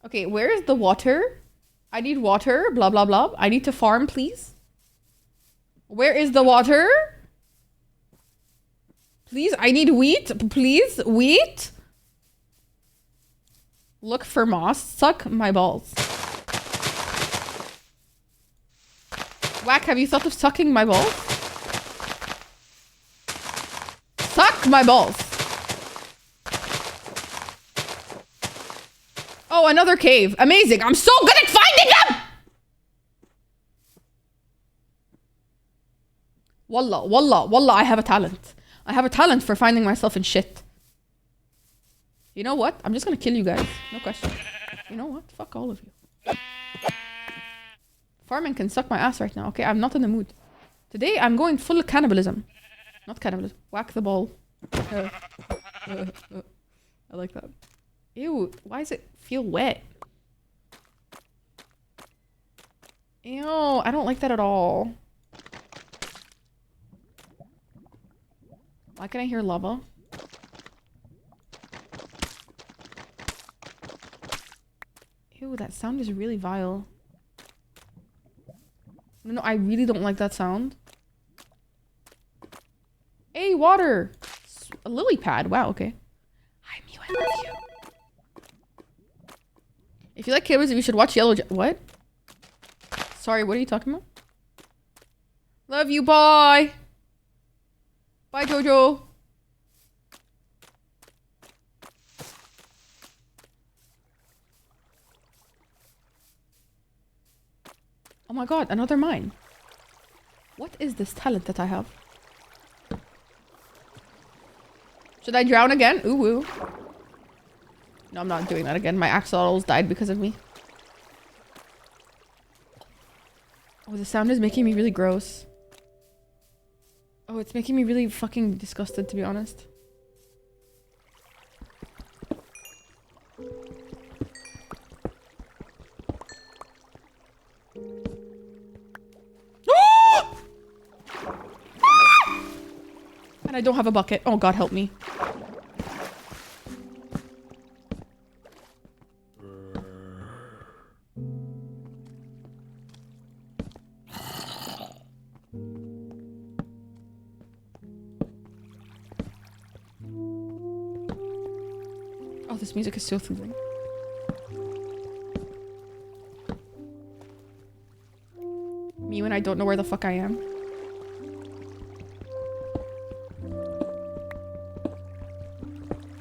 Okay, where is the water? I need water. Blah, blah, blah. I need to farm, please. Where is the water? Please, I need wheat. Please, wheat. Look for moss. Suck my balls. Whack, have you thought of sucking my balls? Suck my balls. Oh, another cave. Amazing. I'm so good at finding them! Wallah, wallah, wallah, I have a talent. I have a talent for finding myself in shit. You know what? I'm just gonna kill you guys. No question. You know what? Fuck all of you. Farming can suck my ass right now, okay? I'm not in the mood. Today, I'm going full cannibalism. Not cannibalism. Whack the ball. I like that. Ew, why does it feel wet? Ew, I don't like that at all. Why can I hear lava? Ew, that sound is really vile. No, I really don't like that sound. Hey, water! A lily pad. Wow, okay. Hi, Mew, I love you. If you like kibbles, you should watch Yellow what? Sorry, what are you talking about? Love you, bye! Bye, Jojo! Oh my god, another mine. What is this talent that I have? Should I drown again? Ooh, ooh. No, I'm not doing that again. My axolotls died because of me. Oh, the sound is making me really gross. Oh, it's making me really fucking disgusted, to be honest. And I don't have a bucket. Oh, God, help me. Oh, this music is so soothing. Me when I don't know where the fuck I am.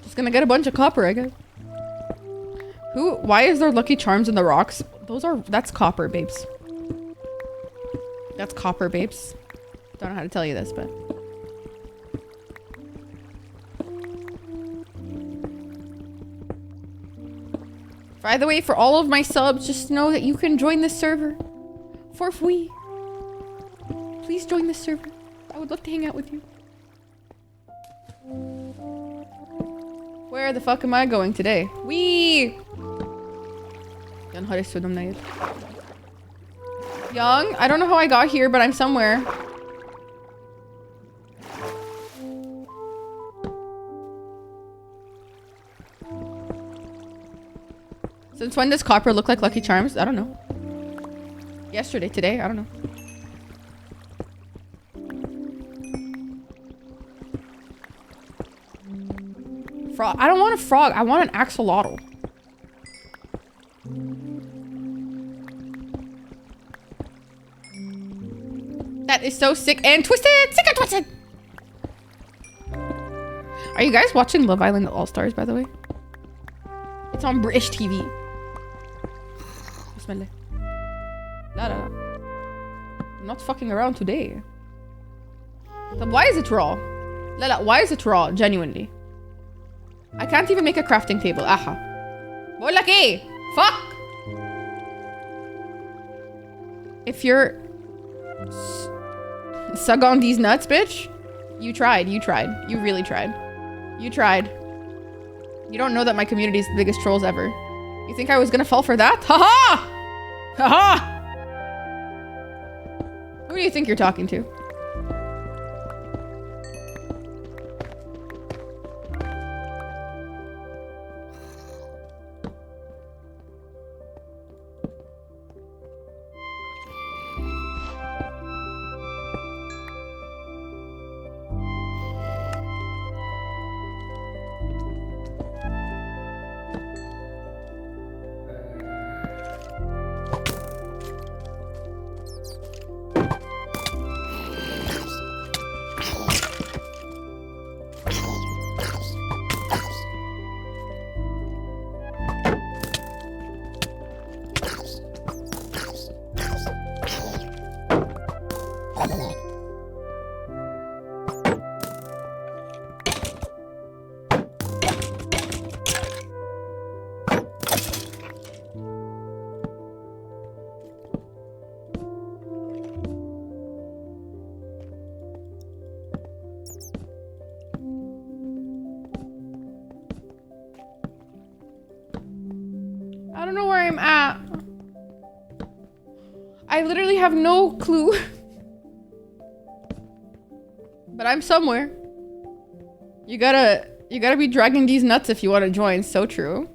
Just gonna get a bunch of copper, I guess. Why is there Lucky Charms in the rocks? That's copper, babes. That's copper, babes. Don't know how to tell you this, but. By the way, for all of my subs, just know that you can join this server for free. Please join this server. I would love to hang out with you. Where the fuck am I going today? Wee! Young, I don't know how I got here, but I'm somewhere. Since when does copper look like Lucky Charms? I don't know. Yesterday, today, I don't know. Frog. I don't want a frog. I want an axolotl. That is so sick and twisted. Sick and twisted. Are you guys watching Love Island All-Stars, by the way? It's on British TV. Bismillah. La la la. I'm not fucking around today. Then why is it raw? Lala, why is it raw? Genuinely. I can't even make a crafting table. Aha. بقول لك ايه? Fuck! If you're suck on these nuts, bitch. You tried. You tried. You really tried. You tried. You don't know that my community is the biggest trolls ever. You think I was gonna fall for that? Haha! Haha! Who do you think you're talking to? literally have no clue. But I'm somewhere. You gotta be dragging these nuts if you want to join. So true.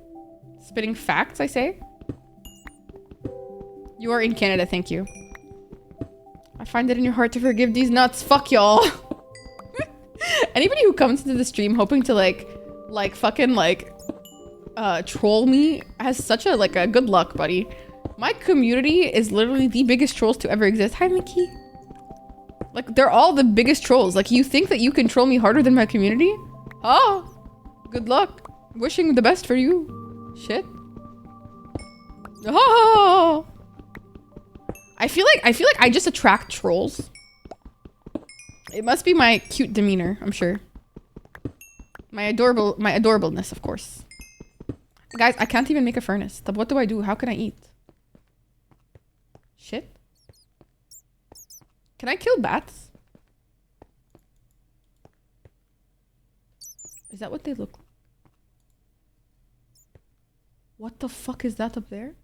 Spitting facts, I say. You are in Canada, thank you. I find it in your heart to forgive these nuts. Fuck y'all. Anybody who comes into the stream hoping to fucking troll me has such a a good luck, buddy. My community is literally the biggest trolls to ever exist. Hi, Mickey. Like, they're all the biggest trolls. Like, you think that you can troll me harder than my community? Oh, good luck. Wishing the best for you. Shit. Oh. I feel like I just attract trolls. It must be my cute demeanor, I'm sure. My adorableness, of course. Guys, I can't even make a furnace. What do I do? How can I eat? Shit. Can I kill bats? Is that what they look like? What the fuck is that up there?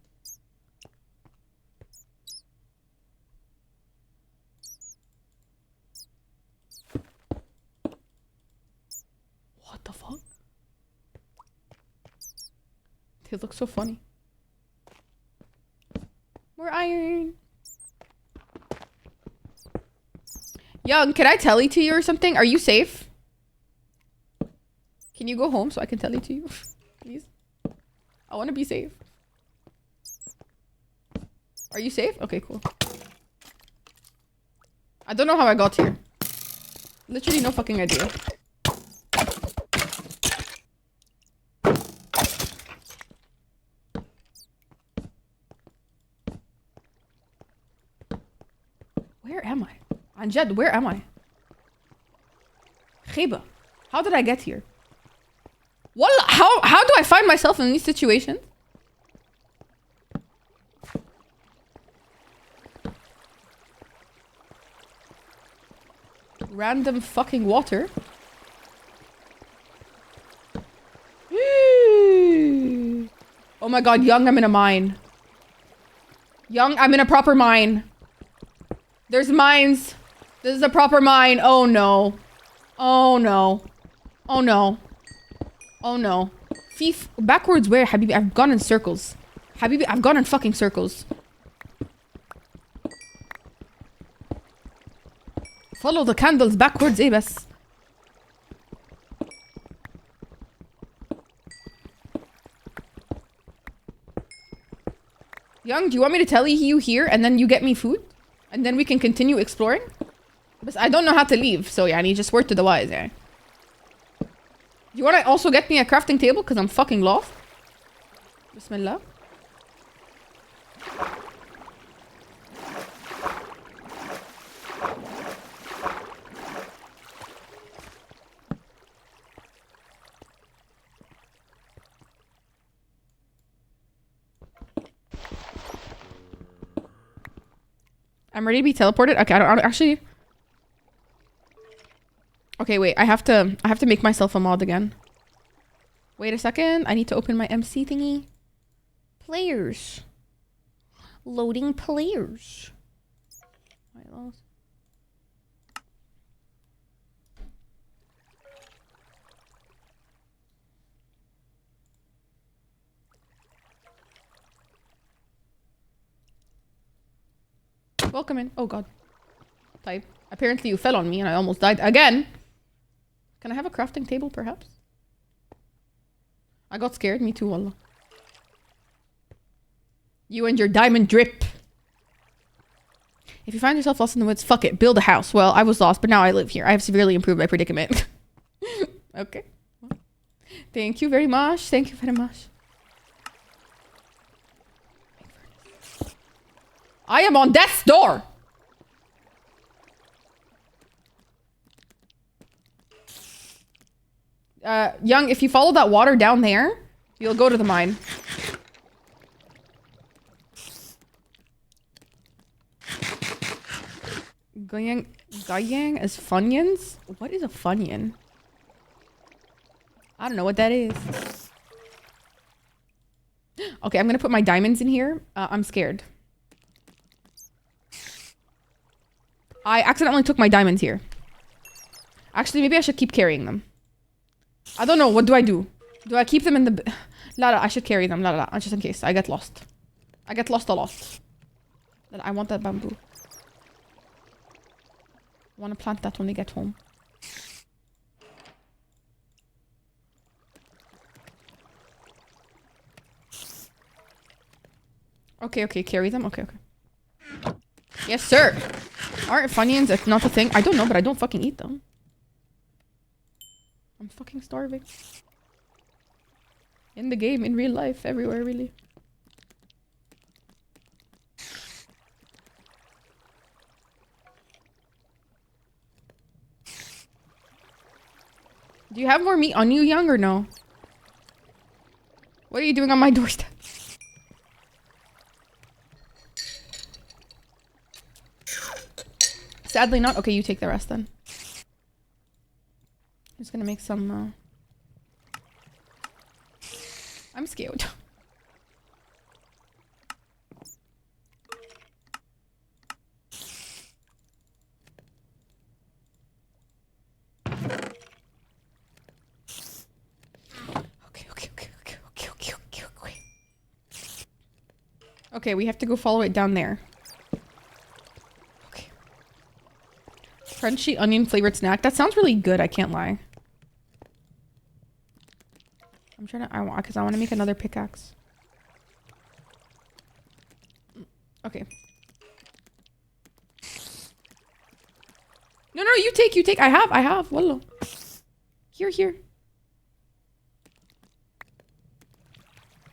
What the fuck? They look so funny. More iron. Young, can I tele to you or something? Are you safe? Can you go home so I can tele to you? Please? I want to be safe. Are you safe? Okay, cool. I don't know how I got here. Literally no fucking idea. Where am I? Anjad, where am I? Kheba, how did I get here? Wallah, how do I find myself in these situations? Random fucking water. Oh my god, Young, I'm in a mine. Young, I'm in a proper mine. There's mines. This is a proper mine. Oh no. Oh no. Oh no. Oh no. Thief. Backwards where, Habibi? I've gone in circles. Habibi, I've gone in fucking circles. Follow the candles backwards, eh, bas. Young, do you want me to tell you here and then you get me food? And then we can continue exploring? But I don't know how to leave, so yeah, I need just word to the wise, yeah. Do you want to also get me a crafting table? Because I'm fucking lost. Bismillah. I'm ready to be teleported. Okay, I don't actually. Okay, wait. I have to make myself a mod again. Wait a second. I need to open my MC thingy. Players. Loading players. Wait, lost. Welcome in. Oh god. Type. Apparently you fell on me and I almost died again. Can I have a crafting table perhaps? I got scared. Me too, wallah. You and your diamond drip. If you find yourself lost in the woods, fuck it. Build a house. Well, I was lost, but now I live here. I have severely improved my predicament. Okay. Well, thank you very much. Thank you very much. I am on death's door. Young, if you follow that water down there, you'll go to the mine. Guyang as Funyuns? What is a Funyun? I don't know what that is. Okay, I'm gonna put my diamonds in here. I'm scared. I accidentally took my diamonds here. Actually, maybe I should keep carrying them. I don't know. What do I do? Do I keep them in the... Lara, I should carry them. Lara, just in case. I get lost. I get lost a lot. I want that bamboo. I want to plant that when we get home. Okay, okay. Carry them. Okay, okay. Yes, sir. Aren't Funyuns not a thing? I don't know, but I don't fucking eat them. I'm fucking starving. In the game, in real life, everywhere, really. Do you have more meat on you, Young, or no? What are you doing on my doorstep? Sadly not. Okay, you take the rest then. I'm just gonna make some, I'm scared. Okay, we have to go follow it down there. Okay. Crunchy onion flavored snack. That sounds really good, I can't lie. I'm trying to, because I want to make another pickaxe. Okay. No, no, you take. I have. Wallah. Here.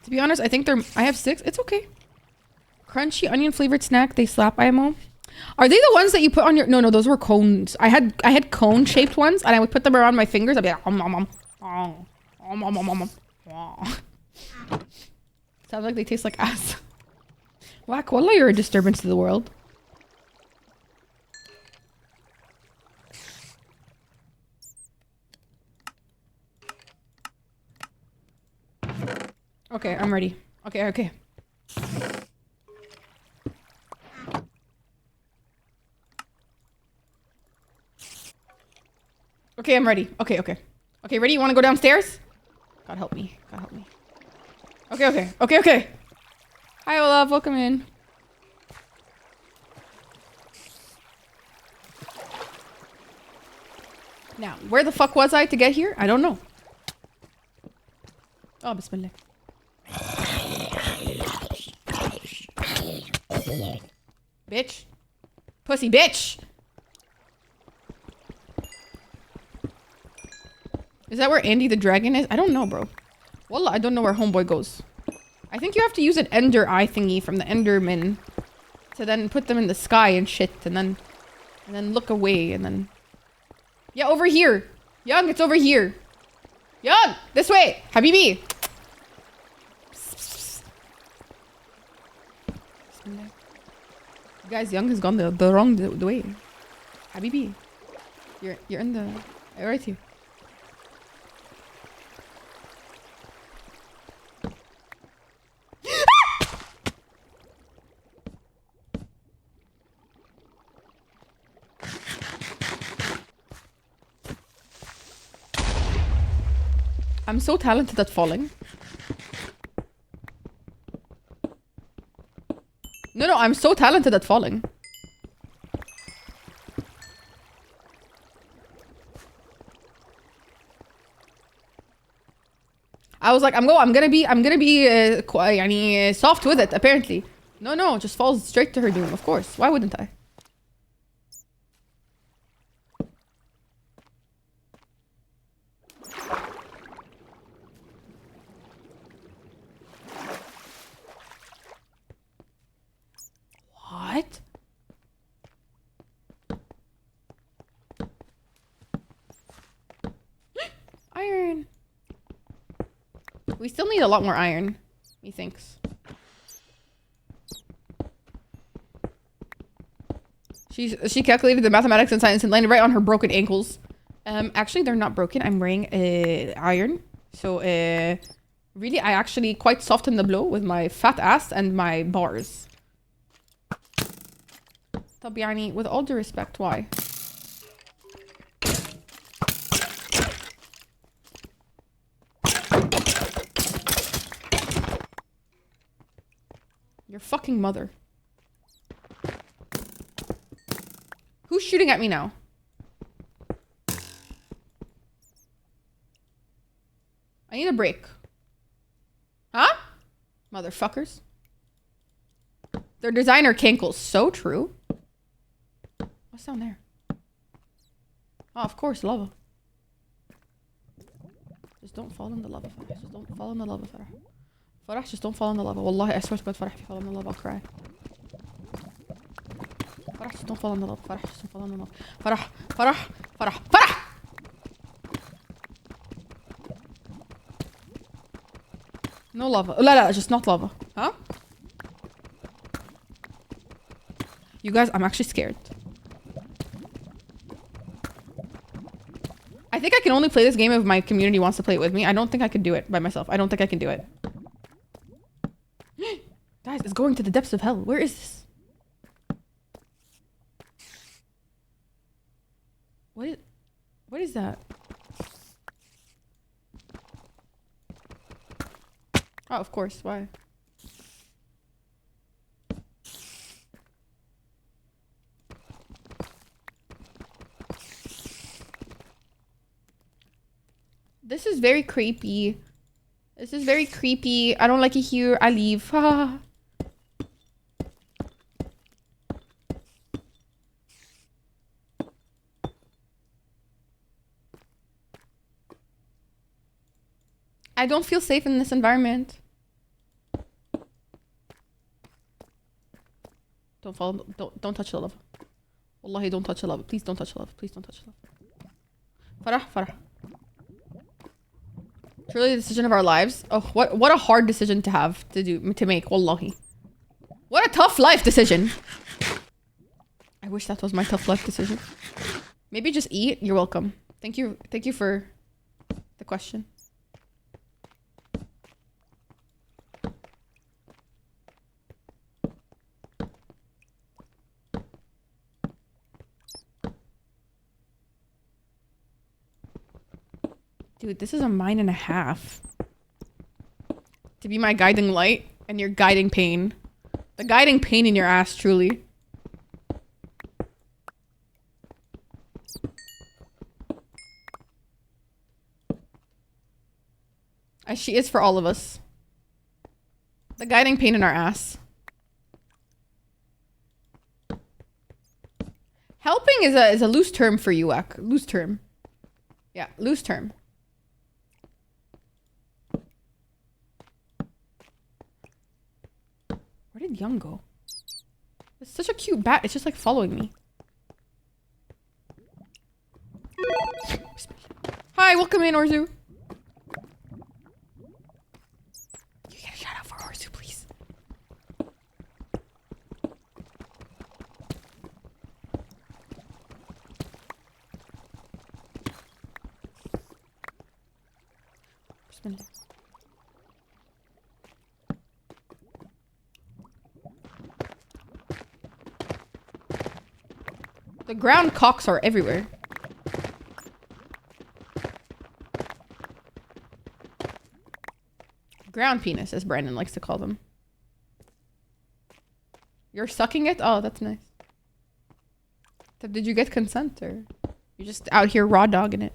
To be honest, I think I have 6. It's okay. Crunchy onion flavored snack. They slap IMO. Are they the ones that you put on your... No, those were cones. I had cone shaped ones and I would put them around my fingers. I'd be like, Sounds like they taste like ass. Whack, wallah, you're a disturbance to the world. Okay, I'm ready. Okay. Okay, I'm ready. Okay. Okay, ready? You want to go downstairs? God help me. Okay. Hi, Olaf. Welcome in. Now, where the fuck was I to get here? I don't know. Oh, bismillah. Bitch. Pussy bitch. Is that where Andy the dragon is? I don't know, bro. Wallah, I don't know where homeboy goes. I think you have to use an ender eye thingy from the enderman to then put them in the sky and shit and then look away and then... Yeah, over here. Young, it's over here. Young, this way. Habibi. Guys, Young has gone the wrong way. Habibi. You're in the... right here. I'm so talented at falling. No, I'm so talented at falling. I was like, I'm gonna be soft with it, apparently. No, just falls straight to her doom, of course. Why wouldn't I? What? Iron. We still need a lot more iron, methinks. She calculated the mathematics and science and landed right on her broken ankles. Actually, they're not broken. I'm wearing iron. So, really, I actually quite softened the blow with my fat ass and my bars. طب يعني with all due respect, why? Your fucking mother. Who's shooting at me now? I need a break. Huh? Motherfuckers. Their designer cankles. So true. What's down there? Oh, of course, lava. Just don't fall in the lava, Farah. Just don't fall in the lava, Farah. Farah, just don't fall in the lava. Wallahi, I swear to God, Farah, if you fall in the lava, I'll cry. Farah, just don't fall in the lava. Farah, just don't fall in the lava. Farah, Farah, Farah, Farah! No lava. La la, just not lava. Huh? You guys, I'm actually scared. I think I can only play this game if my community wants to play it with me. I don't think I can do it by myself. I don't think I can do it. Guys, it's going to the depths of hell. Where is this? What is that? Oh, of course. Why? This is very creepy. This is very creepy. I don't like it here. I leave. I don't feel safe in this environment. Don't touch the lava. Wallahi, don't touch the lava. Please don't touch the lava. Please don't touch the lava. Farah. Truly the decision of our lives. Oh, what a hard decision to make. Wallahi. What a tough life decision. I wish that was my tough life decision. Maybe just eat. You're welcome. Thank you for the question. Dude, this is a mine and a half. To be my guiding light and your guiding pain. The guiding pain in your ass, truly. As she is for all of us. The guiding pain in our ass. Helping is a loose term for you, Ak. Loose term. Yeah, loose term. Where did Young go? It's such a cute bat. It's just like following me. Hi, welcome in, Orzu. You get a shout out for Orzu, please. Bismillah. The ground cocks are everywhere. Ground penis, as Brandon likes to call them. You're sucking it? Oh, that's nice. So did you get consent, or you're just out here raw dogging it?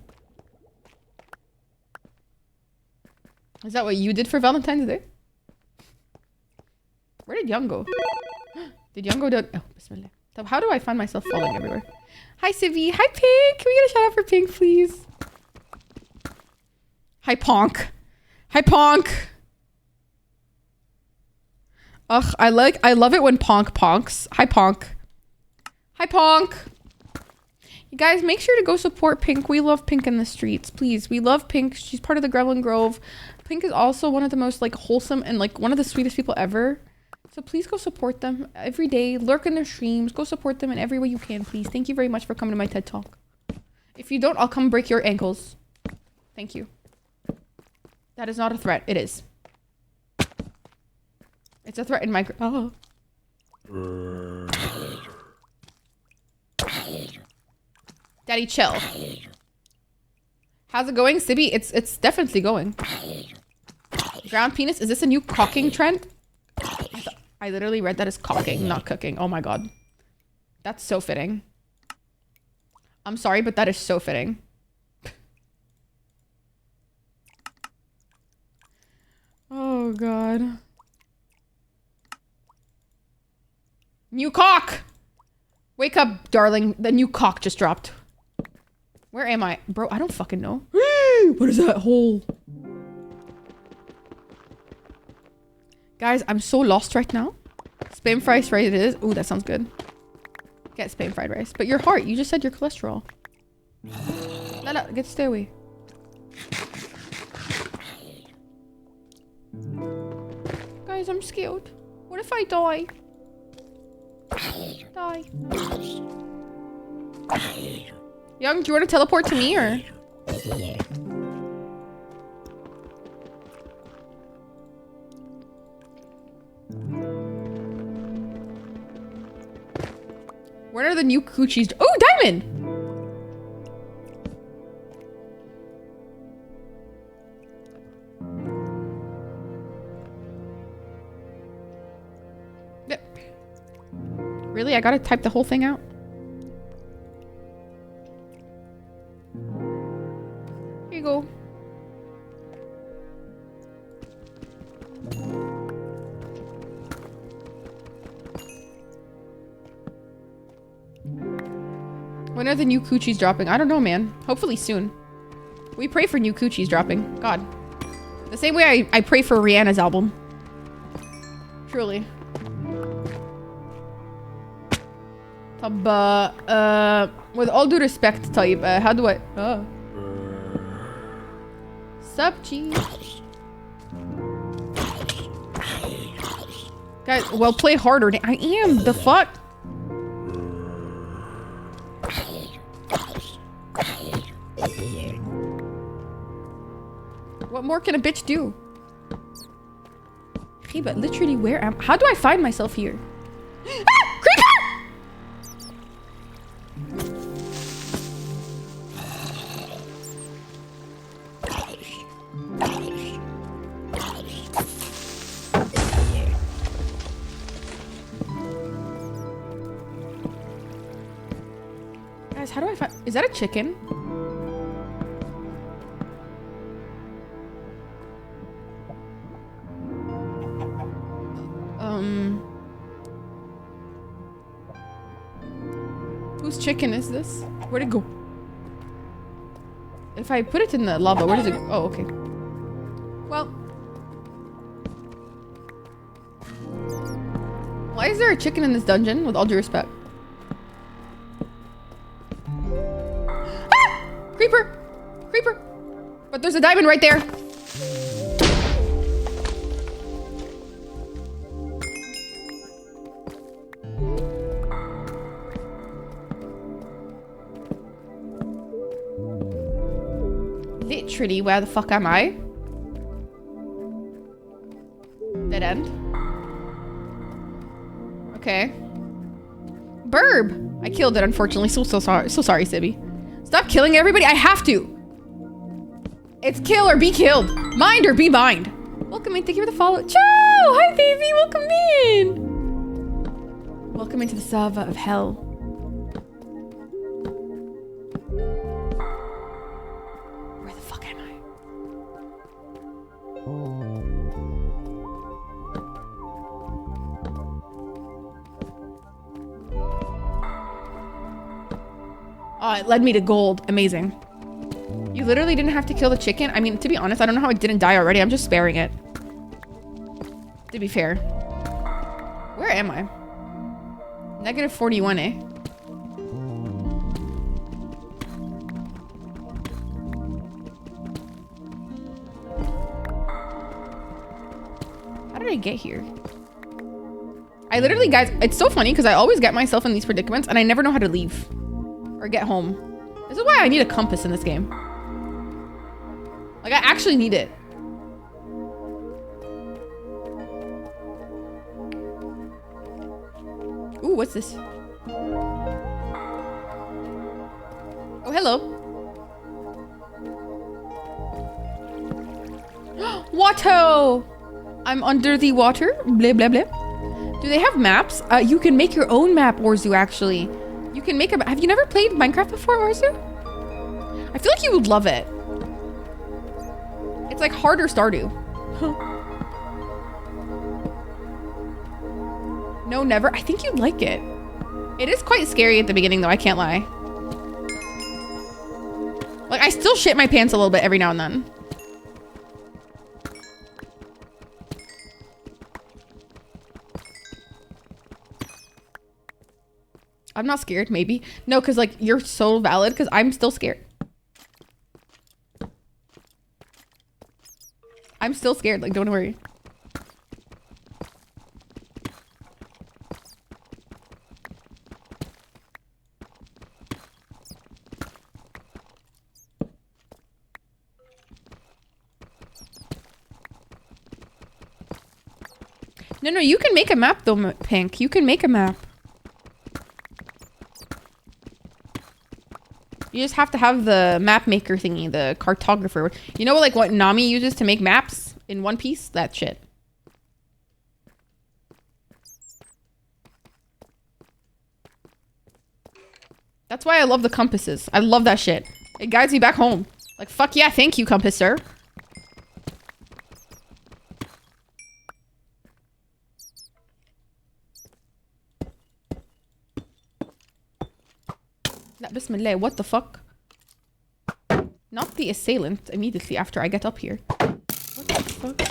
Is that what you did for Valentine's Day? Where did Young go? Did Young go to... Oh, bismillah. So how do I find myself falling everywhere? Hi, Civi. Hi, Pink. Can we get a shout out for Pink, please? Hi, Ponk. Hi, Ponk. Ugh, I love it when Ponk ponks. Hi, Ponk. Hi, Ponk. You guys, make sure to go support Pink. We love Pink in the streets, please. We love Pink. She's part of the Gremlin Grove. Pink is also one of the most like wholesome and like one of the sweetest people ever. So please go support them every day. Lurk in their streams. Go support them in every way you can, please. Thank you very much for coming to my TED Talk. If you don't, I'll come break your ankles. Thank you. That is not a threat. It is. It's a threat in my... Oh. Daddy, chill. How's it going, Sibby? It's definitely going. Ground penis. Is this a new cocking trend? I literally read that as cocking, not cooking. Oh my god. That's so fitting. I'm sorry, but that is so fitting. Oh god. New cock! Wake up, darling. The new cock just dropped. Where am I? Bro, I don't fucking know. What is that hole? Guys, I'm so lost right now. Spam fried rice it is. Ooh, that sounds good. Get spam fried rice. But your heart, you just said your cholesterol. No, get stay away. Guys, I'm scared. What if I die? Die. Young, do you want to teleport to me or? Where are the new coochies? Oh, diamond! Really? I gotta type the whole thing out? Here you go. When are the new coochies dropping? I don't know, man. Hopefully soon. We pray for new coochies dropping. God. The same way I pray for Rihanna's album. Truly. With all due respect, Tayyip, how do I... Sup, G? Guys, well, play harder. I am. The fuck? What more can a bitch do? Hey, but literally, where am... How do I find myself here? Ah! Creeper! Guys, how do I find... Is that a chicken? Whose chicken is this? Where'd it go? If I put it in the lava, where does it go? Oh, okay. Well. Why is there a chicken in this dungeon, with all due respect? Ah! Creeper! Creeper! But there's a diamond right there. Literally, where the fuck am I? Dead end. Okay. Burb! I killed it, unfortunately. So sorry. So sorry, Sibby. Stop killing everybody. I have to. It's kill or be killed. Mind or be mind. Welcome in. Thank you for the follow. Ciao! Hi, baby. Welcome in. Welcome into the Sava of hell. Oh, it led me to gold. Amazing. You literally didn't have to kill the chicken. I mean, to be honest, I don't know how it didn't die already. I'm just sparing it. To be fair. Where am I? Negative 41, eh? How did I get here? I literally, guys, it's so funny because I always get myself in these predicaments and I never know how to leave. Or get home. This is why I need a compass in this game. Like, I actually need it. Ooh, what's this? Oh, hello. Watto! I'm under the water. Blah, blah, blah. Do they have maps? You can make your own map, Orzu, actually. You can make a... Have you never played Minecraft before, Orzu? I feel like you would love it. It's like harder Stardew. No, never. I think you'd like it. It is quite scary at the beginning, though. I can't lie. Like, I still shit my pants a little bit every now and then. I'm not scared, maybe. No, because, like, you're so valid, because I'm still scared. I'm still scared, like, don't worry. No, you can make a map, though, Pink. You can make a map. You just have to have the map maker thingy, the cartographer. You know, like, what Nami uses to make maps in One Piece? That shit. That's why I love the compasses. I love that shit. It guides me back home. Like, fuck yeah, thank you, compass sir. Bismillah, what the fuck? Not the assailant immediately after I get up here. What the fuck?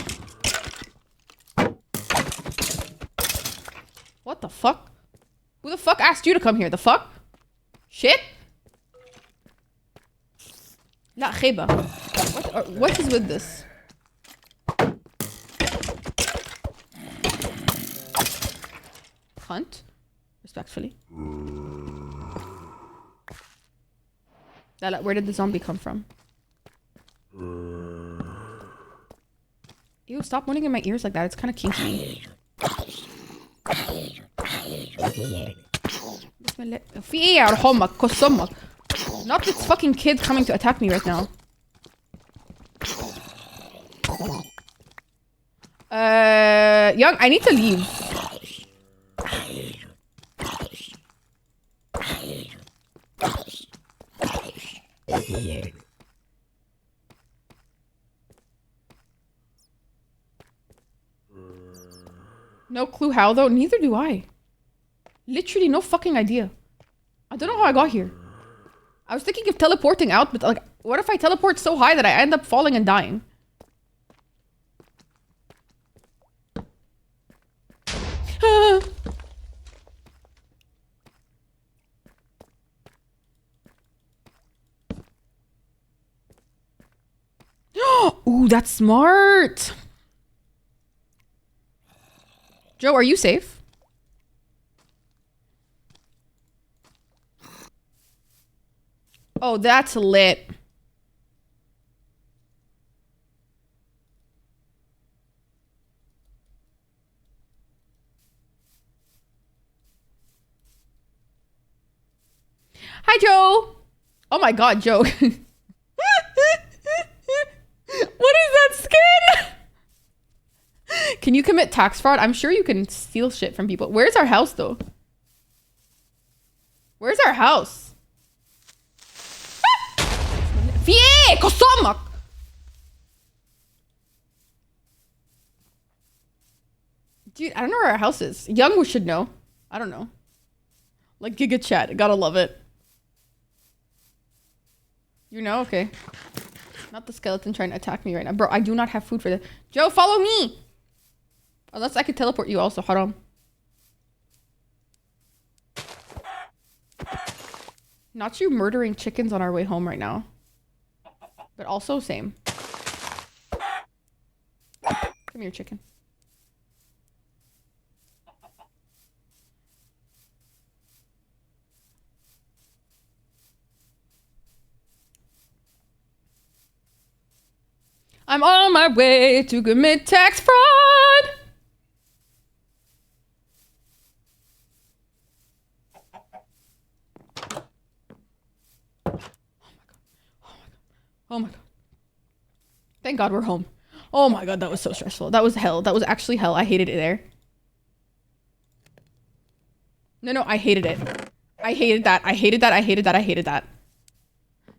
What the fuck? Who the fuck asked you to come here? The fuck? Shit? La khiba. What is with this? Hunt? Respectfully. Where did the zombie come from? Ew, stop moaning in my ears like that. It's kind of kinky. Not this fucking kid coming to attack me right now. Young, I need to leave. No clue how, though. Neither do I. Literally no fucking idea. I don't know how I got here. I was thinking of teleporting out, but like, what if I teleport so high that I end up falling and dying? Ooh, that's smart. Joe, are you safe? Oh, that's lit. Hi, Joe. Oh my God, Joe. What is that skin? Can you commit tax fraud? I'm sure you can steal shit from people. Where's our house, though? Where's our house? Dude, I don't know where our house is. Young should know. I don't know. Like Giga Chat. Gotta love it. You know? Okay. Not the skeleton trying to attack me right now. Bro, I do not have food for this. Joe, follow me! Unless I could teleport you also. Haram. Not you murdering chickens on our way home right now. But also same. Come here, chicken. I'm on my way to commit tax fraud. Oh my god. Thank God we're home. Oh my god, that was so stressful. That was hell. That was actually hell. I hated it there. No, I hated it. I hated that. I hated that. I hated that. I hated that.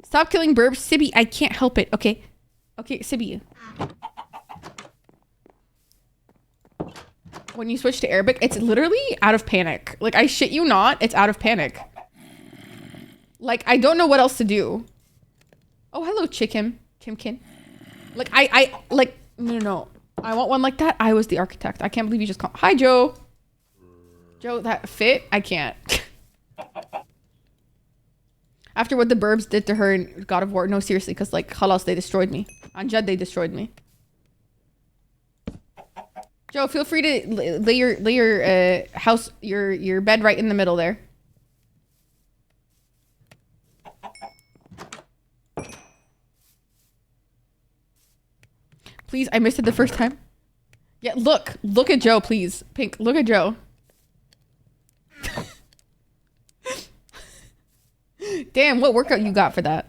Stop killing burbs. Sibby, I can't help it. Okay. Okay, Sibby. When you switch to Arabic, it's literally out of panic. Like, I shit you not, it's out of panic. Like, I don't know what else to do. Oh, hello, Chicken. Kimkin. Like, like, no. I want one like that. I was the architect. I can't believe you just called. Hi, Joe. Joe, that fit? I can't. After what the burbs did to her in God of War. No, seriously, because, like, khalas, they destroyed me. On Jed, they destroyed me. Joe, feel free to lay your house, your bed right in the middle there. Please, I missed it the first time. Yeah, look at Joe, please. Pink, look at Joe. Damn, what workout you got for that?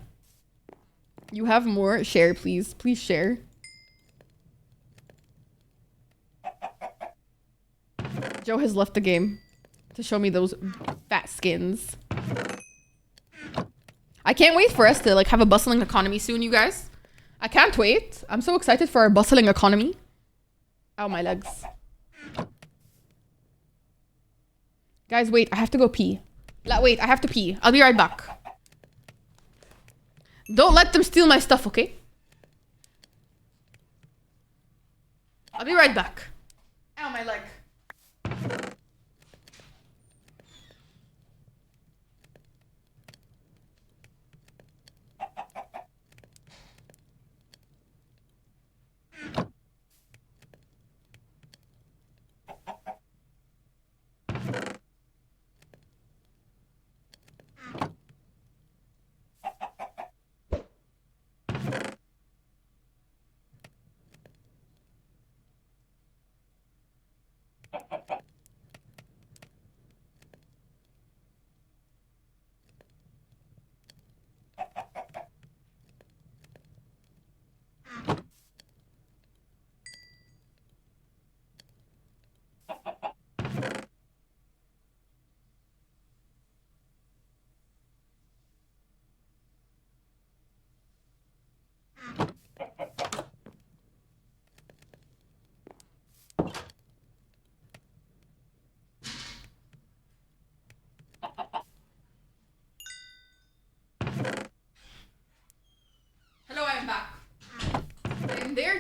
You have more? Share, please. Please share. Joe has left the game to show me those fat skins. I can't wait for us to like have a bustling economy soon, you guys. I can't wait. I'm so excited for our bustling economy. Ow, my legs. Guys, wait, I have to go pee. Wait, I have to pee. I'll be right back. Don't let them steal my stuff, okay? I'll be right back. Ow, my leg.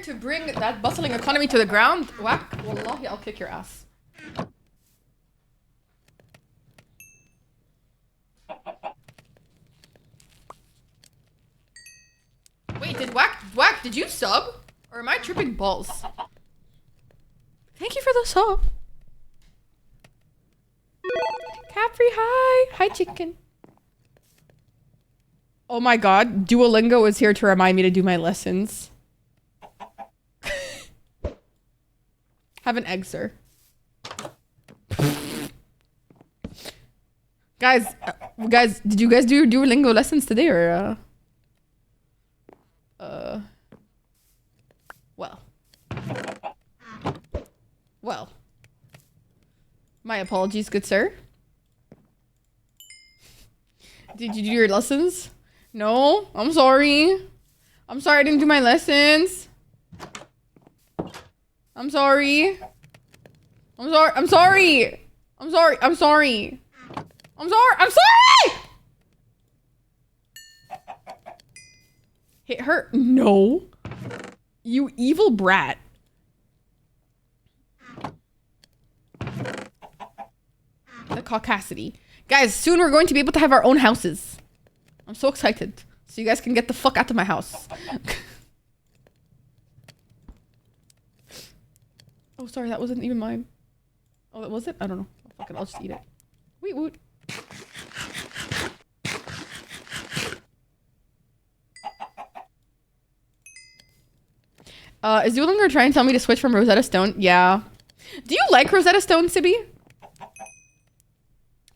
To bring that bustling economy to the ground. Whack, wallahi, I'll kick your ass. Wait, Whack, did you sub? Or am I tripping balls? Thank you for the sub. Capri, hi. Hi, chicken. Oh my god, Duolingo is here to remind me to do my lessons. Have an egg, sir. Guys, did you guys do Duolingo lessons today or well. My apologies, good sir. Did you do your lessons? No, I'm sorry. I'm sorry I didn't do my lessons. I'm sorry. I'm sorry. I'm sorry. I'm sorry. I'm sorry. I'm sorry. I'm sorry. Hit her? No. You evil brat. The caucasity. Guys, soon we're going to be able to have our own houses. I'm so excited. So you guys can get the fuck out of my house. Oh, sorry, that wasn't even mine. Oh, that was it? I don't know. Oh, fuck it, I'll just eat it. Wait, woot. Is Duolingo trying to tell me to switch from Rosetta Stone? Yeah. Do you like Rosetta Stone, Sibby?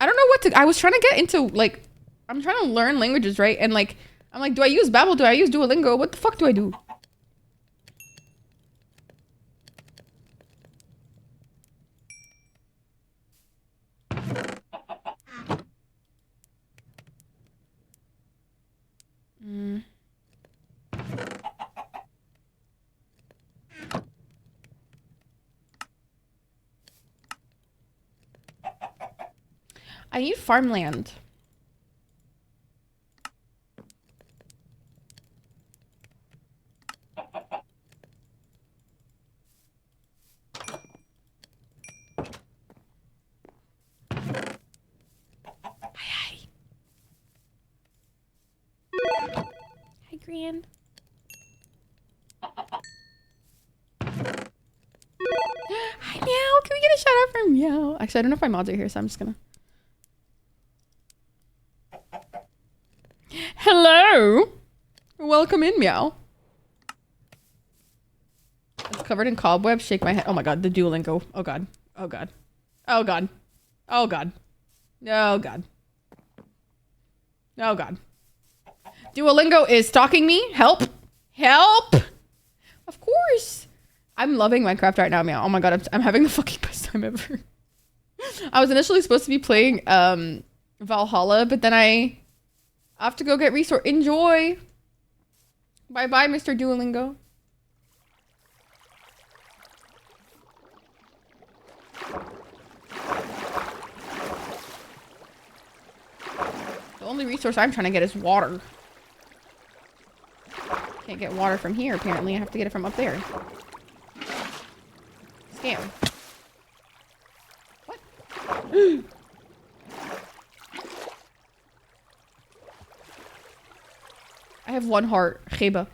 I don't know what to... I was trying to get into, like... I'm trying to learn languages, right? And, like, I'm like, do I use Babbel? Do I use Duolingo? What the fuck do I do? I need farmland. Hi. Hi, Gran. Hi, Meow. Can we get a shout out from Meow? Actually, I don't know if my mods are here, so I'm just gonna. Hello. Welcome in, Meow. It's covered in cobwebs. Shake my head. Oh my god, the Duolingo. Oh god. Oh god. Oh god. Oh god. Oh god. Oh god. Duolingo is stalking me. Help. Help. Of course. I'm loving Minecraft right now, Meow. Oh my god, I'm having the fucking best time ever. I was initially supposed to be playing Valhalla, but then I have to go get resource. Enjoy. Bye bye, Mr. Duolingo. The only resource I'm trying to get is water. Can't get water from here, apparently. I have to get it from up there. Scam. What? I have one heart. Geba.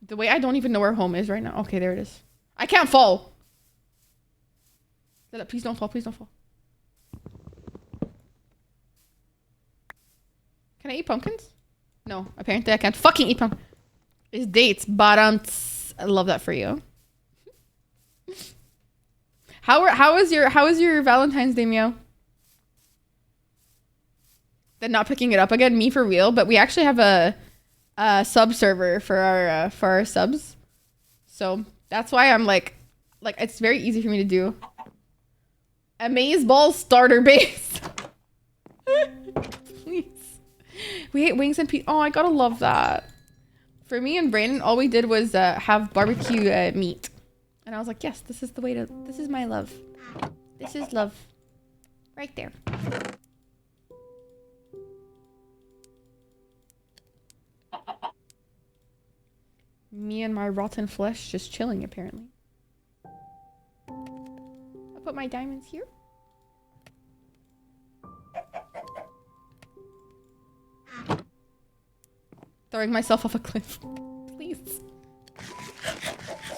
The way I don't even know where home is right now. Okay, there it is. I can't fall. Please don't fall. Please don't fall. Can I eat pumpkins? No, apparently I can't fucking eat pumpkins. It's dates, but I love that for you. How is your Valentine's Day, Meow? Then not picking it up again, me for real. But we actually have a sub server for our subs, so that's why I'm like it's very easy for me to do. Amazeballs starter base. Please. We ate wings and pizza. Oh, I gotta love that. For me and Brandon, all we did was have barbecue meat. And I was like, yes, this is the way to... This is my love. This is love. Right there. Me and my rotten flesh just chilling, apparently. I'll put my diamonds here. Throwing myself off a cliff. Please.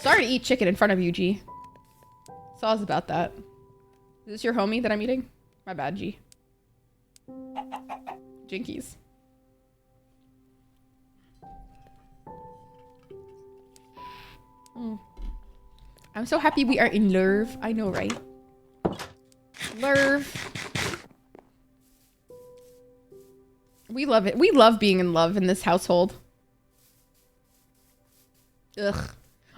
Sorry to eat chicken in front of you, G. Saw's about that. Is this your homie that I'm eating? My bad, G. Jinkies. I'm so happy we are in love. I know, right? Love. We love it. We love being in love in this household. Ugh.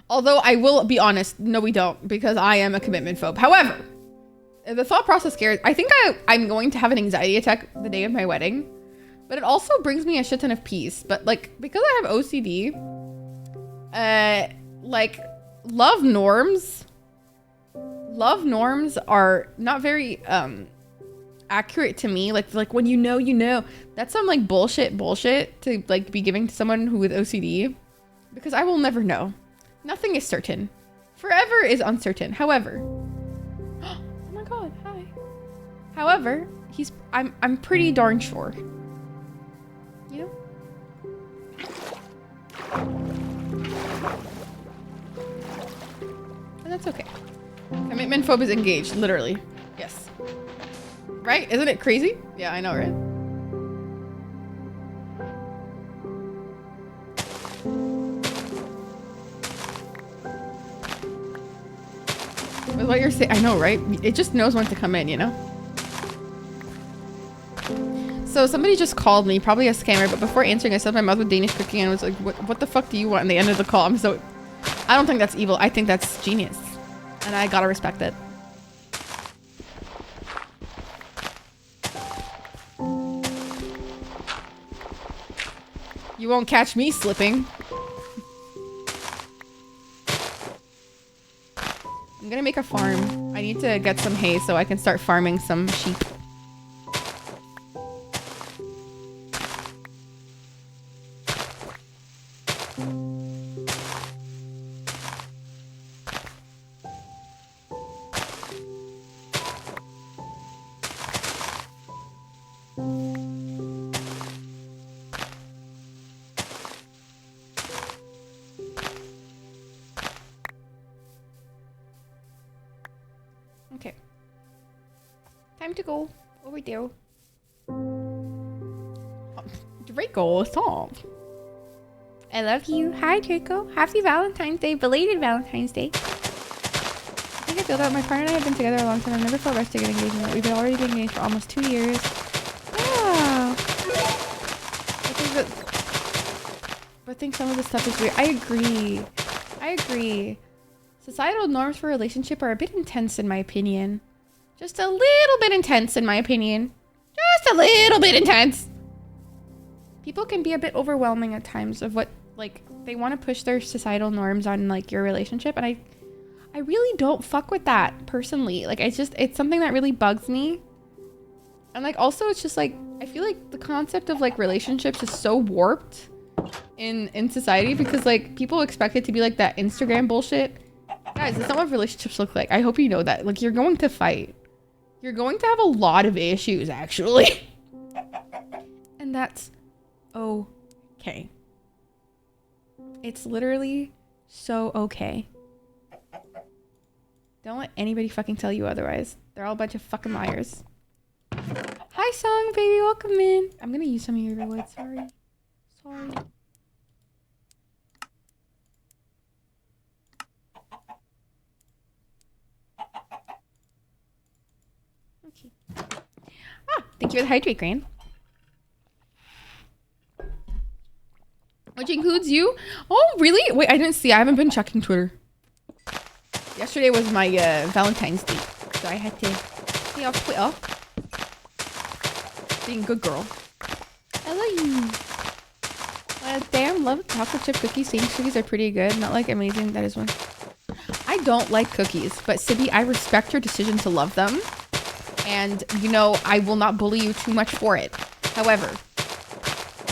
Although I will be honest, no we don't, because I am a commitment phobe. However, the thought process scares. I think I'm going to have an anxiety attack the day of my wedding, but it also brings me a shit ton of peace. But like, because I have OCD, like love norms are not very accurate to me. Like when you know, that's some like bullshit to like be giving to someone who with OCD, because I will never know. Nothing is certain. Forever is uncertain. However, oh my god, hi. However, I'm pretty darn sure. You know? And that's okay. Commitment phobe is engaged, literally. Yes. Right? Isn't it crazy? Yeah, I know, right? With what you're saying, I know, right? It just knows when to come in, you know? So somebody just called me, probably a scammer, but before answering, I said my mouth with Danish cooking and I was like, what the fuck do you want? And they ended the call. I don't think that's evil. I think that's genius. And I gotta respect it. You won't catch me slipping. I'm gonna make a farm. I need to get some hay so I can start farming some sheep. Okay. Time to go over there. Draco, stop. I love you. Hi, Draco. Happy Valentine's Day. Belated Valentine's Day. I think I feel that my partner and I have been together a long time. I've never felt rushed to get engagement. We've already been engaged for almost 2 years. Yeah. I think some of this stuff is weird. I agree. Societal norms for a relationship are a bit intense in my opinion. Just a little bit intense in my opinion. Just a little bit intense. People can be a bit overwhelming at times of what, like, they want to push their societal norms on, like, your relationship. And I really don't fuck with that personally. Like, it's something that really bugs me. And, like, also it's just, like, I feel like the concept of, like, relationships is so warped in society because, like, people expect it to be, like, that Instagram bullshit. Guys, that's not what relationships look like. I hope you know that. Like, you're going to fight. You're going to have a lot of issues, actually. And that's okay. It's literally so okay. Don't let anybody fucking tell you otherwise. They're all a bunch of fucking liars. Hi, Song, baby. Welcome in. I'm gonna use some of your wood. Sorry. Okay. Thank you for the hydrate, Gran. Which includes you? Oh, really? Wait, I didn't see. I haven't been checking Twitter. Yesterday was my Valentine's Day, so I had to stay off Twitter. Being a good girl. I love you. Damn, love chocolate chip cookies. Sage cookies are pretty good. Not like amazing. That is one. I don't like cookies, but Sibby, I respect your decision to love them. And, you know, I will not bully you too much for it. However,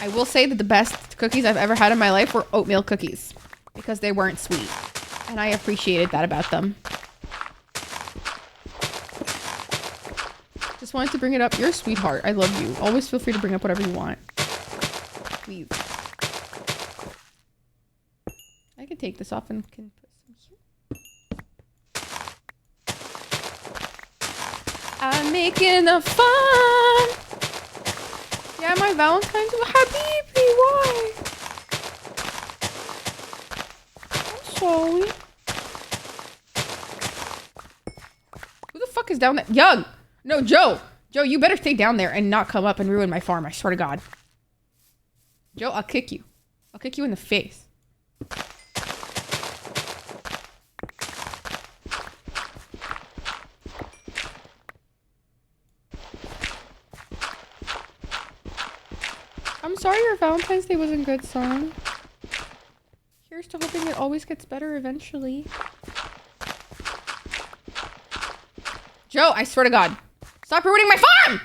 I will say that the best cookies I've ever had in my life were oatmeal cookies because they weren't sweet. And I appreciated that about them. Just wanted to bring it up. You're a sweetheart. I love you. Always feel free to bring up whatever you want. Please. I can take this off and can put some here. I'm making the fun. Yeah, my Valentine's. Habibi, why? I'm sorry. Who the fuck is down there? Young! No, Joe! Joe, you better stay down there and not come up and ruin my farm. I swear to God. Joe, I'll kick you. I'll kick you in the face. I'm sorry your Valentine's Day wasn't good, son. Here's to hoping it always gets better eventually. Joe, I swear to God. Stop ruining my farm!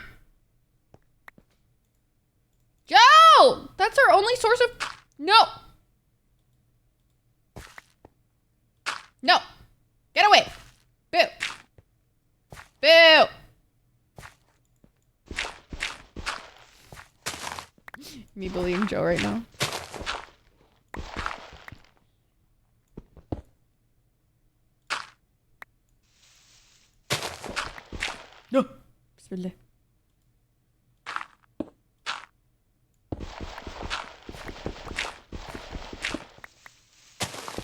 Joe! That's our only source of... No! No! Get away! Boo! Boo! Me bullying Joe right now. No! Bismillah.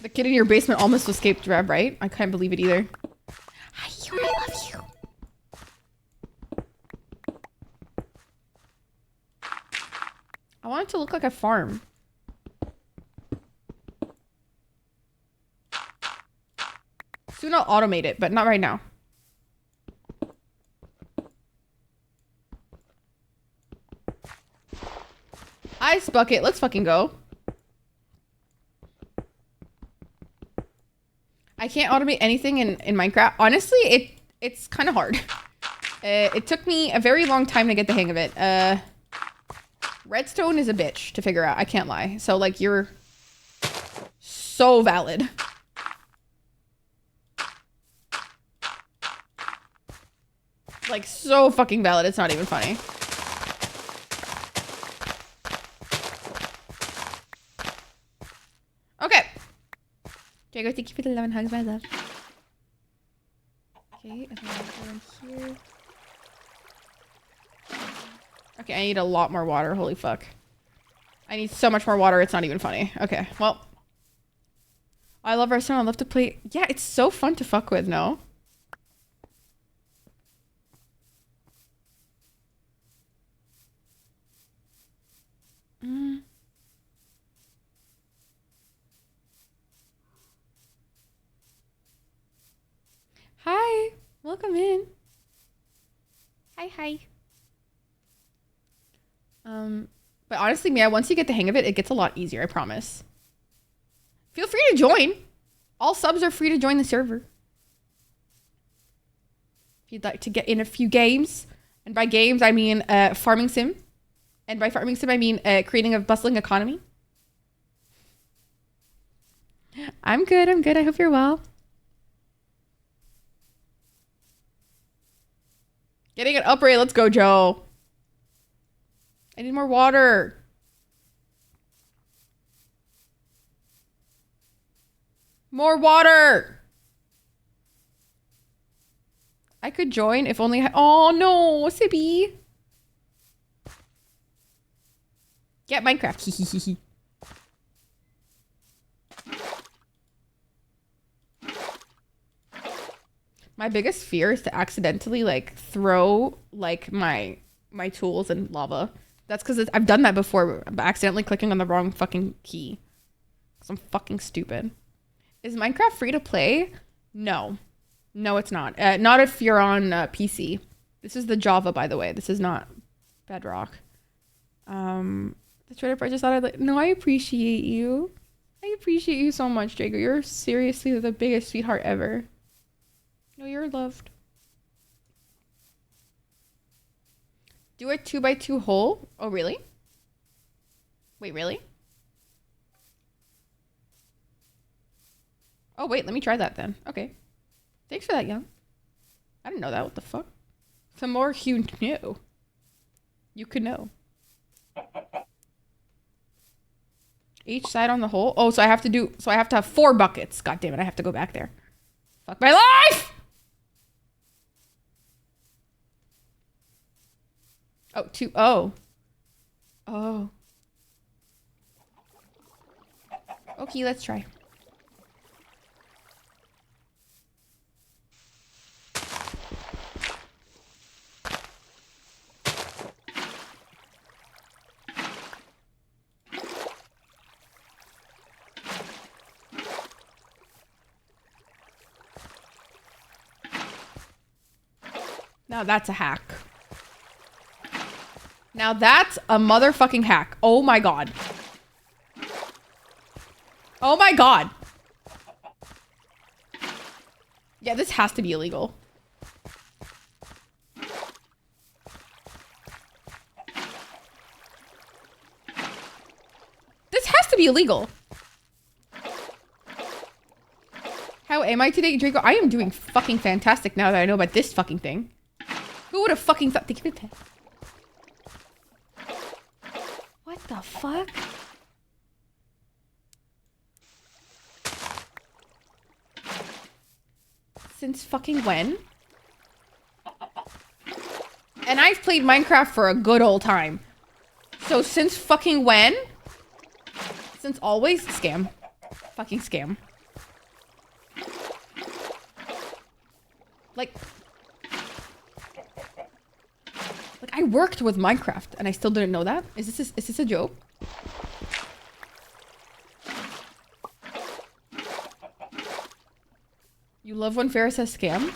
The kid in your basement almost escaped Reb, right? I can't believe it either. to look like a farm. Soon I'll automate it, but not right now. Ice bucket, let's fucking go. I can't automate anything in Minecraft. Honestly, it's kind of hard. It took me a very long time to get the hang of it. Redstone is a bitch to figure out. I can't lie. So, like, you're so valid. Like, so fucking valid. It's not even funny. Okay. Jago, thank you for the 11 hugs, my love. Okay, and then I'll go in here. Okay, I need a lot more water. Holy fuck. I need so much more water. It's not even funny. Okay, well. I love Hearthstone. I love to play. Yeah, it's so fun to fuck with, no? Hi. Welcome in. Hi. But honestly, Mia, once you get the hang of it, it gets a lot easier, I promise. Feel free to join. All subs are free to join the server. If you'd like to get in a few games. And by games, I mean farming sim. And by farming sim, I mean creating a bustling economy. I'm good. I hope you're well. Getting an upgrade. Let's go, Joe. I need more water. More water. I could join if only oh no, Sibby. Get Minecraft. My biggest fear is to accidentally like throw like my tools in lava. That's because I've done that before by accidentally clicking on the wrong fucking key. Because I'm fucking stupid. Is Minecraft free to play? No. No, it's not. Not if you're on PC. This is the Java, by the way. This is not Bedrock. The Twitter part just thought I'd like... No, I appreciate you. I appreciate you so much, Jago. You're seriously the biggest sweetheart ever. No, you're loved. Do a 2x2 hole? Oh, really? Wait, really? Oh, wait, let me try that then. Okay. Thanks for that, Young. I didn't know that. What the fuck? The more you knew, you could know. Each side on the hole? Oh, so I have to have 4 buckets. God damn it, I have to go back there. Fuck my life! Oh, 2. Oh. Oh. Okay, let's try. Now that's a hack. Now that's a motherfucking hack. Oh my god. Oh my god. Yeah, this has to be illegal. This has to be illegal. How am I today, Draco? I am doing fucking fantastic now that I know about this fucking thing. Who would have fucking thought? Thank you for the pet. What the fuck? Since fucking when? And I've played Minecraft for a good old time. So since fucking when? Since always? Scam. Fucking scam. Like... Like, I worked with Minecraft and I still didn't know that. Is this a joke? You love when Farrah says scam?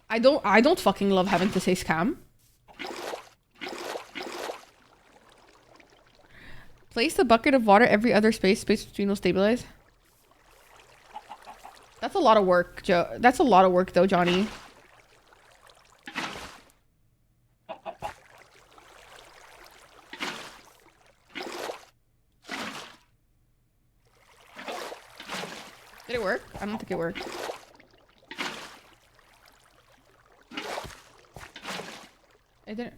I don't fucking love having to say scam. Place a bucket of water every other space between will stabilize. That's a lot of work, Joe. That's a lot of work though, Johnny. Did it work? I don't think it worked. It didn't.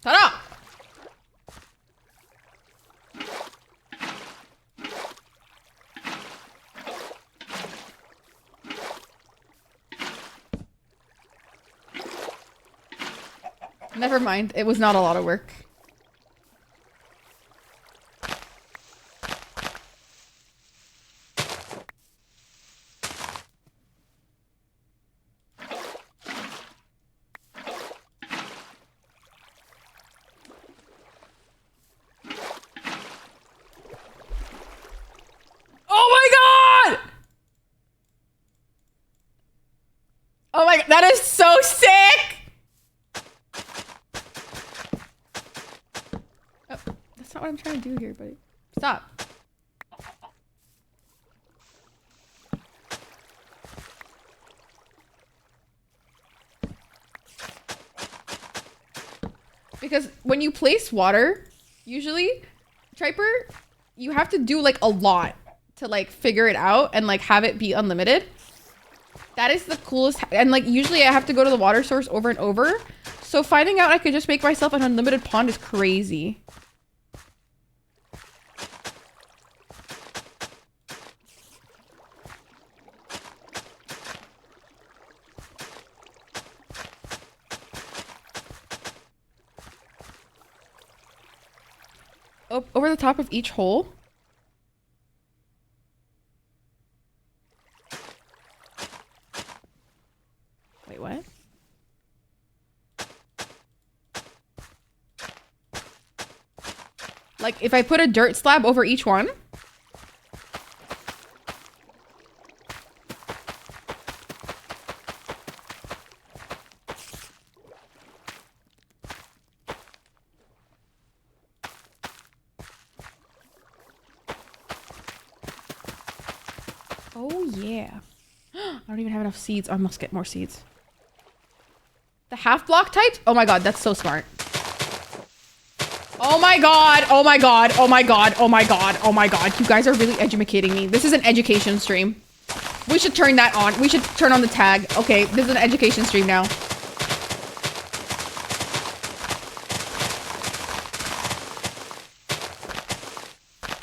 Ta-da! Never mind. It was not a lot of work. Oh my god, that is so sick! Oh, that's not what I'm trying to do here, buddy. Stop. Because when you place water, usually, Triper, you have to do like a lot to like figure it out and like have it be unlimited. That is the coolest. And like usually I have to go to the water source over and over. So finding out I could just make myself an unlimited pond is crazy. Over the top of each hole. Wait, what? Like if I put a dirt slab over each one. Oh yeah. I don't even have enough seeds. I must get more seeds. The half block types? Oh my god, that's so smart. Oh my god, oh my god, oh my god, oh my god, oh my god. You guys are really educating me. This is an education stream. We should turn that on. We should turn on the tag. Okay, this is an education stream now.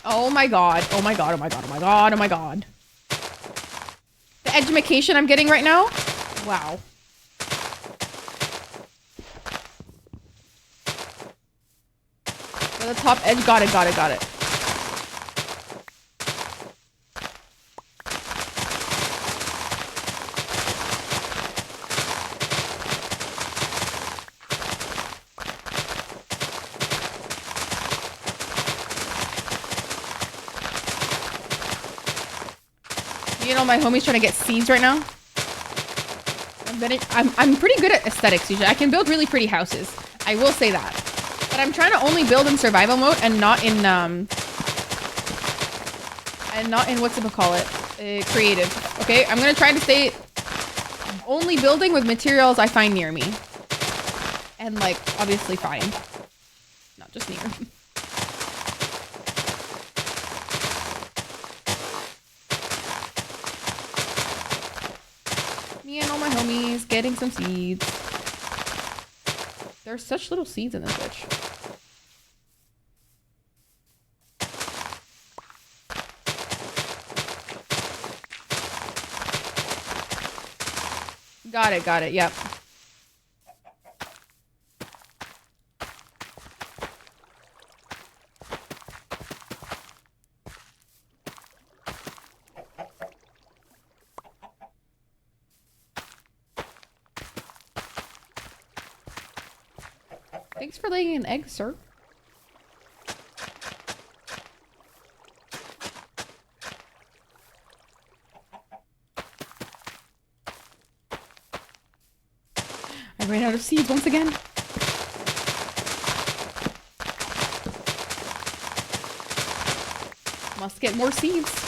Oh my god, oh my god, oh my god, oh my god, oh my god. The education I'm getting right now? Wow. For the top edge, got it, got it, got it. You know, my homie's trying to get seeds right now. I'm pretty good at aesthetics usually. I can build really pretty houses. I will say that. But I'm trying to only build in survival mode and not in creative. Okay, I'm gonna try to stay only building with materials I find near me. And like, obviously find. Not just near. Me and all my homies getting some seeds. There's such little seeds in this bitch. Got it, yep. Thanks for laying an egg, sir. I ran out of seeds once again. Must get more seeds.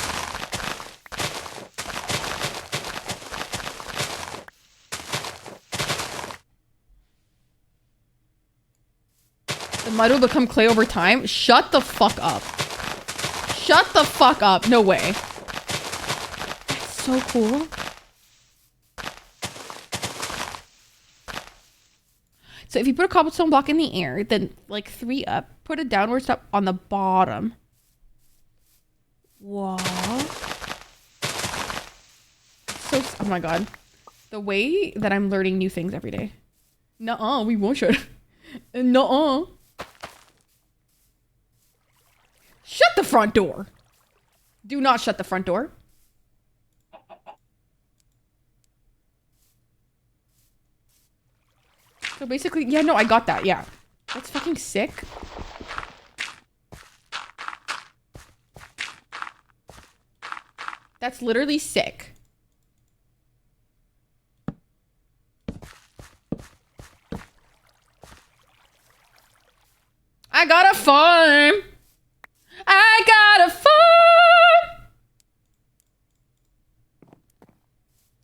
The mud will become clay over time. Shut the fuck up. Shut the fuck up. No way. That's so cool. So if you put a cobblestone block in the air, then like 3 up, put a downward step on the bottom. What? So, oh my god. The way that I'm learning new things every day. Nuh-uh, we won't shut. Nuh-uh. Shut the front door. Do not shut the front door. So basically, yeah, no, I got that, yeah. That's fucking sick. That's literally sick. I got a farm. I got a farm.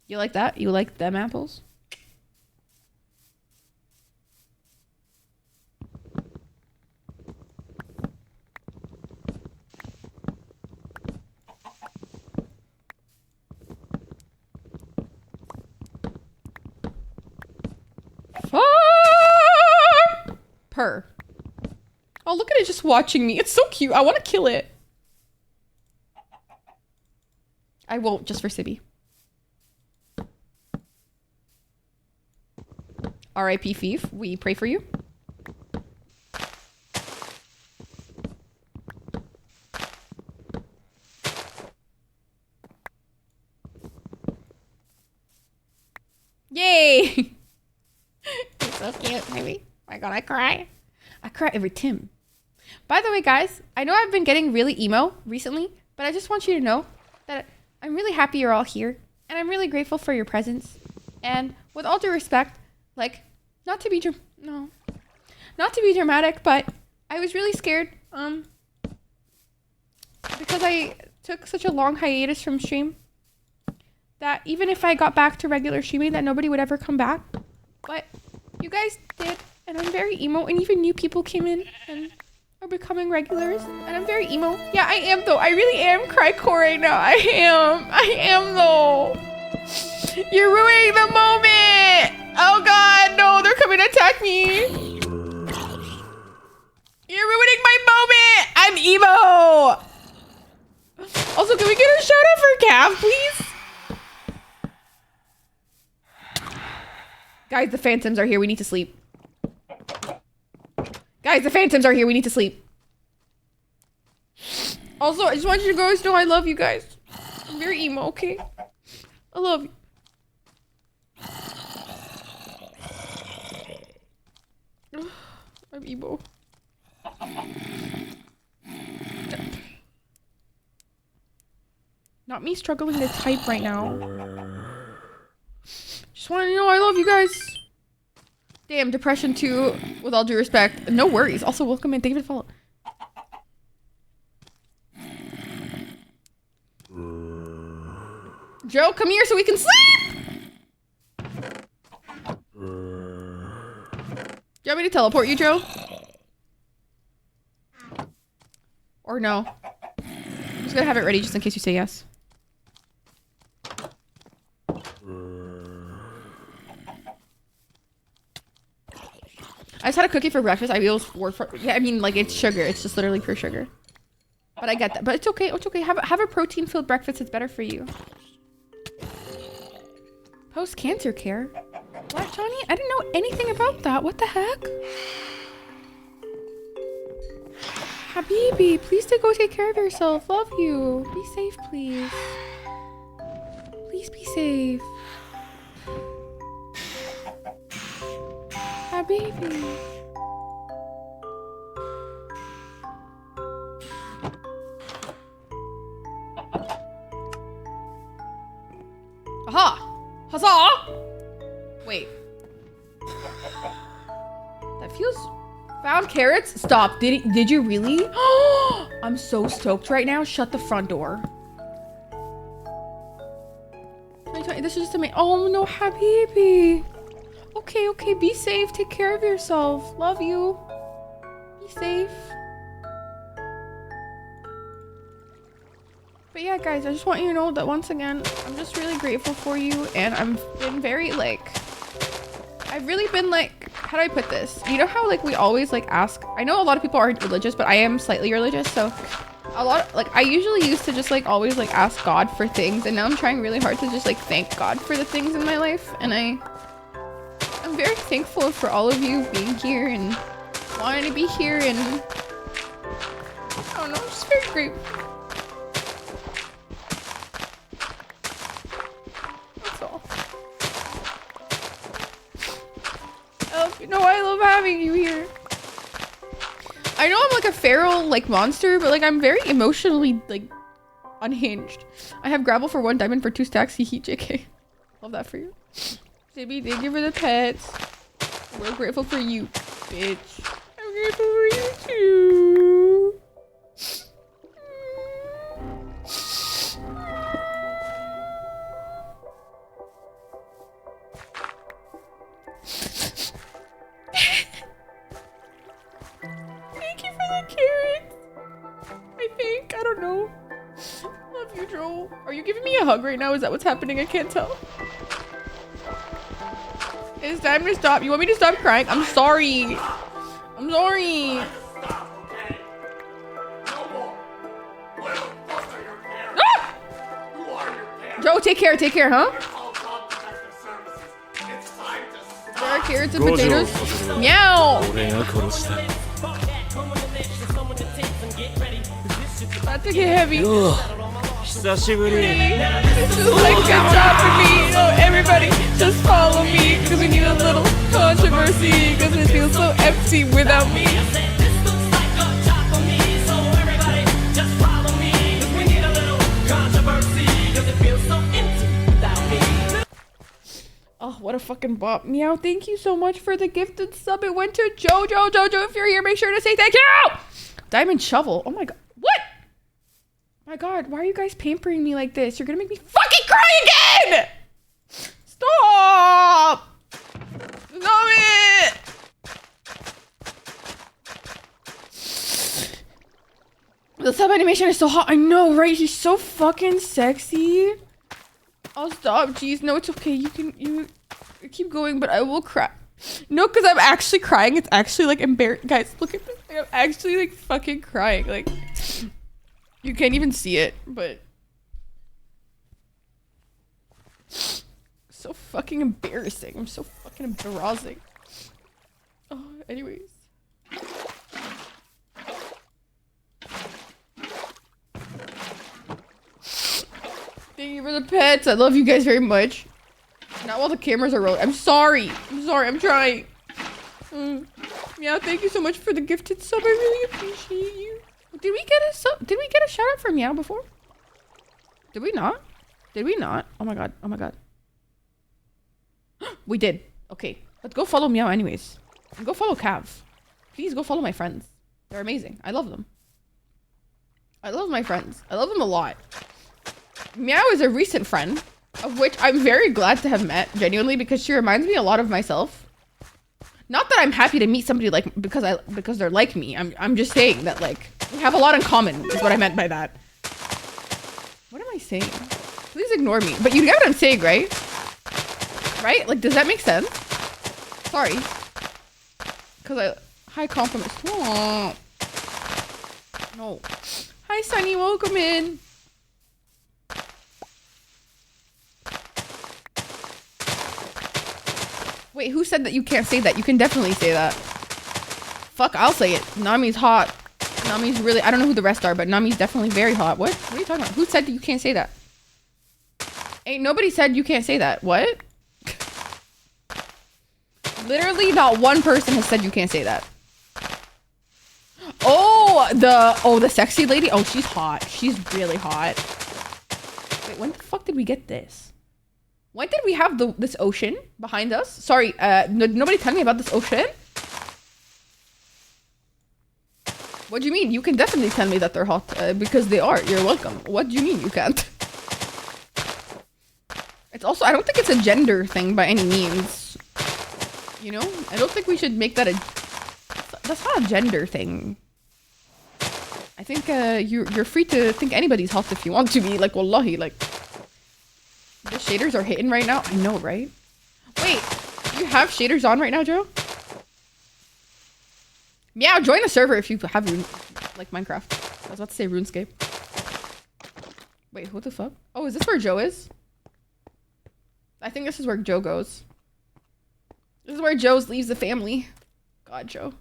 You like that? You like them apples? Farm. Purr. Oh, look at it just watching me. It's so cute. I want to kill it. I won't, just for Sibby. R.I.P. Thief. We pray for you. Yay! It's so cute, maybe. Oh my god, I cry. I cry every Tim. By the way, guys, I know I've been getting really emo recently, but I just want you to know that I'm really happy you're all here, and I'm really grateful for your presence. And with all due respect, like, not to be dramatic, but I was really scared, because I took such a long hiatus from stream, that even if I got back to regular streaming, that nobody would ever come back. But you guys did, and I'm very emo, and even new people came in and are becoming regulars, and I'm very emo. Yeah, I am though. I really am crycore right now. I am though. You're ruining the moment. Oh god, no, they're coming to attack me. You're ruining my moment. I'm emo. Also, can we get a shout out for Cav, please? Guys, the phantoms are here. We need to sleep. Guys, the phantoms are here. We need to sleep. Also, I just want you guys to know I love you guys. I'm very emo, okay? I love you. I'm emo. Not me struggling to type right now. Just want to know I love you guys. Damn, depression too, with all due respect. No worries. Also, welcome in. Thank you for the follow. Joe, come here so we can sleep! Do you want me to teleport you, Joe? Or no? I'm just gonna have it ready just in case you say yes. I just had a cookie for breakfast. I was yeah, I mean, like, it's sugar. It's just literally pure sugar. But I get that. But it's okay. It's okay. Have a protein-filled breakfast. It's better for you. Post-cancer care? What, Johnny? I didn't know anything about that. What the heck? Habibi, please go take care of yourself. Love you. Be safe, please. Please be safe. Habibi. Found carrots? Stop. Did you really? I'm so stoked right now. Shut the front door. 2020, this is just amazing. Oh no, habibi. Okay, okay, be safe. Take care of yourself. Love you. Be safe. But yeah, guys, I just want you to know that once again, I'm just really grateful for you. And I've been very like, I've really been like, how do I put this? You know how like we always like ask, I know a lot of people aren't religious, but I am slightly religious. So a lot, like I usually used to just like always like ask God for things. And now I'm trying really hard to just like thank God for the things in my life. And I'm very thankful for all of you being here and wanting to be here. And I don't know, I'm just very grateful. You know, I love having you here. I know I'm like a feral like monster, but like I'm very emotionally like unhinged. I have gravel for 1 diamond for 2 stacks. Hee JK. Love that for you. Sibby, thank you for the pets. We're grateful for you, bitch. I'm grateful for you too. Thank you for the carrots. I think. I don't know. Love you, Joel. Are you giving me a hug right now? Is that what's happening? I can't tell. It's time to stop. You want me to stop crying? I'm sorry. I'm sorry. Ah! Joe, take care, huh? There are carrots and potatoes. Meow. About to get heavy. It's just like good job for me. You know, everybody just follow me. Cause we need a little controversy. Cause it feels so empty without me. Oh, what a fucking bop. Meow, thank you so much for the gifted sub. It went to Jojo. Jojo, if you're here, make sure to say thank you. Diamond shovel. Oh my god. What? My god, why are you guys pampering me like this? You're gonna make me fucking cry again! Stop! Stop it! The sub animation is so hot. I know, right? He's so fucking sexy. I'll stop. Jeez, no, it's okay. You keep going, but I will cry. No, because I'm actually crying. It's actually like embarrassing. Guys, look at this. Like, I'm actually like fucking crying. Like, you can't even see it, but so fucking embarrassing. I'm so fucking embarrassing. Oh, anyways. Thank you for the pets. I love you guys very much. Not while the cameras are rolling. I'm sorry. I'm trying. Yeah, thank you so much for the gifted sub. I really appreciate you. Did we get a sub? Did we get a shout out from Meow before? Did we not? Did we not? Oh my god. Oh my god. We did. Okay. Let's go follow Meow anyways. And go follow Cav. Please go follow my friends. They're amazing. I love them. I love my friends. I love them a lot. Meow is a recent friend, of which I'm very glad to have met, genuinely, because she reminds me a lot of myself. Not that I'm happy to meet somebody like because they're like me. I'm just saying that like we have a lot in common is what I meant by that. What am I saying? Please ignore me. But you get what I'm saying, right? Right? Like, does that make sense? Sorry. Because high compliments. Aww. No. Hi, Sunny. Welcome in. Wait, who said that you can't say that? You can definitely say that. Fuck, I'll say it. Nami's hot. Nami's really... I don't know who the rest are, but Nami's definitely very hot. What? What are you talking about? Who said that you can't say that? Ain't nobody said you can't say that. What? Literally not one person has said you can't say that. Oh, the sexy lady. Oh, she's hot. She's really hot. Wait, when the fuck did we get this? When did we have this ocean behind us? Sorry, nobody tell me about this ocean. What do you mean? You can definitely tell me that they're hot because they are. You're welcome. What do you mean you can't? It's also, I don't think it's a gender thing by any means. You know? I don't think we should make that a... That's not a gender thing. I think you're free to think anybody's hot if you want to be. Like, wallahi, like... The shaders are hitting right now. I know, right? Wait, you have shaders on right now, Joe? Yeah, join the server if you have like Minecraft. I was about to say RuneScape. Wait, what the fuck? Oh, is this where Joe is? I think this is where Joe goes. This is where Joe leaves the family. God, Joe.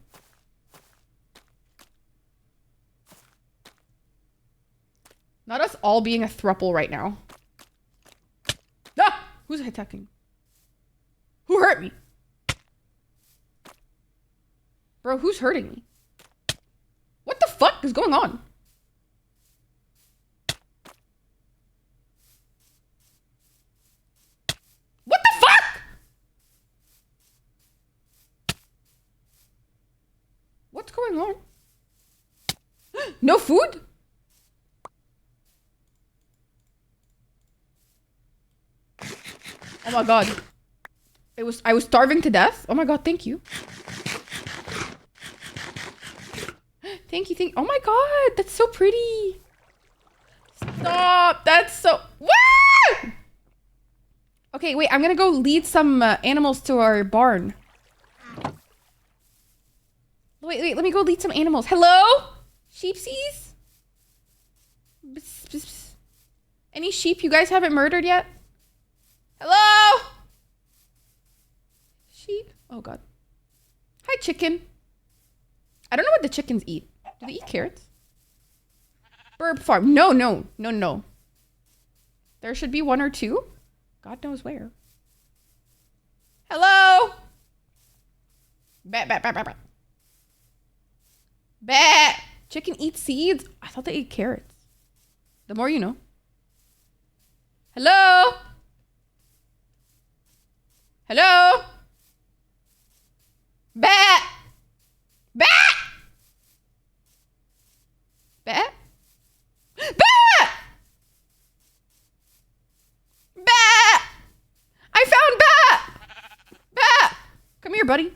Not us all being a throuple right now. Ah! Who's attacking? Who hurt me? Bro, who's hurting me? What the fuck is going on? What the fuck? What's going on? No food? Oh my god. I was starving to death. Oh my god, thank you. Thank you. Oh my god, that's so pretty. Stop. That's so... Woo! Okay, wait, I'm gonna go lead some animals to our barn. Wait, let me go lead some animals. Hello? Sheepsies? Psst, psst, psst. Any sheep you guys haven't murdered yet? Hello? Sheep? Oh god. Hi, chicken. I don't know what the chickens eat. Do they eat carrots? Burb farm. No. There should be one or two. God knows where. Hello? Bat. Bat. Chicken eats seeds? I thought they ate carrots. The more you know. Hello? Hello? Bat. Bat. Bat? Bat! Bat! I found Bat! Bat! Come here, buddy.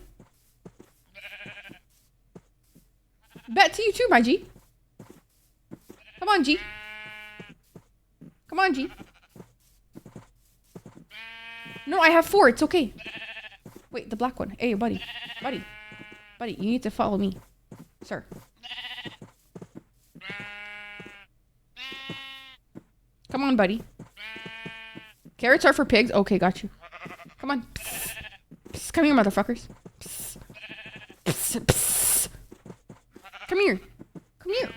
Bat to you too, my G. Come on, G. Come on, G. No, I have 4. It's okay. Wait, the black one. Hey, buddy. Buddy, you need to follow me. Sir. Come on, buddy. Carrots are for pigs. Okay, got you. Come on. Psst. Psst. Come here, motherfuckers. Psst. Psst. Psst. Come here. Come here.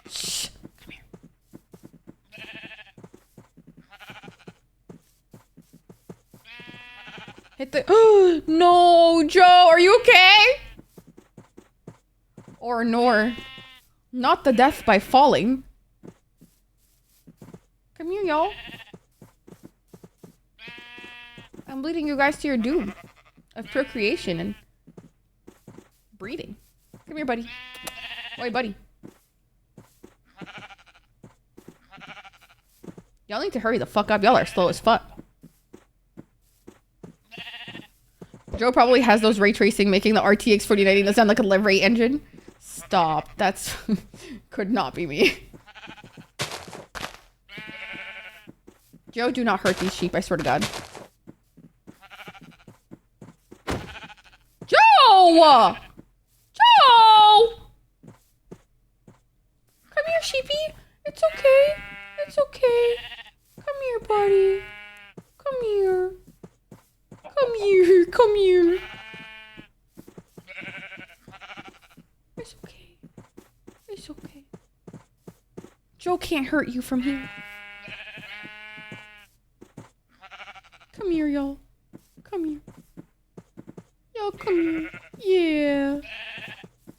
Shh. Come here. Hit the... No, Joe, are you okay? Or nor. Not the death by falling. Come here, y'all. I'm leading you guys to your doom of procreation and breeding. Come here, buddy. Oi, buddy. Y'all need to hurry the fuck up. Y'all are slow as fuck. Joe probably has those ray tracing making the RTX 4090 sound like a live ray engine. Stop. That's... could not be me. Joe, do not hurt these sheep, I swear to God. Joe! Joe! Come here, sheepy. It's okay. It's okay. Come here, buddy. Come here. Come here. Come here. It's okay. It's okay. Joe can't hurt you from here. Come here, y'all. Come here. Y'all, come here. Yeah.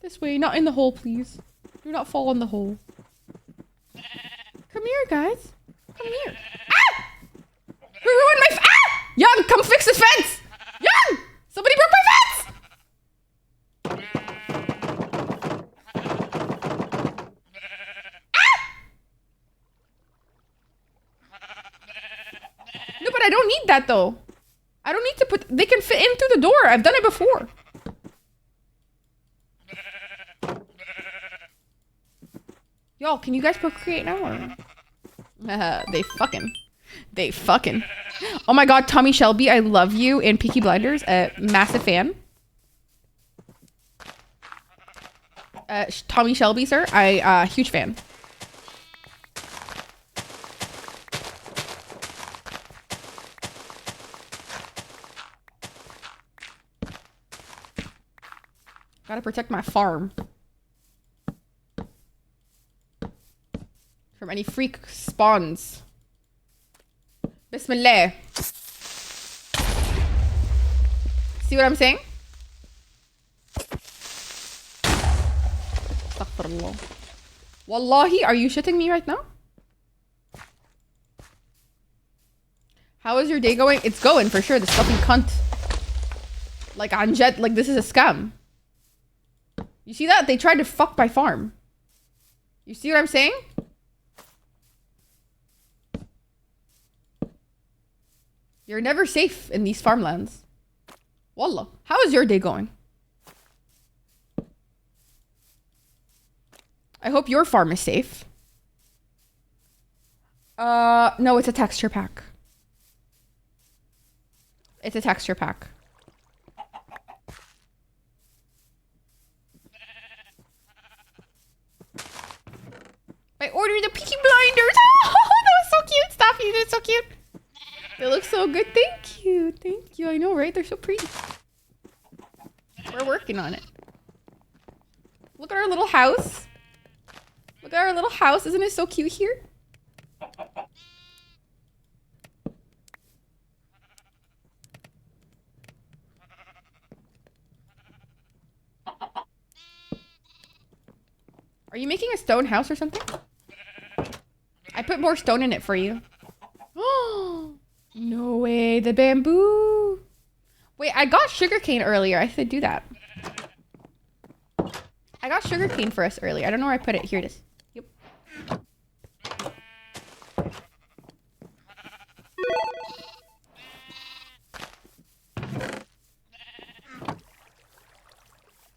This way, not in the hole, please. Do not fall in the hole. Come here, guys. Come here. Ah! Who ruined my ah! Young, come fix this fence! Young! Somebody broke my fence! I don't need that though. I don't need to put, they can fit in through the door. I've done it before. Y'all, can you guys procreate now or? They fucking. Oh my god, Tommy Shelby, I love you in Peaky Blinders. Massive fan. Tommy Shelby, sir. Huge fan. Gotta protect my farm. From any freak spawns. Bismillah. See what I'm saying? Astaghfirullah. Wallahi, are you shitting me right now? How is your day going? It's going for sure. This fucking cunt. Like Anjet, like this is a scam. You see that? They tried to fuck my farm. You see what I'm saying? You're never safe in these farmlands. Wallah. How is your day going? I hope your farm is safe. No, it's a texture pack. It's a texture pack. I ordered the Peaky Blinders. Oh, that was so cute. Stop, you did so cute. They look so good. Thank you. Thank you. I know, right? They're so pretty. We're working on it. Look at our little house. Look at our little house. Isn't it so cute here? Are you making a stone house or something? I put more stone in it for you. Oh, no way. The bamboo. Wait, I got sugarcane earlier. I should do that. I got sugarcane for us earlier. I don't know where I put it. Here it is. Yep.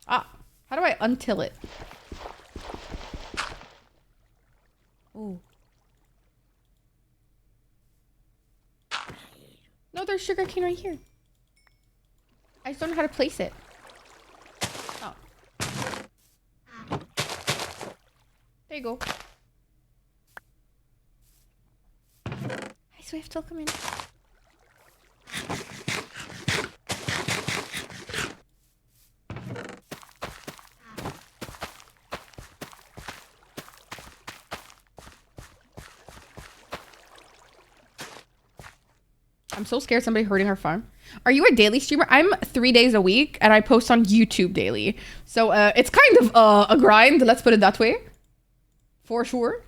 Ah, how do I untill it? Ooh. No, there's sugarcane right here. I just don't know how to place it. Oh. There you go. Hi, Swift, welcome in. I'm so scared somebody hurting our farm. Are you a daily streamer? I'm 3 days a week and I post on YouTube daily. So it's kind of a grind, let's put it that way. For sure.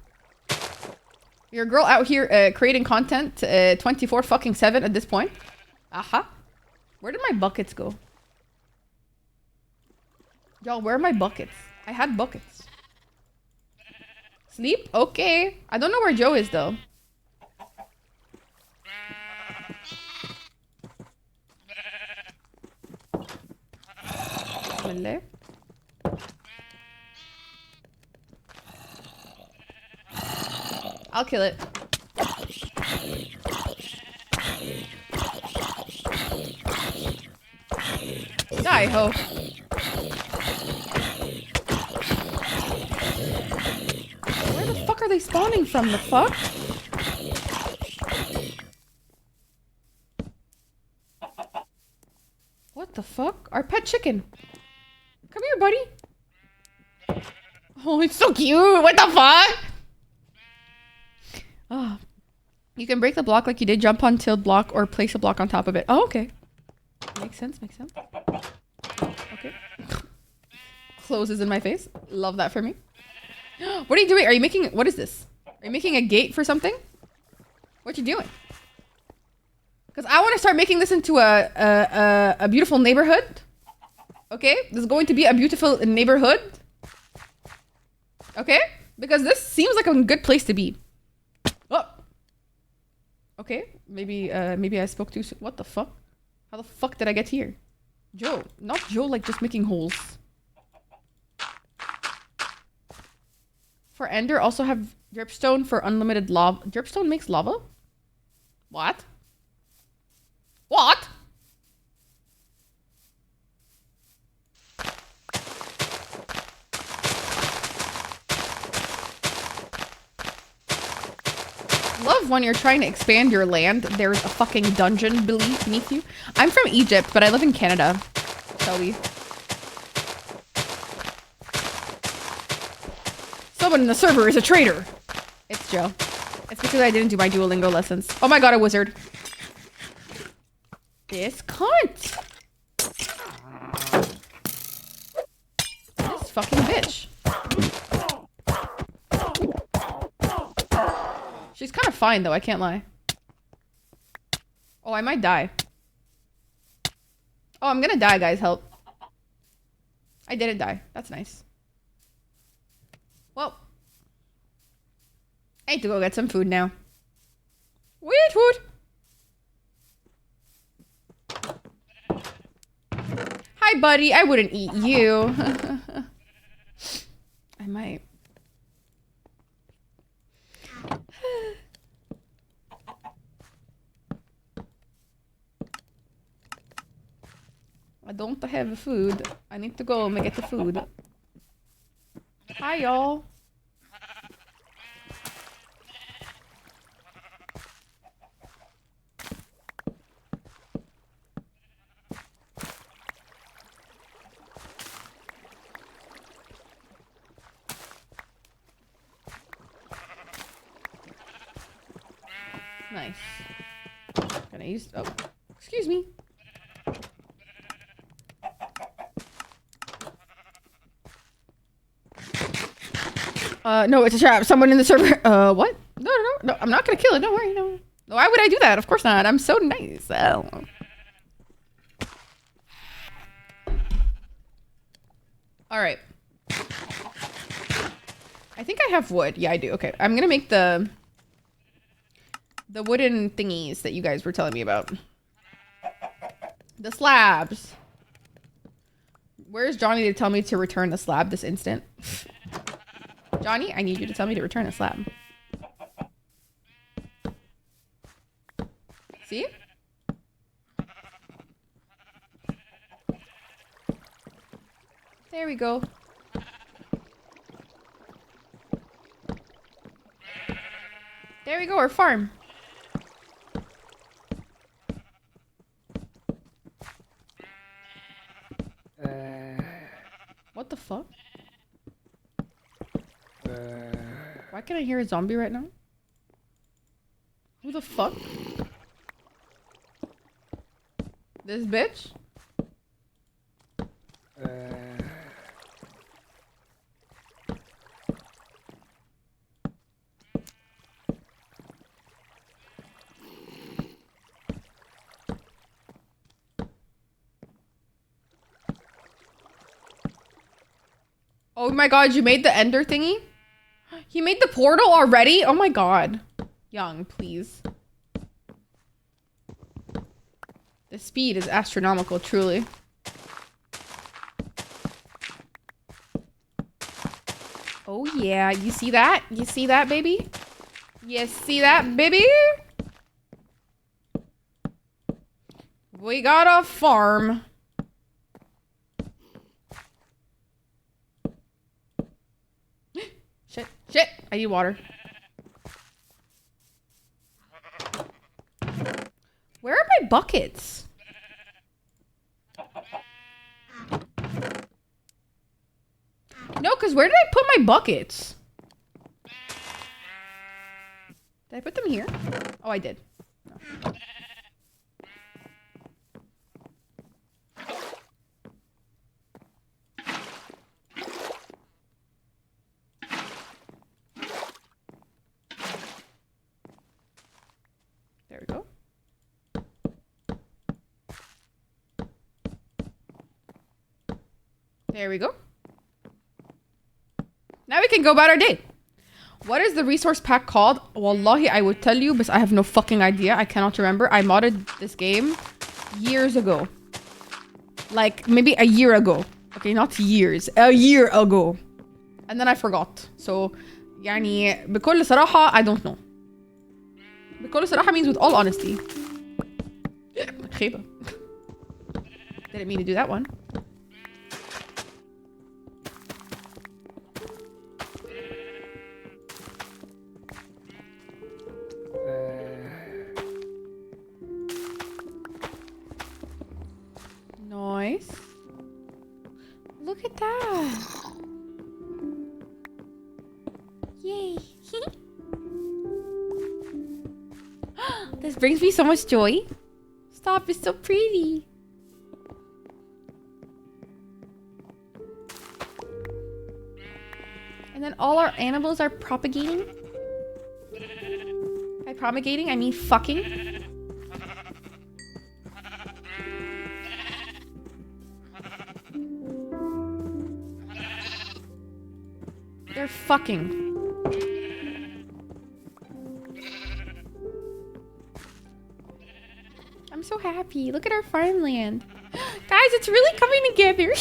You're a girl out here creating content 24/7 at this point. Aha. Where did my buckets go? Y'all, where are my buckets? I had buckets. Sleep? Okay. I don't know where Joe is though. I'll kill it. Die, ho. Where the fuck are they spawning from? The fuck? What the fuck? Our pet chicken. Come here, buddy. Oh, it's so cute. What the fuck? Oh. You can break the block like you did, jump on tilled block, or place a block on top of it. Oh, okay. Makes sense, makes sense. Okay. Closes in my face. Love that for me. What are you doing? Are you making... What is this? Are you making a gate for something? What you doing? Because I want to start making this into a beautiful neighborhood. Okay? This is going to be a beautiful neighborhood. Okay? Because this seems like a good place to be. Oh. Okay, maybe I spoke too soon. What the fuck? How the fuck did I get here? Joe, not Joe, like just making holes. For Ender, also have dripstone for unlimited lava. Dripstone makes lava? What? What? Love when you're trying to expand your land, there's a fucking dungeon beneath you. I'm from Egypt, but I live in Canada. Shall we? Someone in the server is a traitor. It's Joe. It's because I didn't do my Duolingo lessons. Oh my god, a wizard. This cunt. This fucking bitch. She's kind of fine though, I can't lie. Oh, I might die. Oh, I'm gonna die, guys. Help. I didn't die. That's nice. Well, I need to go get some food now. Weird food. Hi, buddy. I wouldn't eat you. I might. I don't have food. I need to go and get the food. Hi, y'all. Nice. Can I use... Oh, excuse me. No, it's a trap. Someone in the server. What? No. I'm not gonna kill it. Don't worry. No. Why would I do that? Of course not. I'm so nice. Oh. All right. I think I have wood. Yeah, I do. Okay. I'm gonna make the wooden thingies that you guys were telling me about. The slabs. Where's Johnny to tell me to return the slab this instant? Johnny, I need you to tell me to return a slab. See? There we go. There we go, our farm. What the fuck? Why can I hear a zombie right now? Who the fuck? This bitch? Oh my god, you made the ender thingy? He made the portal already? Oh my god. Young, please. The speed is astronomical, truly. Oh yeah, you see that? You see that, baby? You see that, baby? We got a farm. Shit, I need water. Where are my buckets? No, because where did I put my buckets? Did I put them here? Oh, I did. No. There we go. There we go. Now we can go about our day. What is the resource pack called? Wallahi, I would tell you, but I have no fucking idea. I cannot remember. I modded this game years ago. Like, maybe a year ago. Okay, not years. A year ago. And then I forgot. So, يعني بكل صراحة, I don't know. بكل صراحة means with all honesty. خيبة. Didn't mean to do that one. Nice. Look at that. Yay. This brings me so much joy. Stop, it's so pretty. And then all our animals are propagating. By propagating, I mean fucking. They're fucking. I'm so happy. Look at our farmland. Guys, it's really coming together.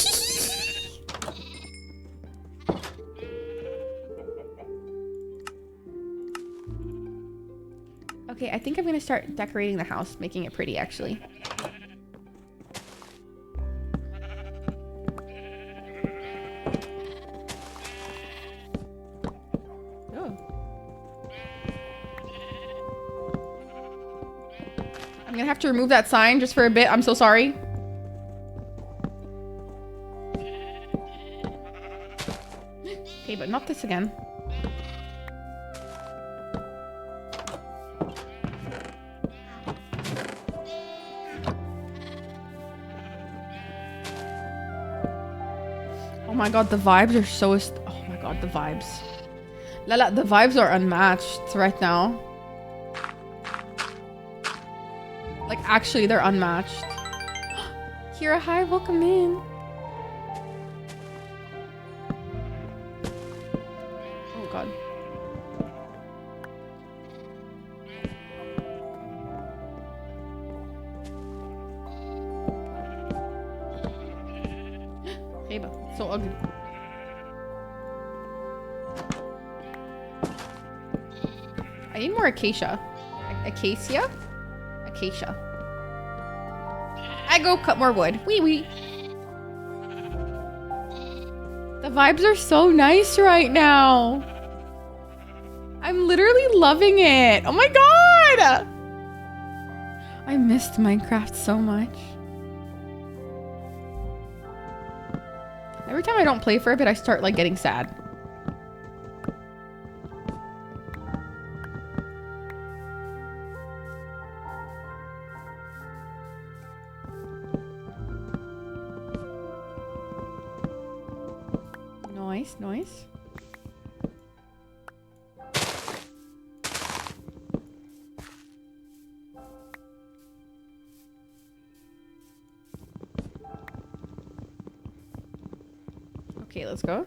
Okay, I think I'm gonna start decorating the house, making it pretty actually. I'm gonna have to remove that sign just for a bit. I'm so sorry. Okay, but not this again. Oh my god, the vibes are so... Oh my god, the vibes. Lala, the vibes are unmatched right now. Like, actually, they're unmatched. Kira, hi, welcome in. Oh, God. Heba, so ugly. I need more acacia. Acacia? Acacia. I go cut more wood. Wee wee. The vibes are so nice right now. I'm literally loving it. Oh my god! I missed Minecraft so much. Every time I don't play for a bit, I start like getting sad. Nice. Okay, let's go.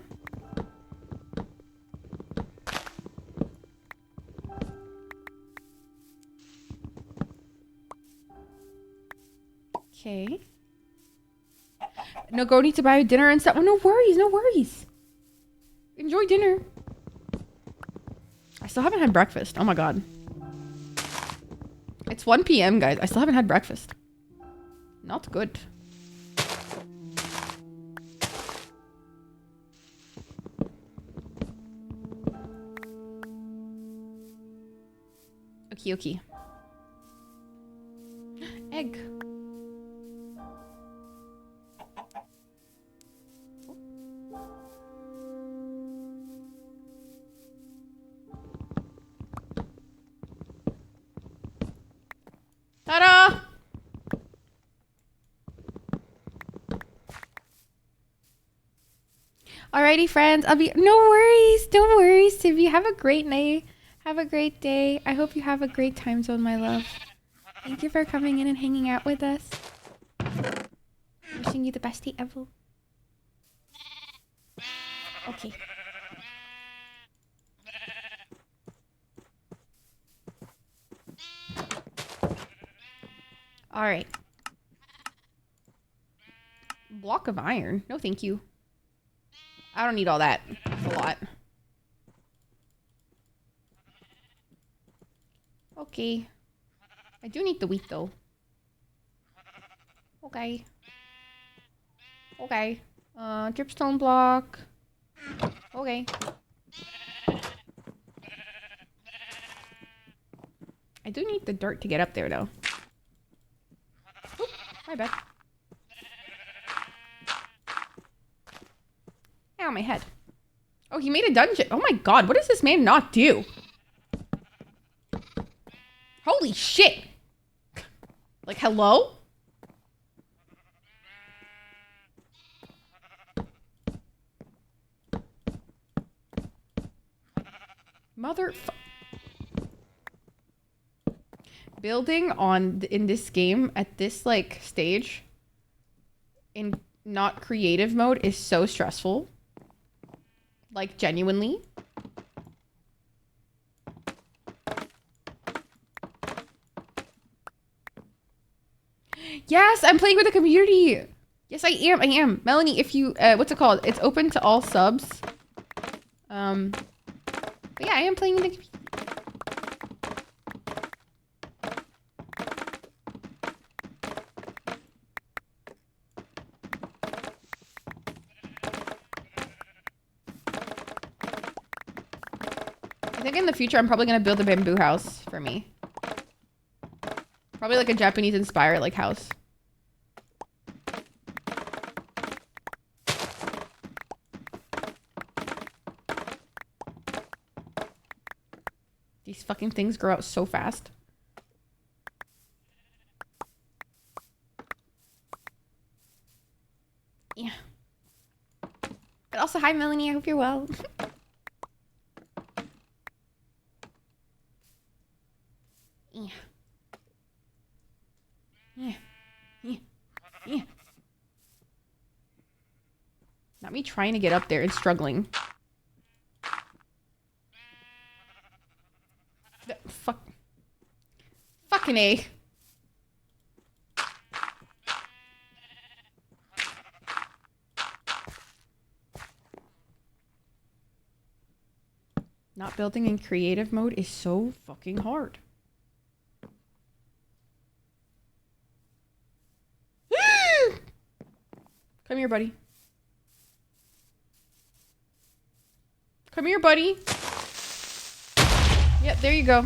Okay. No, go need to buy dinner and stuff. Oh, no worries. Enjoy dinner. I still haven't had breakfast. Oh my god. It's 1 p.m. guys. I still haven't had breakfast. Not good. Okay. Egg. Ta-da! Alrighty, friends. No worries. Don't worry, Sivy. Have a great night. Have a great day. I hope you have a great time zone, my love. Thank you for coming in and hanging out with us. Wishing you the best day ever. Okay. All right. Block of iron. No, thank you. I don't need all that. That's a lot. Okay. I do need the wheat, though. Okay. Okay. Dripstone block. Okay. I do need the dirt to get up there, though. Oop, my bad. Ow, my head. Oh, he made a dungeon. Oh my god, what does this man not do? Holy shit! Like, hello? Building on in this game at this like stage in not creative mode is so stressful. Like genuinely. Yes, I'm playing with the community. Yes, I am. Melanie, if you what's it called? It's open to all subs. But yeah, I am playing with the community. I think in the future I'm probably gonna build a bamboo house for me. Probably like a Japanese inspired like house. These fucking things grow out so fast. Yeah. But also, hi Melanie, I hope you're well. Yeah. Yeah. Yeah. Yeah. Not me trying to get up there and struggling. Fuck. Fucking A. Not building in creative mode is so fucking hard. Come here, buddy. Come here, buddy. Yep, there you go.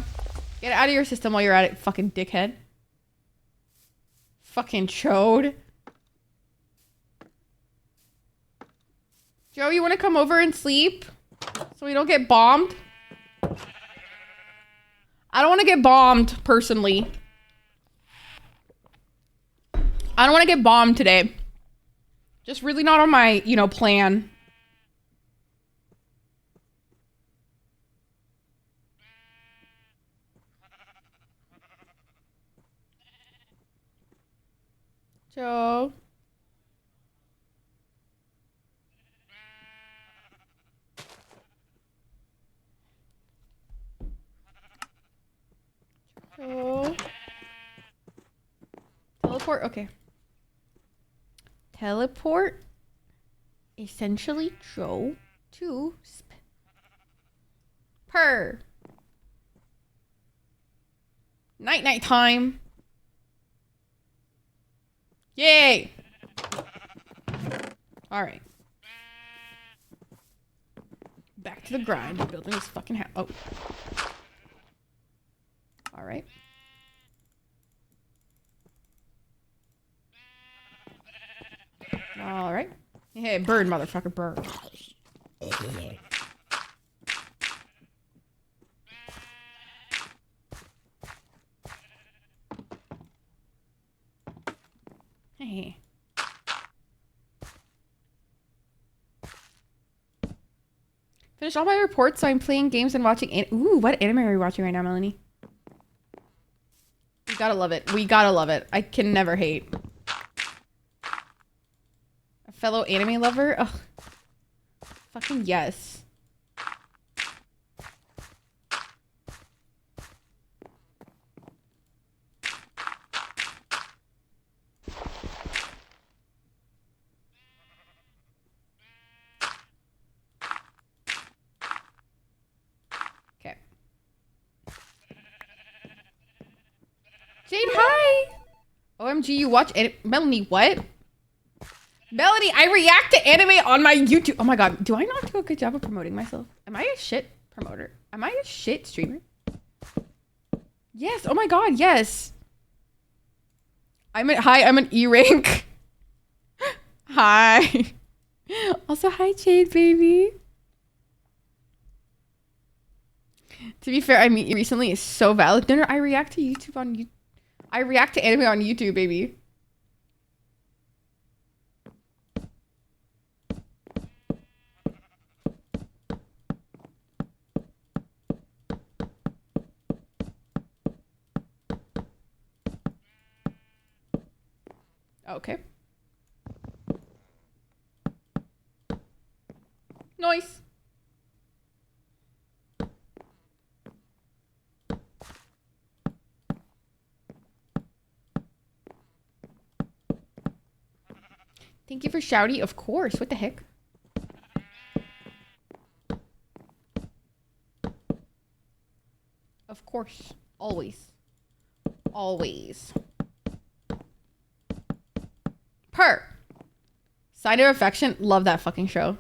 Get it out of your system while you're at it, fucking dickhead. Fucking chode. Joe, you want to come over and sleep? So we don't get bombed? I don't want to get bombed, personally. I don't want to get bombed today. Just really not on my, you know, plan. Joe. Joe. Teleport? Okay. Teleport essentially Joe to per night time. Yay! All right. Back to the grind. Building this fucking house. Oh. All right. All right. Hey, bird, motherfucker, bird. Hey. Finished all my reports, so I'm playing games and watching. Ooh, what anime are you watching right now, Melanie? We gotta love it. We gotta love it. I can never hate. A fellow anime lover? Ugh. Fucking yes. Jade, hi. OMG, you watch Melanie, what? Melanie, I react to anime on my YouTube. Oh my god, do I not do a good job of promoting myself? Am I a shit promoter? Am I a shit streamer? Yes, oh my god, yes. I'm an E-rank. Hi. Also, hi, Jade, baby. To be fair, I meet you recently is so valid. No, I react to YouTube on YouTube. I react to anime on YouTube, baby. Okay. Nice. Thank you for shouty. Of course. What the heck? Of course. Always. Always. Sign of Affection. Love that fucking show.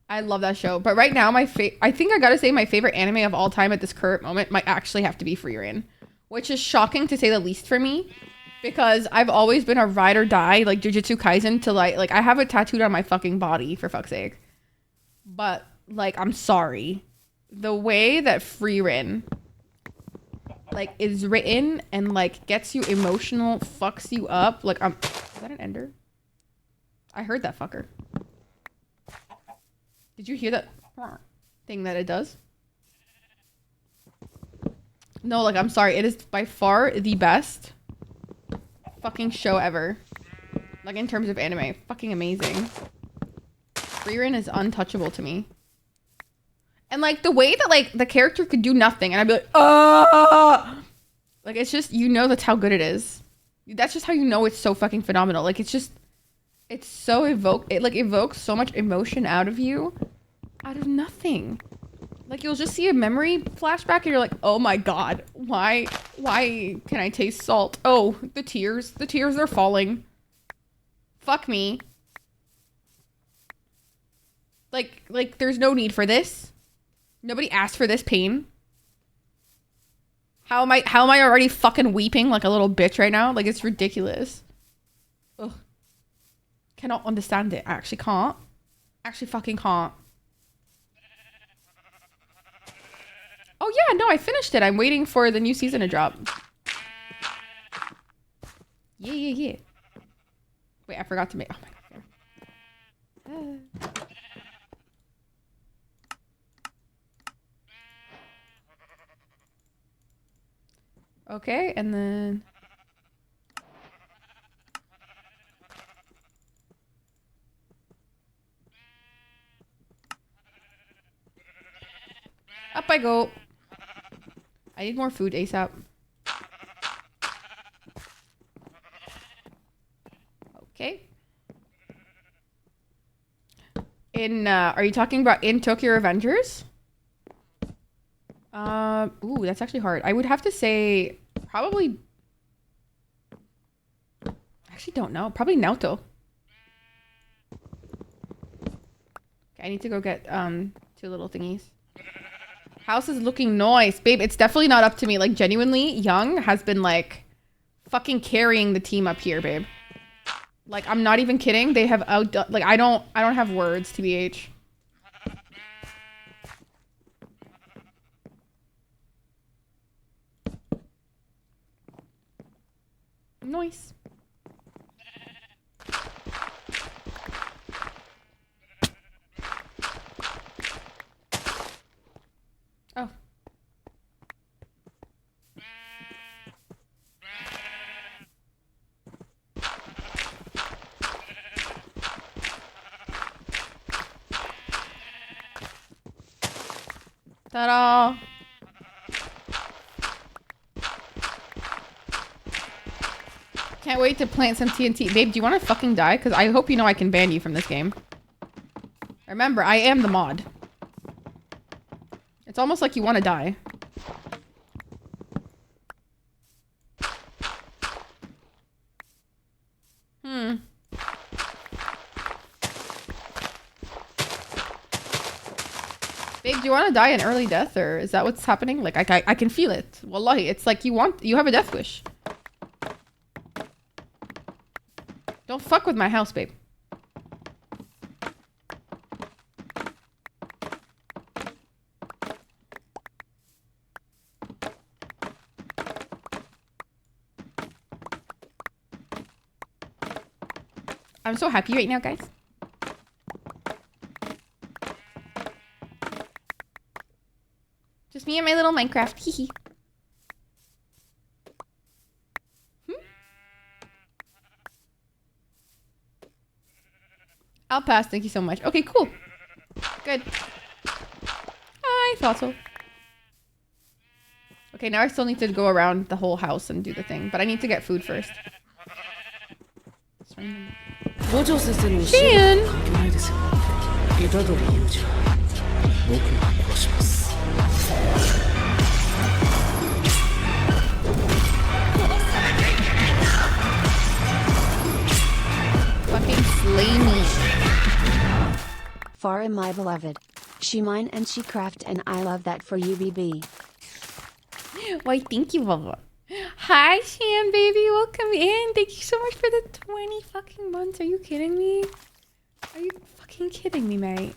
I love that show. But right now, I think I gotta say my favorite anime of all time at this current moment might actually have to be Frieren. Which is shocking to say the least for me. Because I've always been a ride or die, like Jujutsu Kaisen, to like I have it tattooed on my fucking body, for fuck's sake. But, like, I'm sorry. The way that Frieren, like, is written and, like, gets you emotional, fucks you up. Like, is that an ender? I heard that fucker. Did you hear that thing that it does? No, like, I'm sorry. It is by far the best fucking show ever. Like, in terms of anime. Fucking amazing. Frieren is untouchable to me. And, like, the way that, like, the character could do nothing and I'd be like, ah! Like, it's just, you know that's how good it is. That's just how you know it's so fucking phenomenal. Like, it's just, it's so it, like, evokes so much emotion out of you. Out of nothing. Like, you'll just see a memory flashback and you're like, oh my god, why can I taste salt? Oh, the tears are falling. Fuck me. Like, there's no need for this. Nobody asked for this pain. How am I already fucking weeping like a little bitch right now? Like, it's ridiculous. Ugh. Cannot understand it. I actually can't. Actually fucking can't. Oh yeah, no, I finished it. I'm waiting for the new season to drop. Yeah. Wait, I forgot to make... Oh my god. Okay, and then... Up I go. I need more food ASAP. Okay. Are you talking about in Tokyo Revengers? Ooh, that's actually hard. I would have to say probably... I actually don't know. Probably Naoto. Okay, I need to go get, 2 little thingies. House is looking nice. Babe, it's definitely not up to me. Like, genuinely, Young has been, like, fucking carrying the team up here, babe. Like, I'm not even kidding. They have outdone... Like, I don't have words, TBH. Nice. Oh. Ta-da! Can't wait to plant some TNT. Babe, do you want to fucking die? Because I hope you know I can ban you from this game. Remember, I am the mod. It's almost like you want to die. Do you want to die an early death, or is that what's happening? Like, I can feel it. Wallahi, it's like you have a death wish. Don't fuck with my house, babe. I'm so happy right now, guys. Just me and my little Minecraft. Hee hee. I'll pass. Thank you so much. Okay, cool. Good. I thought so. Okay, now I still need to go around the whole house and do the thing, but I need to get food first.
五条先生の教え
Shan!
は関係ないですよ。枝取雄二は僕が殺します。
Fucking slay me.
Farah, my beloved. She mine and she craft, and I love that for you, BB.
Why, thank you, Baba. Hi, Shan, baby. Welcome in. Thank you so much for the 20 fucking months. Are you kidding me? Are you fucking kidding me, mate?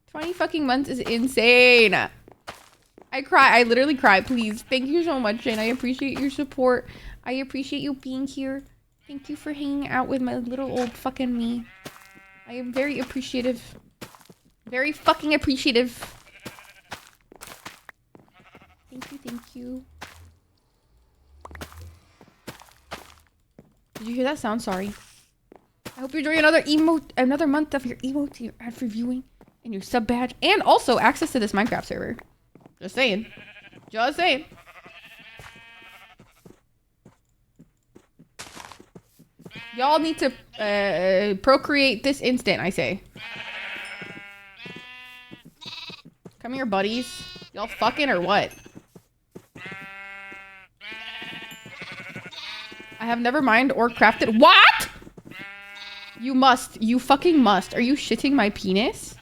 20 fucking months is insane. I cry. I literally cry. Please. Thank you so much, Shane. I appreciate your support. I appreciate you being here. Thank you for hanging out with my little old fucking me. I am very appreciative. Very fucking appreciative. Thank you, thank you. Did you hear that sound? Sorry. I hope you're enjoying another month of your emote, your ad for viewing, and your sub badge, and also access to this Minecraft server. Just saying. Just saying. Y'all need to procreate this instant, I say. Come here, buddies. Y'all fucking or what? I have never mined or crafted. What? You must. You fucking must. Are you shitting my penis?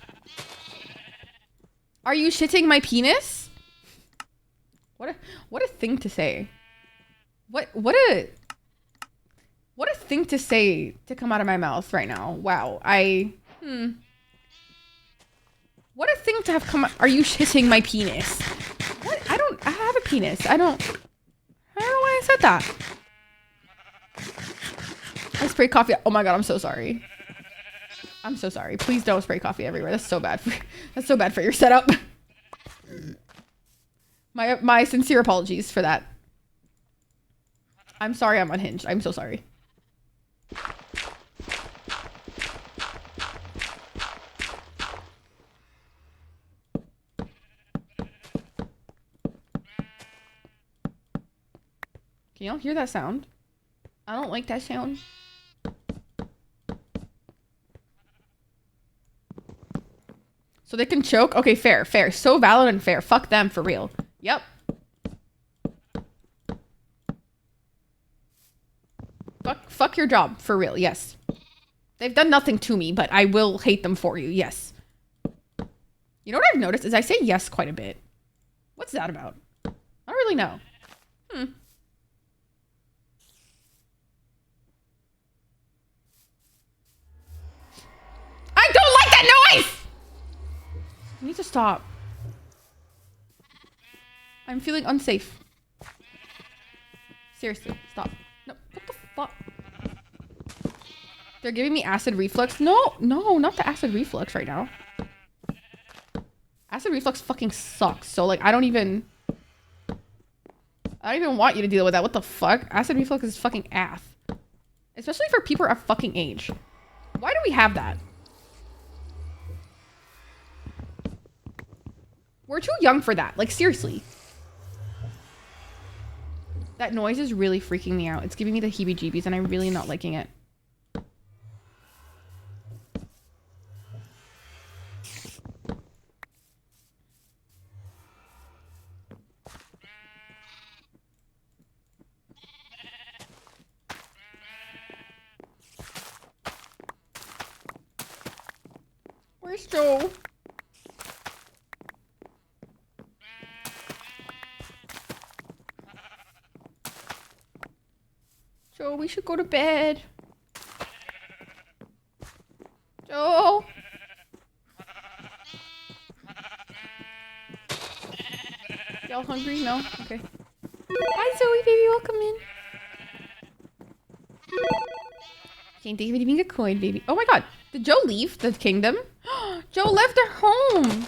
Are you shitting my penis? What a thing to say. What a thing to say to come out of my mouth right now. Wow. What a thing to have come out. Are you shitting my penis? What? I have a penis. I don't know why I said that. I spray coffee. Oh my god, I'm so sorry. I'm so sorry. Please don't spray coffee everywhere. That's so bad for your setup. My sincere apologies for that. I'm sorry I'm unhinged. I'm so sorry. Can y'all hear that sound? I don't like that sound. So they can choke? Okay, fair, fair. So valid and fair. Fuck them for real. Yep. Fuck your job, for real, yes. They've done nothing to me, but I will hate them for you, yes. You know what I've noticed is I say yes quite a bit. What's that about? I don't really know. I don't like that noise! You need to stop. I'm feeling unsafe. Seriously, stop. No, what the fuck? They're giving me acid reflux? No, not the acid reflux right now. Acid reflux fucking sucks. So like, I don't even want you to deal with that. What the fuck? Acid reflux is fucking ass. Especially for people our fucking age. Why do we have that? We're too young for that. Like, seriously. That noise is really freaking me out. It's giving me the heebie-jeebies and I'm really not liking it. Where's Joe? Joe, we should go to bed. Joe. Y'all hungry? No? Okay. Hi, Zoe, baby. Welcome in. Can't think of anything a coin, baby. Oh my god. Did Joe leave the kingdom? Joe left her home.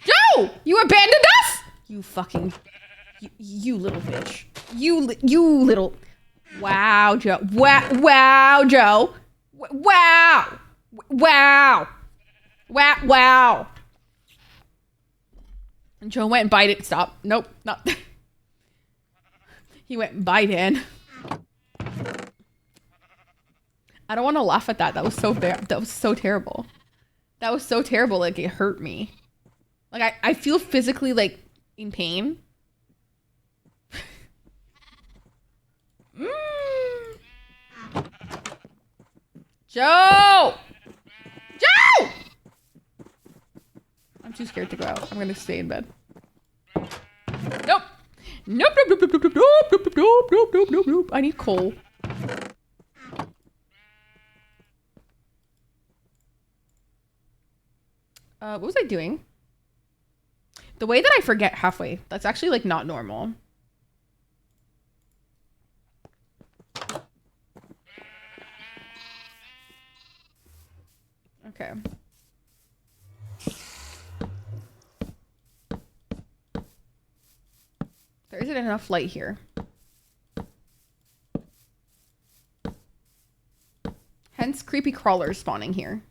Joe! You abandoned us? You fucking... You little bitch. You little... Wow, Joe. Wow, Joe. Wow. Wow. Wow. And Joe went and bite it. Stop. Nope. Not. He went and bite in. I don't want to laugh at that. That was so bad. That was so terrible. That was so terrible. Like, it hurt me. Like, I feel physically, like, in pain. Joe! Joe! I'm too scared to go out. I'm gonna stay in bed. Nope. Nope. I need coal. What was I doing? The way that I forget halfway. That's actually like not normal. Okay. There isn't enough light here. Hence creepy crawlers spawning here.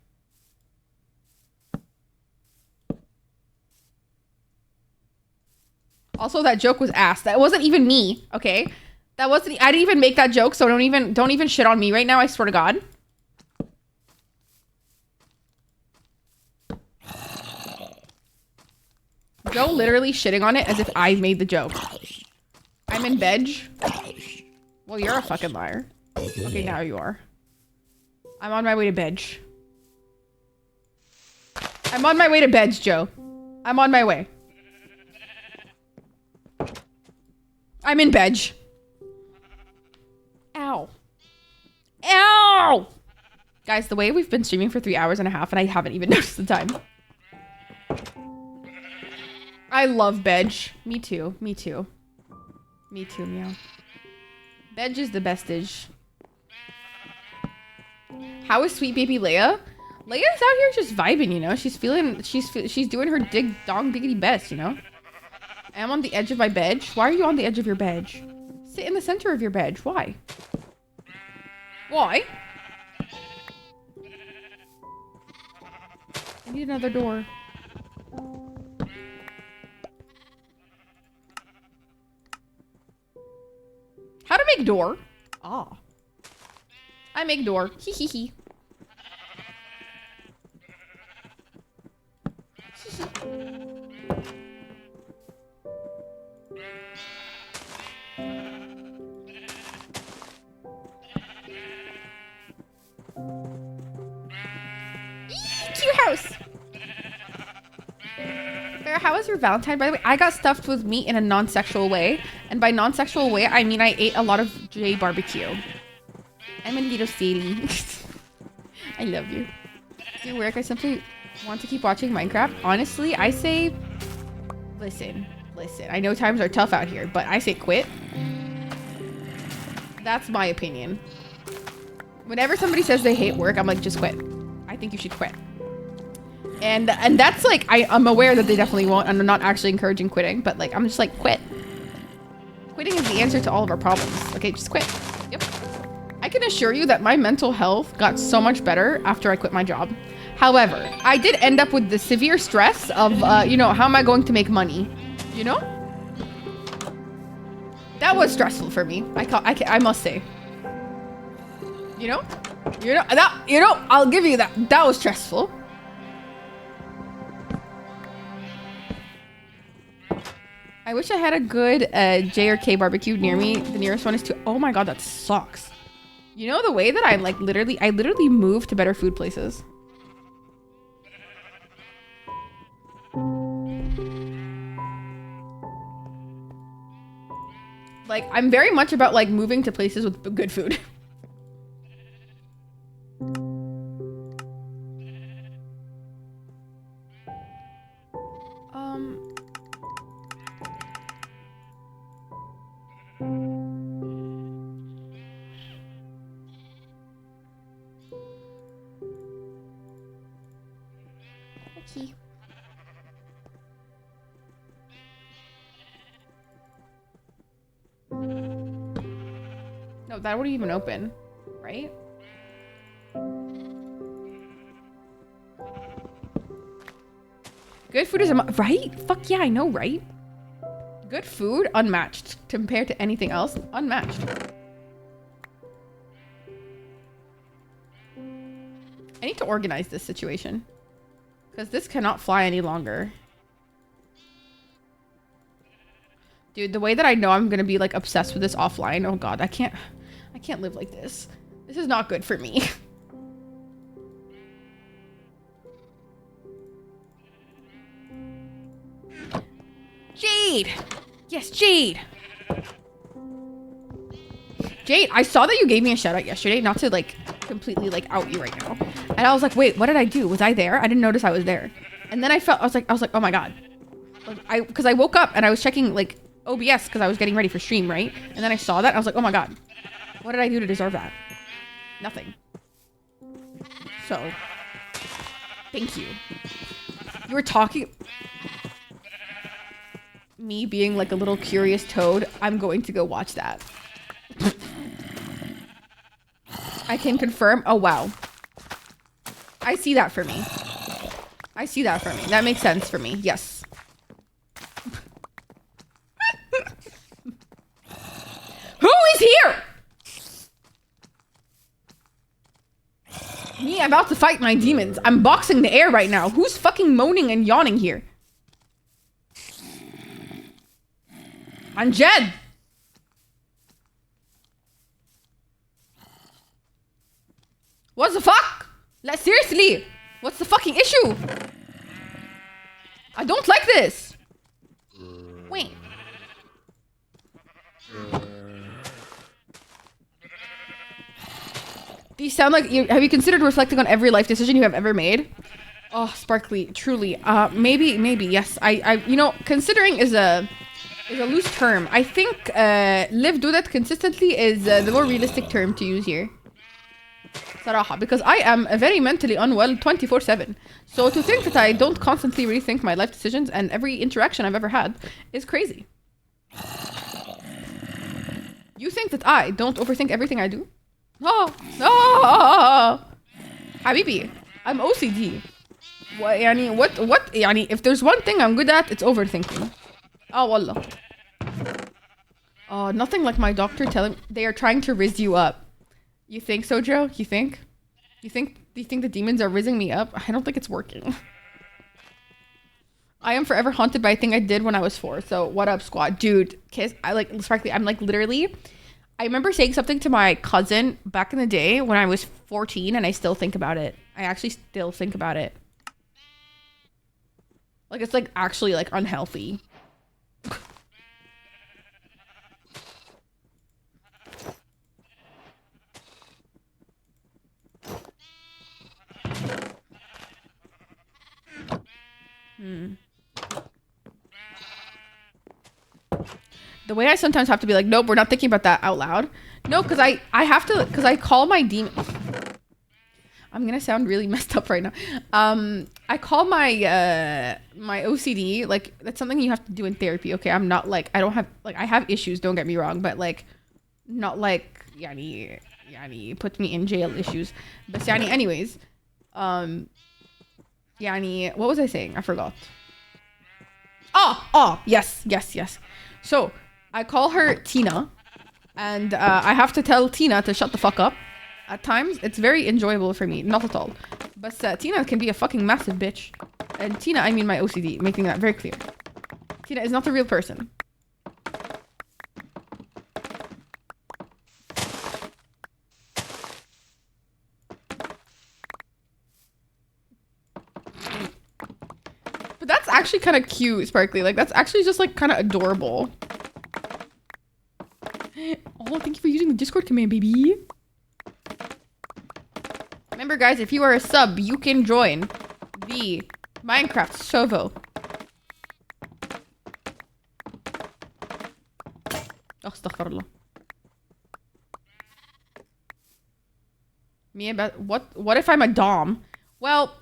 Also, that joke was ass. That wasn't even me, okay? That wasn't... I didn't even make that joke, so don't even shit on me right now, I swear to God. Joe literally shitting on it as if I made the joke. I'm in bed. Well, you're a fucking liar. Okay, now you are. I'm on my way to bed. I'm on my way to bed, Joe. I'm on my way. I'm in bed. Ow. Ow! Guys, the way we've been streaming for 3 hours and a half and I haven't even noticed the time. I love Beg. Me too. Me too. Me too, meow. Beg is the bestage. How is sweet baby Leia? Leia's out here just vibing, you know? She's doing her dong diggity best, you know? I'm on the edge of my bed. Why are you on the edge of your bed? Sit in the center of your bed. Why? Why? I need another door. How to make door? Ah. I make door. Hee hee hee. Cute house. Farrah, how was your Valentine? By the way, I got stuffed with meat in a non-sexual way. And by non-sexual way, I mean I ate a lot of J barbecue. I'm a little silly. I love you. Do work. I simply want to keep watching Minecraft. Honestly, I say... Listen. I know times are tough out here, but I say quit. That's my opinion. Whenever somebody says they hate work, I'm like, just quit. I think you should quit. And that's like, I'm aware that they definitely won't, and I'm not actually encouraging quitting, but like, I'm just like, quit. Quitting is the answer to all of our problems. Okay, just quit. Yep. I can assure you that my mental health got so much better after I quit my job. However, I did end up with the severe stress of, you know, how am I going to make money? You know? That was stressful for me. I must say. You know? I'll give you that. That was stressful. I wish I had a good J or K barbecue near me. The nearest one is to... Oh my god, that sucks. You know the way that I like literally moved to better food places. Like, I'm very much about like moving to places with good food. Okay. No, that wouldn't even open, right? Good food is right? Fuck yeah, I know, right? Good food, unmatched compared to anything else. Unmatched. I need to organize this situation because this cannot fly any longer. Dude, the way that I know I'm gonna be like obsessed with this offline. Oh god, I can't live like this. This is not good for me. Jade! Yes, Jade! Jade, I saw that you gave me a shout out yesterday, not to like completely like out you right now. And I was like, wait, what did I do? Was I there? I didn't notice I was there. And then I was like, oh my god. Like, because I woke up and I was checking like OBS because I was getting ready for stream, right? And then I saw that and I was like, oh my god. What did I do to deserve that? Nothing. So, thank you. You were talking... Me being like a little curious toad, I'm going to go watch that. I can confirm. Oh, wow. I see that for me. I see that for me. That makes sense for me. Yes. Who is here? Me, I'm about to fight my demons. I'm boxing the air right now. Who's fucking moaning and yawning here? Anjed! What the fuck? Like, seriously? What's the fucking issue? I don't like this. Wait. These sound like you. Have you considered reflecting on every life decision you have ever made? Oh, Sparkly, truly. Maybe, yes. I you know, considering is a loose term. I think do that consistently is the more realistic term to use here. Saraha, because I am very mentally unwell 24/7. So to think that I don't constantly rethink my life decisions and every interaction I've ever had is crazy. You think that I don't overthink everything I do? Oh. Habibi, I'm OCD. What يعني, if there's one thing I'm good at, it's overthinking. Oh, wallah. Oh, nothing like my doctor telling they are trying to rizz you up. You think so, Joe? You think? Do you think the demons are rizzing me up? I don't think it's working. I am forever haunted by a thing I did when I was 4. So what up, squad? Dude, kiss. I'm like literally, I remember saying something to my cousin back in the day when I was 14 and I still think about it. I actually still think about it. Like, it's like actually like unhealthy. The way I sometimes have to be like, nope, we're not thinking about that out loud. No, because I have to, because I call my demon. I'm gonna sound really messed up right now. I call my my OCD, like, that's something you have to do in therapy. Okay, I'm not like, I don't have, like, I have issues, don't get me wrong, but like, not like yani put me in jail issues. But yani, anyways, yani, what was I saying? I forgot. Oh, yes. So I call her Tina, and I have to tell Tina to shut the fuck up. At times, it's very enjoyable for me. Not at all. But Tina can be a fucking massive bitch. And Tina, I mean my OCD, making that very clear. Tina is not a real person. But that's actually kind of cute, Sparkly. Like, that's actually just, like, kind of adorable. Oh, thank you for using the Discord command, baby. Remember, guys, if you are a sub, you can join the Minecraft server. Astaghfirullah. Me about what if I'm a dom? Well,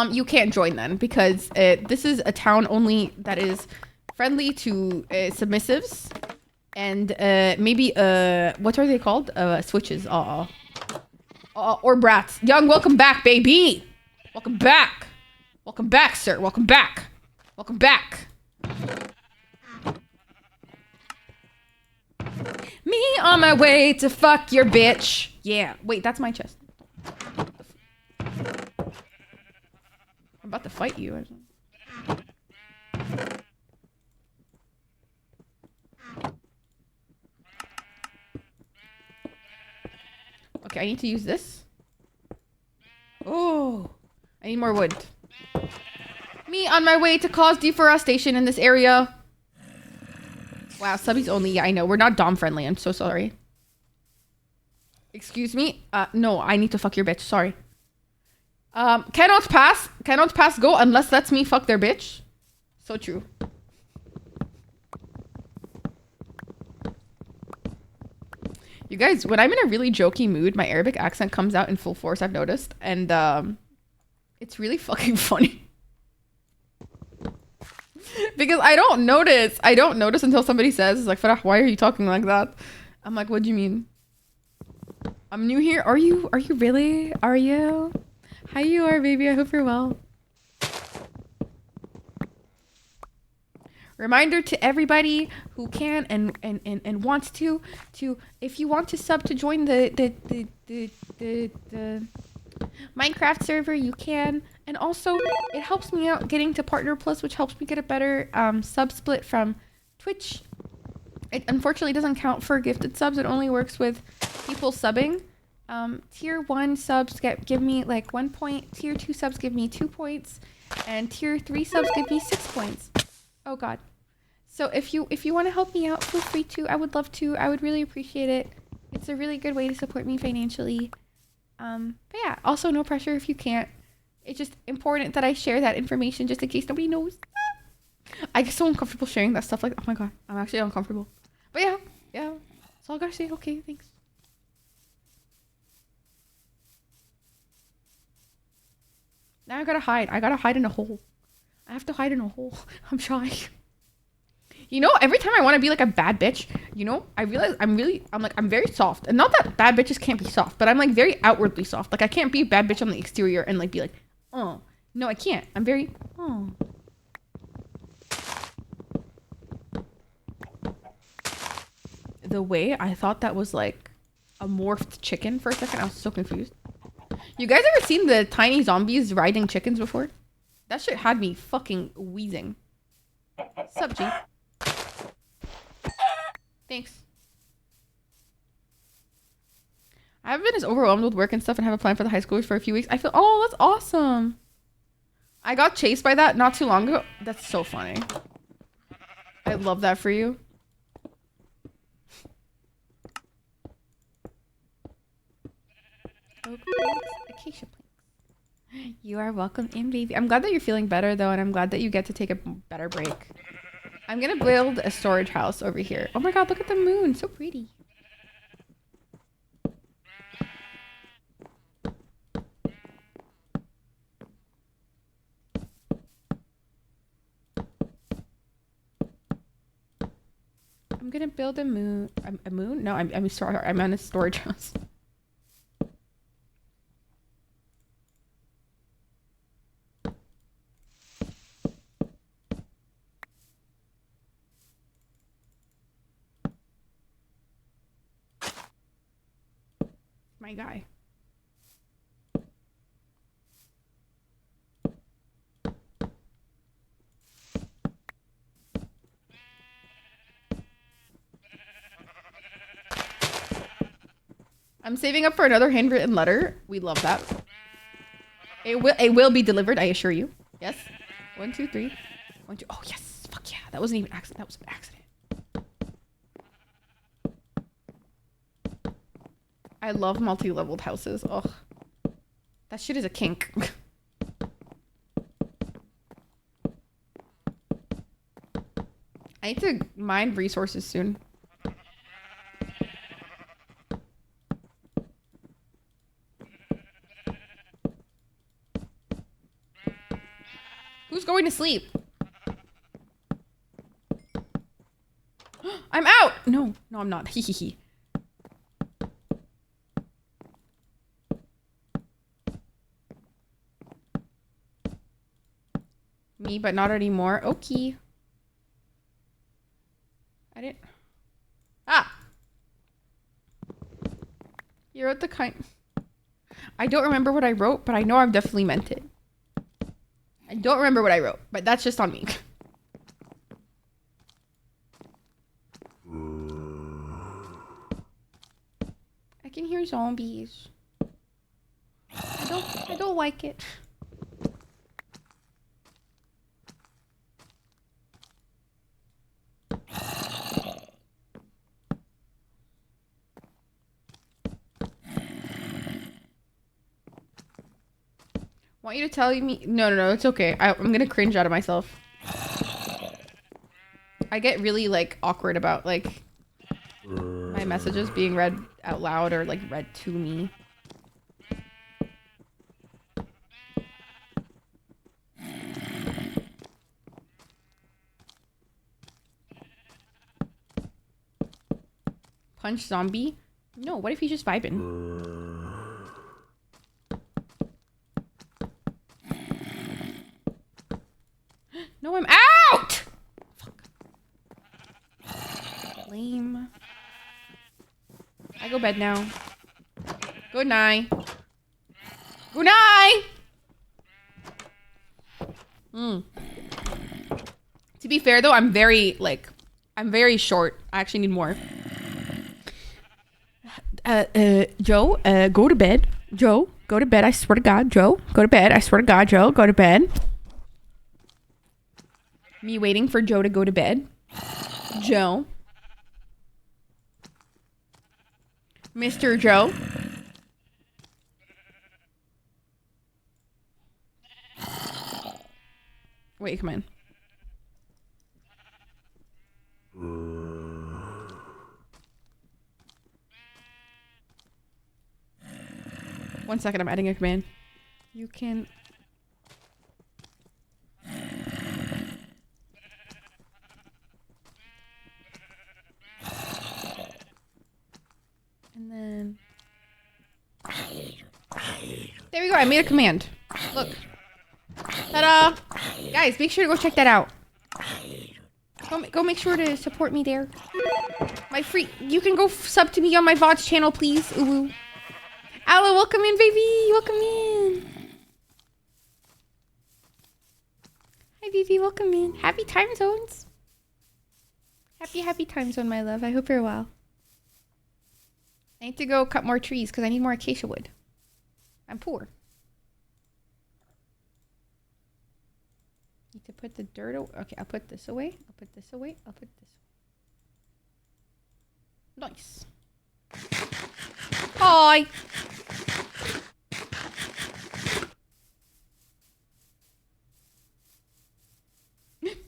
you can't join then because this is a town only that is friendly to submissives and maybe what are they called? Switches. Or brats. Young, welcome back, baby. Welcome back. Welcome back, sir. Welcome back. Welcome back. Me on my way to fuck your bitch. Yeah. Wait, that's my chest. I'm about to fight you. Okay, I need to use this. Oh, I need more wood. Me on my way to cause deforestation in this area. Wow, subbies only. Yeah, I know. We're not dom friendly. I'm so sorry. Excuse me? No, I need to fuck your bitch. Sorry. Cannot pass. Cannot pass go unless that's me fuck their bitch. So true. You guys, when I'm in a really jokey mood, my Arabic accent comes out in full force, I've noticed. And it's really fucking funny. Because I don't notice until somebody says, it's like, Farah, why are you talking like that? I'm like, what do you mean? I'm new here. Are you really? Are you? How you are, baby? I hope you're well. Reminder to everybody who can and wants to if you want to sub to join the Minecraft server, you can. And also, it helps me out getting to Partner Plus, which helps me get a better sub split from Twitch. It unfortunately doesn't count for gifted subs. It only works with people subbing. Tier 1 subs give me like 1 point. Tier 2 subs give me 2 points. And Tier 3 subs give me 6 points. Oh god. So if you want to help me out, feel free to. I would love to. I would really appreciate it. It's a really good way to support me financially. But yeah, also no pressure if you can't. It's just important that I share that information just in case nobody knows. I get so uncomfortable sharing that stuff. Like, oh my god, I'm actually uncomfortable. But yeah, that's all I gotta say. Okay, thanks. Now I gotta hide. I gotta hide in a hole. I have to hide in a hole. I'm shy. You know, every time I want to be like a bad bitch, you know, I realize I'm very soft. And not that bad bitches can't be soft, but I'm like very outwardly soft. Like I can't be a bad bitch on the exterior and like be like, oh. No, I can't. I'm very, oh. The way I thought that was like a morphed chicken for a second, I was so confused. You guys ever seen the tiny zombies riding chickens before? That shit had me fucking wheezing. Sup, G? Thanks. I haven't been as overwhelmed with work and stuff and have a plan for the high schoolers for a few weeks. I feel, oh, that's awesome. I got chased by that not too long ago. That's so funny. I love that for you. Oak planks, acacia planks. You are welcome in, baby. I'm glad that you're feeling better though, and I'm glad that you get to take a better break. I'm gonna build a storage house over here. Oh my god, look at the moon. So pretty. I'm gonna build a moon. A moon? No, I'm on a storage house. My guy. I'm saving up for another handwritten letter. We love that. It will be delivered, I assure you. Yes. 1, 2, 3. 1, 2. Oh yes. Fuck yeah. That wasn't even accident. That was an accident. I love multi-leveled houses. Ugh. That shit is a kink. I need to mine resources soon. Who's going to sleep? I'm out! No, I'm not. Hee hee hee. Me, but not anymore. Okay. I didn't. Ah! You wrote the kind. I don't remember what I wrote, but I know I've definitely meant it. I don't remember what I wrote, but that's just on me. I can hear zombies. I don't like it. Want you to tell me? No, it's okay. I'm gonna cringe out of myself. I get really like awkward about like my messages being read out loud or like read to me. Punch zombie? No, what if he's just vibing? No, I'm out! Fuck. Lame. I go bed now. Good night. Good night! To be fair though, I'm very short. I actually need more. Joe, go to bed. Joe, go to bed. I swear to God. Joe, go to bed. I swear to God. Joe, go to bed. Me waiting for Joe to go to bed. Joe. Mr. Joe. Wait, come in. One second, I'm adding a command. You can... And then... There we go, I made a command. Look. Ta-da! Guys, make sure to go check that out. Go make sure to support me there. You can go sub to me on my VODs channel, please. Ooh. Alla, welcome in, baby. Welcome in. Hi, baby. Welcome in. Happy time zones. Happy time zone, my love. I hope you're well. I need to go cut more trees because I need more acacia wood. I'm poor. Need to put the dirt away. Okay, I'll put this away. I'll put this away. I'll put this away. Nice. Hi.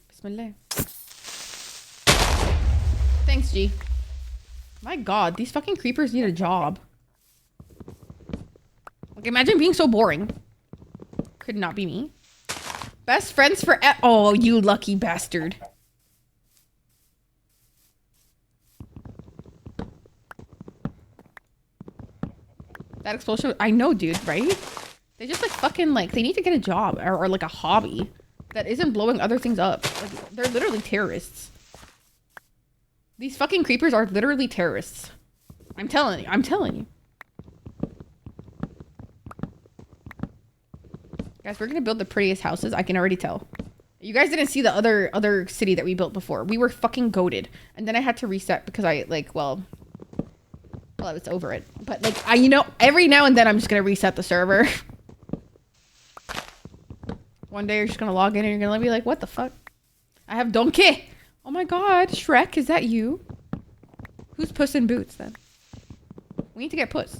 Bismillah. Thanks, G. My God, these fucking creepers need a job. Like, imagine being so boring. Could not be me. Best friends for oh, you lucky bastard. That explosion, I know, dude, right? They just like fucking like, they need to get a job or like a hobby that isn't blowing other things up. Like, they're literally terrorists. These fucking creepers are literally terrorists. I'm telling you. Guys, we're gonna build the prettiest houses. I can already tell. You guys didn't see the other city that we built before. We were fucking goated. And then I had to reset because I like, well, I was over it. But like, you know, every now and then I'm just gonna reset the server. One day you're just gonna log in and you're gonna be like, what the fuck? I have Donkey. Oh my God, Shrek, is that you? Who's Puss in Boots then? We need to get puss.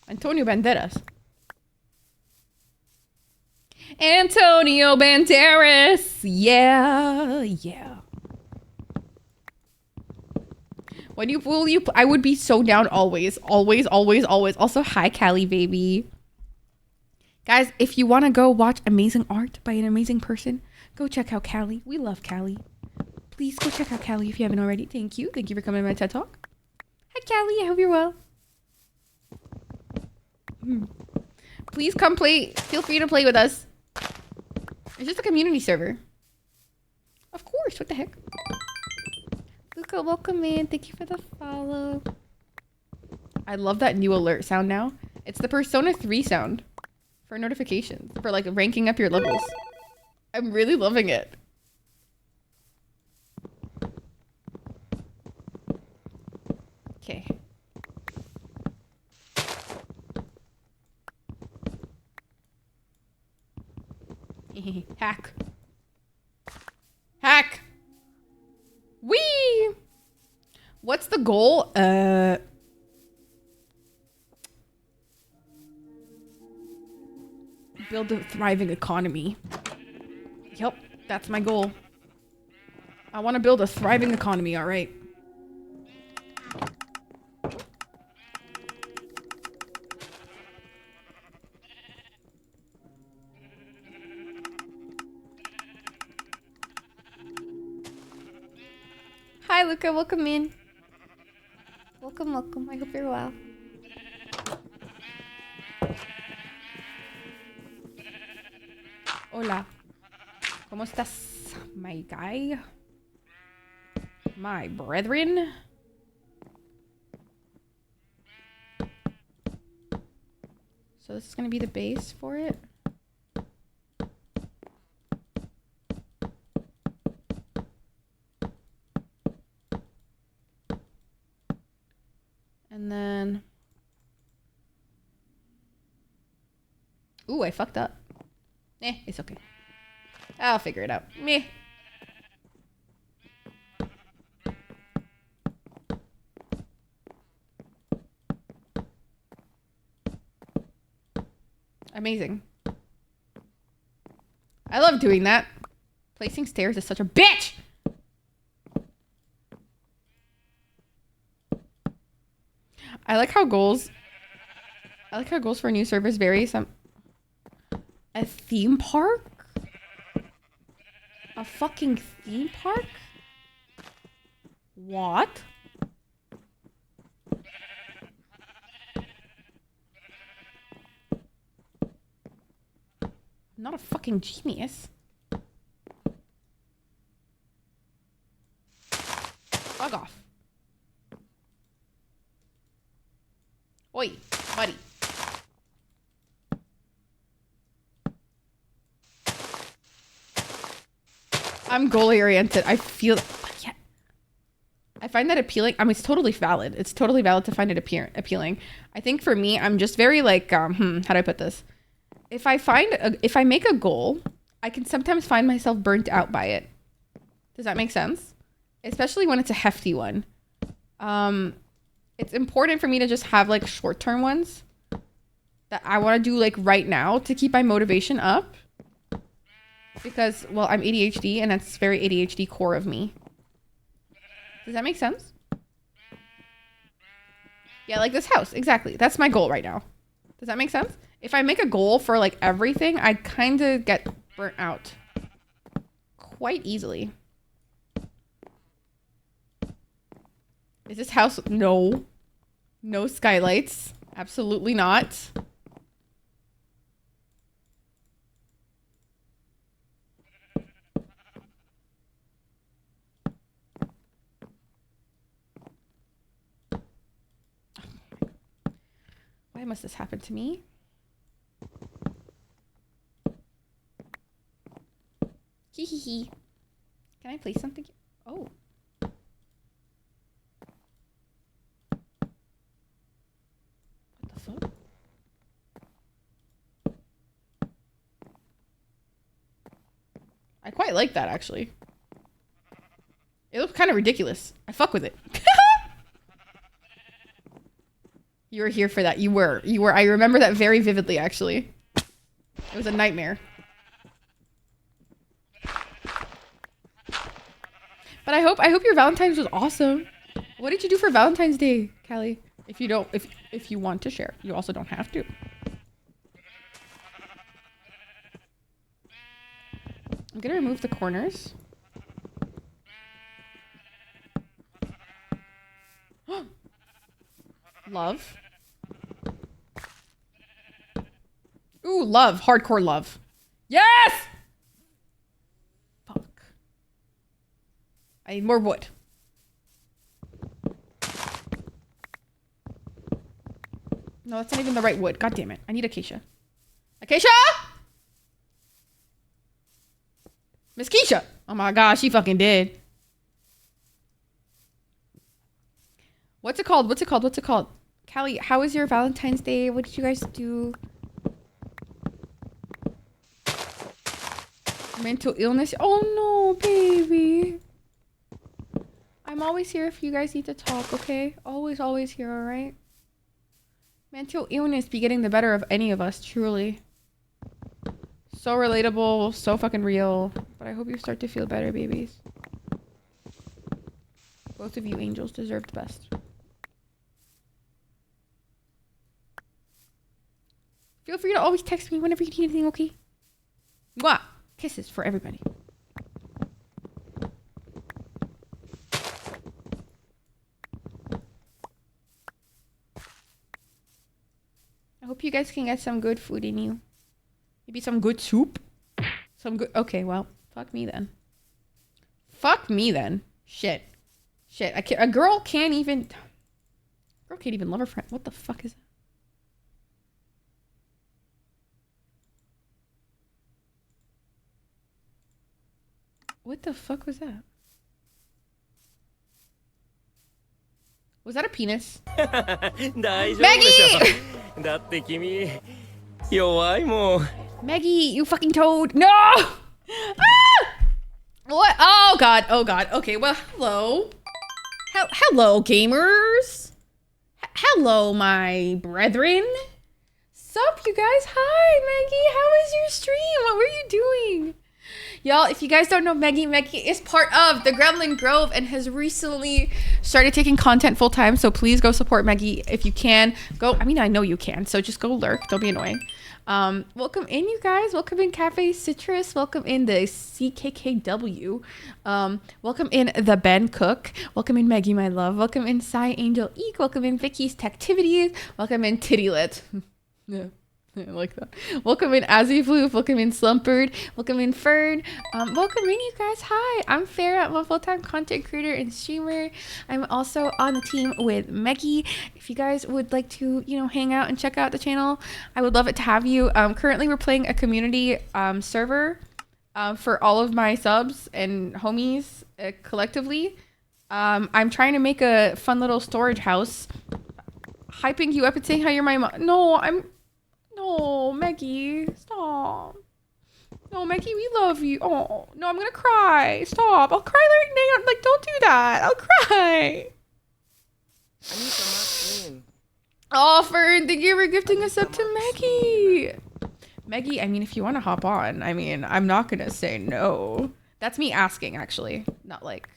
Antonio Banderas. Antonio Banderas. Yeah, yeah. When you will you? I would be so down always, always, always, always. Also, hi, Callie, baby. Guys, if you want to go watch amazing art by an amazing person, go check out Callie. We love Callie. Please go check out Callie if you haven't already. Thank you. Thank you for coming to my TED Talk. Hi, Callie. I hope you're well. Please come play. Feel free to play with us. It's just a community server. Of course. What the heck? Luca, welcome in. Thank you for the follow. I love that new alert sound now. It's the Persona 3 sound for notifications, for like ranking up your levels. I'm really loving it. Okay. Hack. Hack. Whee! What's the goal? Build a thriving economy. Yep, that's my goal. I want to build a thriving economy, all right. Hi, Luca. Welcome in. Welcome, welcome. I hope you're well. Hola. ¿Cómo estás, my guy? My brethren? So this is going to be the base for it. And then... Ooh, I fucked up. It's okay. I'll figure it out. Meh. Amazing. I love doing that. Placing stairs is such a bitch! I like how goals for a new service vary. A theme park? A fucking theme park? What? I'm not a fucking genius. Fuck off. Oi, buddy. I'm goal oriented. I feel, yeah. I find that appealing. I mean, it's totally valid. It's totally valid to find it appealing. I think for me, I'm just very like, how do I put this? If I make a goal, I can sometimes find myself burnt out by it. Does that make sense? Especially when it's a hefty one. It's important for me to just have like short-term ones that I want to do like right now to keep my motivation up. Because, well, I'm ADHD and that's very ADHD core of me. Does that make sense? Yeah, like this house. Exactly. That's my goal right now. Does that make sense? If I make a goal for like everything, I kind of get burnt out quite easily. Is this house? No. No skylights. Absolutely not. Why must this happen to me? Hee hee hee. Can I play something? Oh. What the fuck? I quite like that actually. It looks kind of ridiculous. I fuck with it. You were here for that. You were. I remember that very vividly, actually. It was a nightmare. But I hope your Valentine's was awesome. What did you do for Valentine's Day, Callie? If you want to share, you also don't have to. I'm gonna remove the corners. Love. Ooh, love. Hardcore love. Yes! Fuck. I need more wood. No, that's not even the right wood. God damn it. I need Acacia. Acacia! Miss Keisha! Oh my god, she fucking dead. What's it called? Callie, how was your Valentine's Day? What did you guys do? Mental illness? Oh no, baby. I'm always here if you guys need to talk, okay? Always here, alright? Mental illness be getting the better of any of us, truly. So relatable, so fucking real. But I hope you start to feel better, babies. Both of you angels deserve the best. Feel free to always text me whenever you need anything, okay? Mwah! Kisses for everybody. I hope you guys can get some good food in you. Maybe some good soup? Some good... Okay, well, fuck me then. Fuck me then. Shit. A girl can't even... A girl can't even love her friend. What the fuck is that? What the fuck was that? Was that a penis? Maggie! Maggie, you fucking toad. No! Ah! What? Oh god. Okay, well, hello. Hello, gamers. Hello, my brethren. Sup, you guys? Hi, Maggie. How was your stream? What were you doing? Y'all, if you guys don't know Maggie is part of the Gremlin Grove and has recently started taking content full time. So please go support Maggie if you can. Go. I mean, I know you can. So just go lurk. Don't be annoying. Welcome in, you guys. Welcome in Cafe Citrus. Welcome in the CKKW. Welcome in the Ben Cook. Welcome in Maggie, my love. Welcome in Psy Angel Eek. Welcome in Vicky's Tactivities. Welcome in Tittylit. Yeah. I like that. Welcome in Azzy Welcome in Slumperd. Welcome in Fern. Welcome in, you guys. Hi, I'm Farah. I'm a full-time content creator and streamer. I'm also on the team with Maggie. If you guys would like to, hang out and check out the channel, I would love it to have you. Currently, we're playing a community server for all of my subs and homies collectively. I'm trying to make a fun little storage house, hyping you up and saying how you're my mom. No, Maggie, stop. No, Maggie, we love you. Oh, no, I'm gonna cry. Stop. I'll cry right now. Like, don't do that. I'll cry. Oh, Fern, thank you for gifting us up to Maggie. Maggie, I mean, if you want to hop on, I mean, I'm not gonna say no. That's me asking, actually. Not like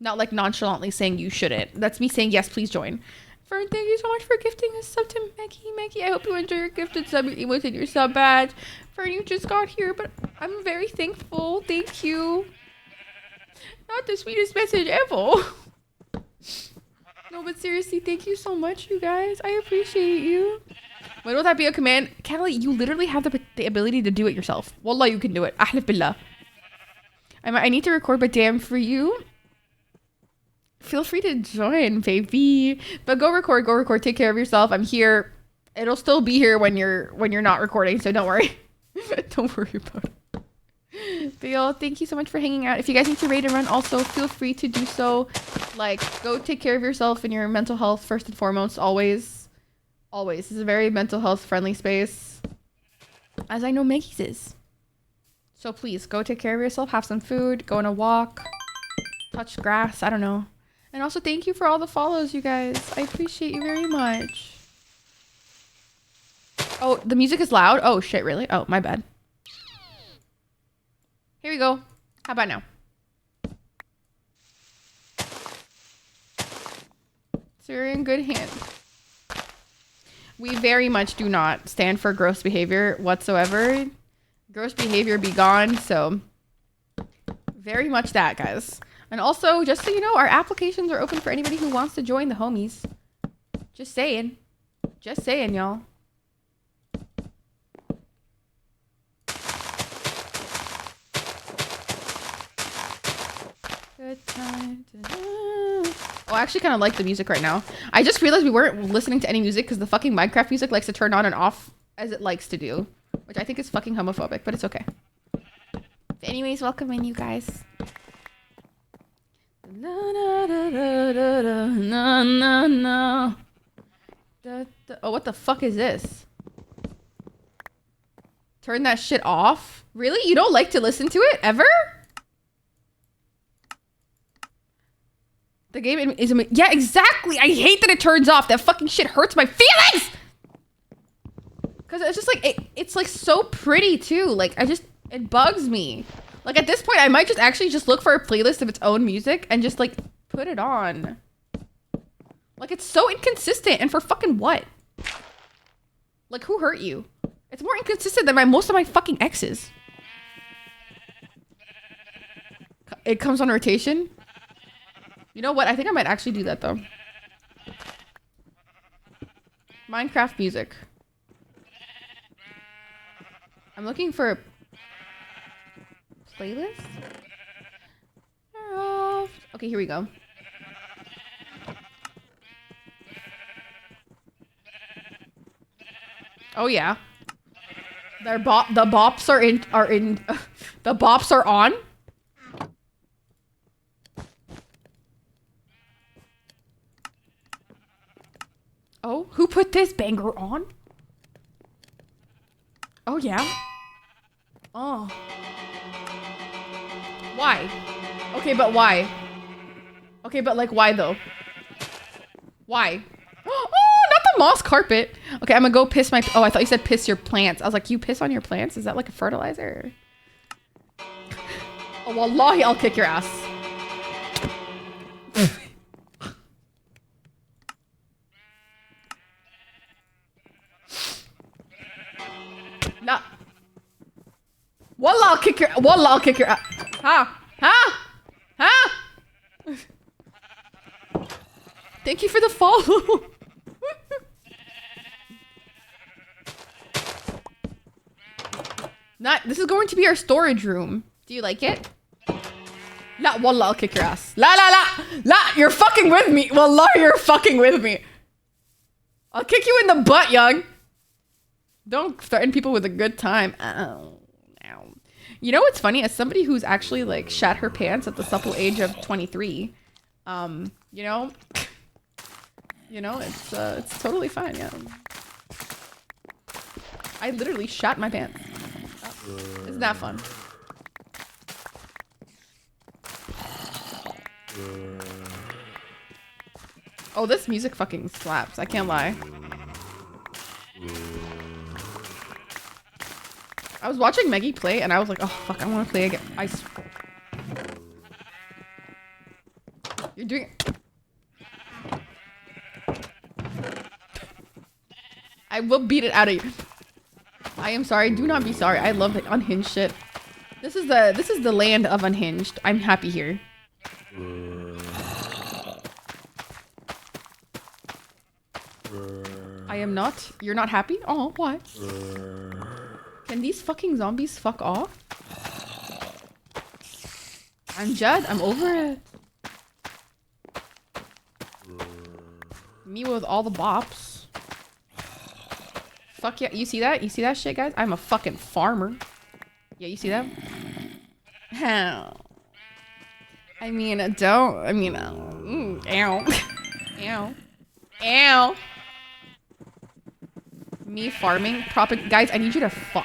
nonchalantly saying you shouldn't. That's me saying, yes, please join. Fern, thank you so much for gifting a sub to Maggie. Maggie, I hope you enjoy your gifted sub, your emotes, and your sub badge. Fern, you just got here, but I'm very thankful. Thank you. Not the sweetest message ever. No, but seriously, thank you so much, you guys. I appreciate you. When will that be a command? Callie, you literally have the ability to do it yourself. Wallah, you can do it. Ahlif billah. I need to record, but damn, for you... Feel free to join, baby. But go record. Take care of yourself. I'm here. It'll still be here when you're not recording, so don't worry. Don't worry about it. But y'all, thank you so much for hanging out. If you guys need to raid and run, also feel free to do so. Like, go take care of yourself and your mental health first and foremost. Always. This is a very mental health friendly space, as I know Maggie's is. So please go take care of yourself. Have some food. Go on a walk. touch grass. I don't know. And also thank you for all the follows, you guys. I appreciate you very much. Oh, the music is loud. Oh shit, really? Oh, my bad. Here we go. How about now? So you're in good hands. We very much do not stand for gross behavior whatsoever. Gross behavior be gone. So very much that, guys. And also, just so you know, our applications are open for anybody who wants to join the homies. Just saying. Just saying, y'all. Good time to... Oh, I actually kind of like the music right now. I just realized we weren't listening to any music because the fucking Minecraft music likes to turn on and off as it likes to do. Which I think is fucking homophobic, but it's okay. But anyways, welcome in, you guys. Oh, what the fuck is this? Turn that shit off? Really? You don't like to listen to it? Ever? The game is... Yeah, exactly! I hate that it turns off. That fucking shit hurts my feelings! Because it's just like... It's like so pretty, too. Like, it bugs me. Like, at this point, I might just actually just look for a playlist of its own music and just, like, put it on. Like, it's so inconsistent. And for fucking what? Like, who hurt you? It's more inconsistent than most of my fucking exes. It comes on rotation. You know what? I think I might actually do that, though. Minecraft music. I'm looking for a playlist. Okay, here we go. Oh yeah. The bops are in the bops are on. Oh, who put this banger on? Oh yeah. Oh. Why? Okay, but why? Okay, but like why though? Why? Oh, not the moss carpet. Okay, I'm gonna go piss my... Oh, I thought you said piss your plants. I was like, you piss on your plants? Is that like a fertilizer? Oh, wallahi, I'll kick your ass. Nah. Wallah, I'll kick your... Wallah, I'll kick your ass. Ha! Ha! Ha! Thank you for the follow. This is going to be our storage room. Do you like it? La, wallah, I'll kick your ass. La, la, la. La, you're fucking with me. Wallah, you're fucking with me. I'll kick you in the butt, young. Don't threaten people with a good time. Ow. Ow. You know what's funny? As somebody who's actually like shat her pants at the supple age of 23, you know, it's totally fine. Yeah. I literally shat my pants. Oh, isn't that fun? Oh, this music fucking slaps. I can't lie. I was watching Meggy play and I was like, oh fuck, I want to play again. You're doing... I will beat it out of you. I am sorry. Do not be sorry. I love the unhinged shit. This is the land of unhinged. I'm happy here. I am not. You're not happy? Oh, why? Can these fucking zombies fuck off? I'm Judd. I'm over it. Me with all the bops. Fuck yeah. You see that? You see that shit, guys? I'm a fucking farmer. Yeah, you see that? How? I mean, ow. Ow. Ow. Me farming? Guys, I need you to fuck.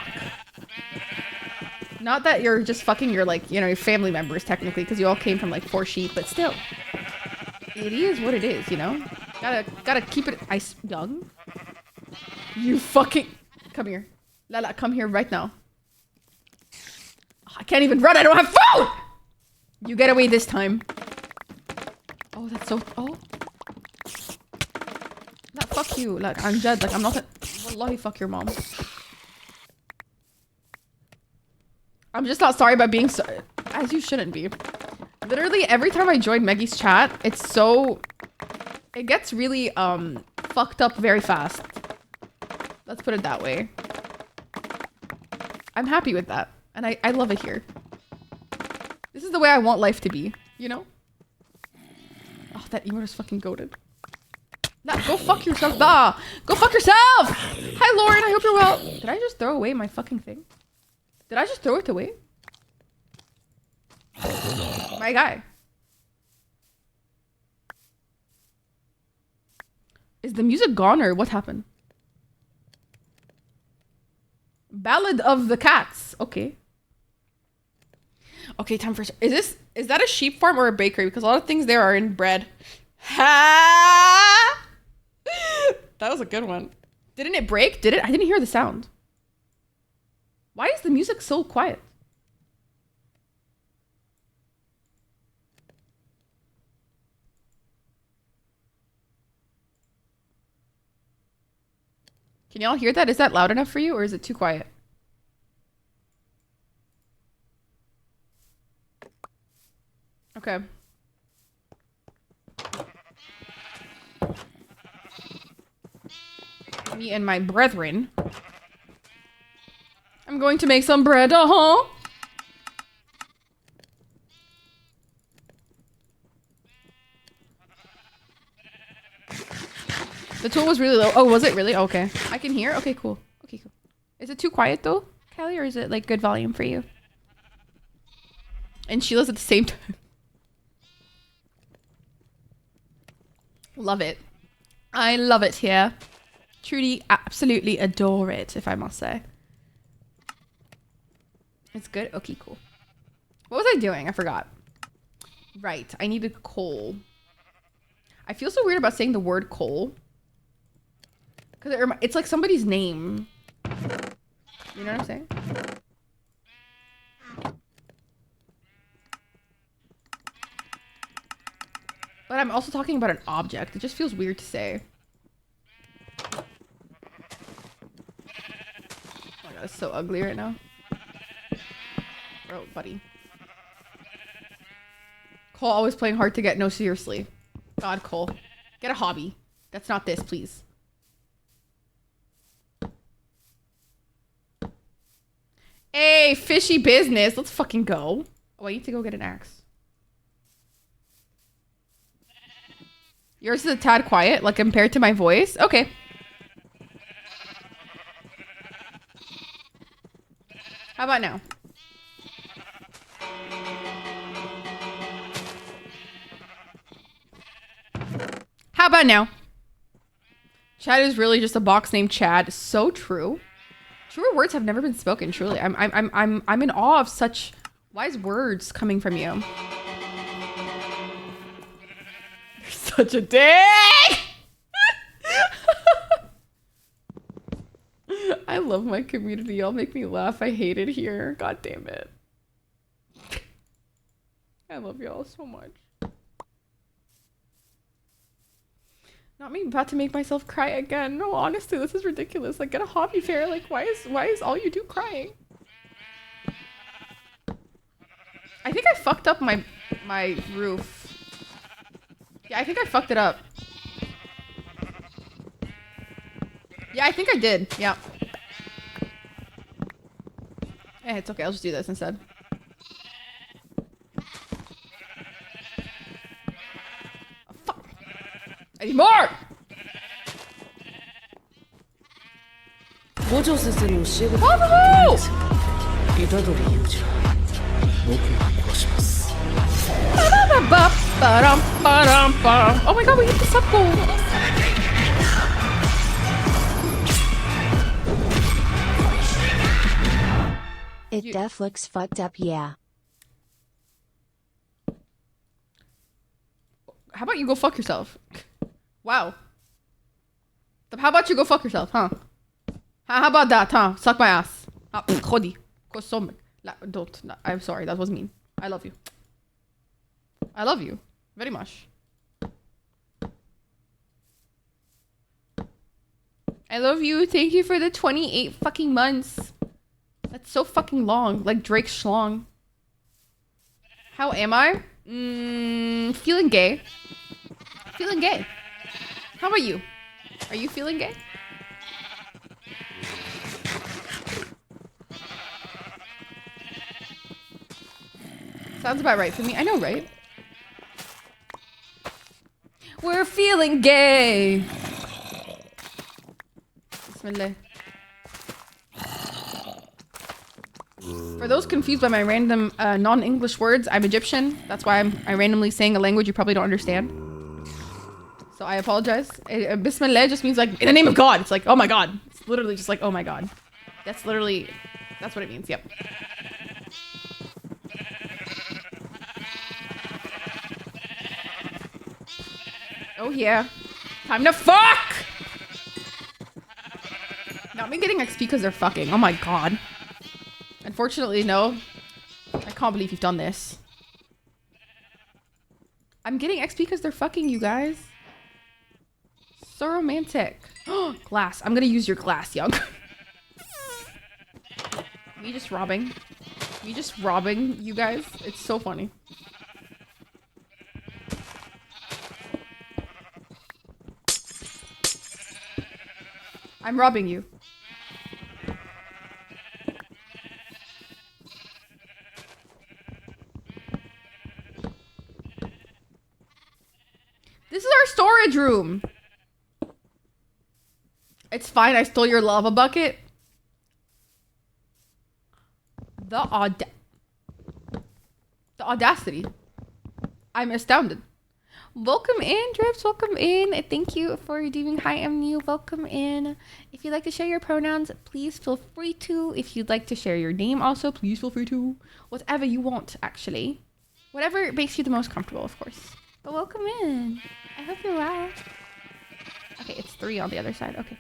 Not that you're just fucking your, like, you know, your family members, technically, because you all came from, like, 4 sheep, but still. It is what it is, you know? Gotta keep it young. You fucking... Come here. Lala, come here right now. Oh, I can't even run, I don't have food! You get away this time. Oh, that's so... Oh. Like, fuck you. Like, I'm dead. Like, I'm not... Wallahi, fuck your mom. I'm just not sorry about being so... As you shouldn't be. Literally, every time I join Meggy's chat, it's so... It gets really, fucked up very fast. Let's put it that way. I'm happy with that. And I love it here. This is the way I want life to be, you know? Oh, that emote is fucking goated. Nah, go fuck yourself. Nah, go fuck yourself! Hi, Lauren. I hope you're well. Did I just throw away my fucking thing? Did I just throw it away? My guy. Is the music gone or what happened? Ballad of the Cats. Okay. Okay, time for... Is that a sheep farm or a bakery? Because a lot of things there are in bread. Ha! That was a good one. Didn't it break? Did it? I didn't hear the sound. Why is the music so quiet? Can y'all hear that? Is that loud enough for you or is it too quiet? Okay. Me and my brethren. I'm going to make some bread, uh-huh. The tool was really low. Oh, was it really? Okay. I can hear? Okay, cool. Okay, cool. Is it too quiet though, Callie, or is it like good volume for you? And Sheila's at the same time. Love it. I love it here. Truly, absolutely adore it, if I must say. It's good? Okay, cool. What was I doing? I forgot. Right. I needed coal. I feel so weird about saying the word coal. Because it's like somebody's name. You know what I'm saying? But I'm also talking about an object. It just feels weird to say. Oh my god, it's so ugly right now. Bro, buddy. Cole always playing hard to get. No, seriously. God, Cole. Get a hobby. That's not this, please. Hey, fishy business. Let's fucking go. Oh, I need to go get an axe. Yours is a tad quiet, like compared to my voice. Okay. How about now? How about now? Chad is really just a box named Chad. So true. Truer words have never been spoken. Truly, I'm in awe of such wise words coming from you. You're such a dick. I love my community. Y'all make me laugh. I hate it here. God damn it. I love y'all so much. Not me about to make myself cry again. No, honestly, this is ridiculous. Like, get a hobby fair. Like, why is all you do crying? I think I fucked up my roof. Yeah, I think I fucked it up. Yeah, I think I did. Yeah. Eh, it's okay. I'll just do this instead. I need more!
五条先生の教え子
虎
虎杖裕次郎僕が殺します
Oh my god, we hit the sub goal!
It def looks fucked up, yeah.
How about you go fuck yourself? Wow. How about you go fuck yourself, huh? How about that, huh? Suck my ass. خدي. كسومك. لا, don't. No, I'm sorry. That was mean. I love you. I love you. Very much. I love you. Thank you for the 28 fucking months. That's so fucking long. Like Drake Schlong. How am I? Feeling gay. Feeling gay. How about you? Are you feeling gay? Sounds about right for me. I know, right? We're feeling gay. Bismillah. For those confused by my random non-English words, I'm Egyptian. That's why I randomly saying a language you probably don't understand. So I apologize. Bismillah just means like, in the name of God. It's like, oh my God. It's literally just like, oh my God. That's what it means. Yep. Oh yeah. Time to fuck! Not me getting XP because they're fucking. Oh my God. Unfortunately, no. I can't believe you've done this. I'm getting XP because they're fucking, you guys. So romantic. Glass. I'm gonna use your glass, young. Me just robbing. Me just robbing you guys. It's so funny. I'm robbing you. This is our storage room. It's fine. I stole your lava bucket. The audacity. I'm astounded. Welcome in, Drips. Welcome in. Thank you for redeeming. Hi, I'm new. Welcome in. If you'd like to share your pronouns, please feel free to. If you'd like to share your name also, please feel free to. Whatever you want, actually. Whatever makes you the most comfortable, of course. But welcome in. I hope you're well. Okay, it's 3 on the other side. Okay.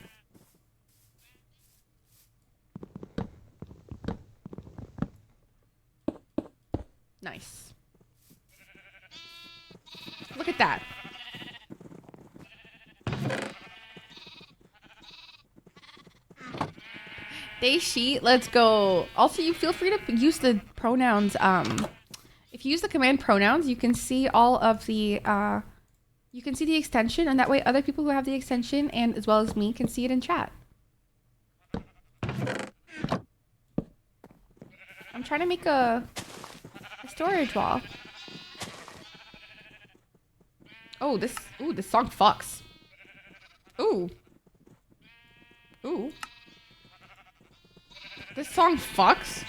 Nice. Look at that. They, she, let's go. Also, you feel free to use the pronouns. If you use the command pronouns, you can see all of the, you can see the extension, and that way other people who have the extension, and as well as me, can see it in chat. I'm trying to make a storage wall. Oh, this song fucks. Ooh. This song fucks.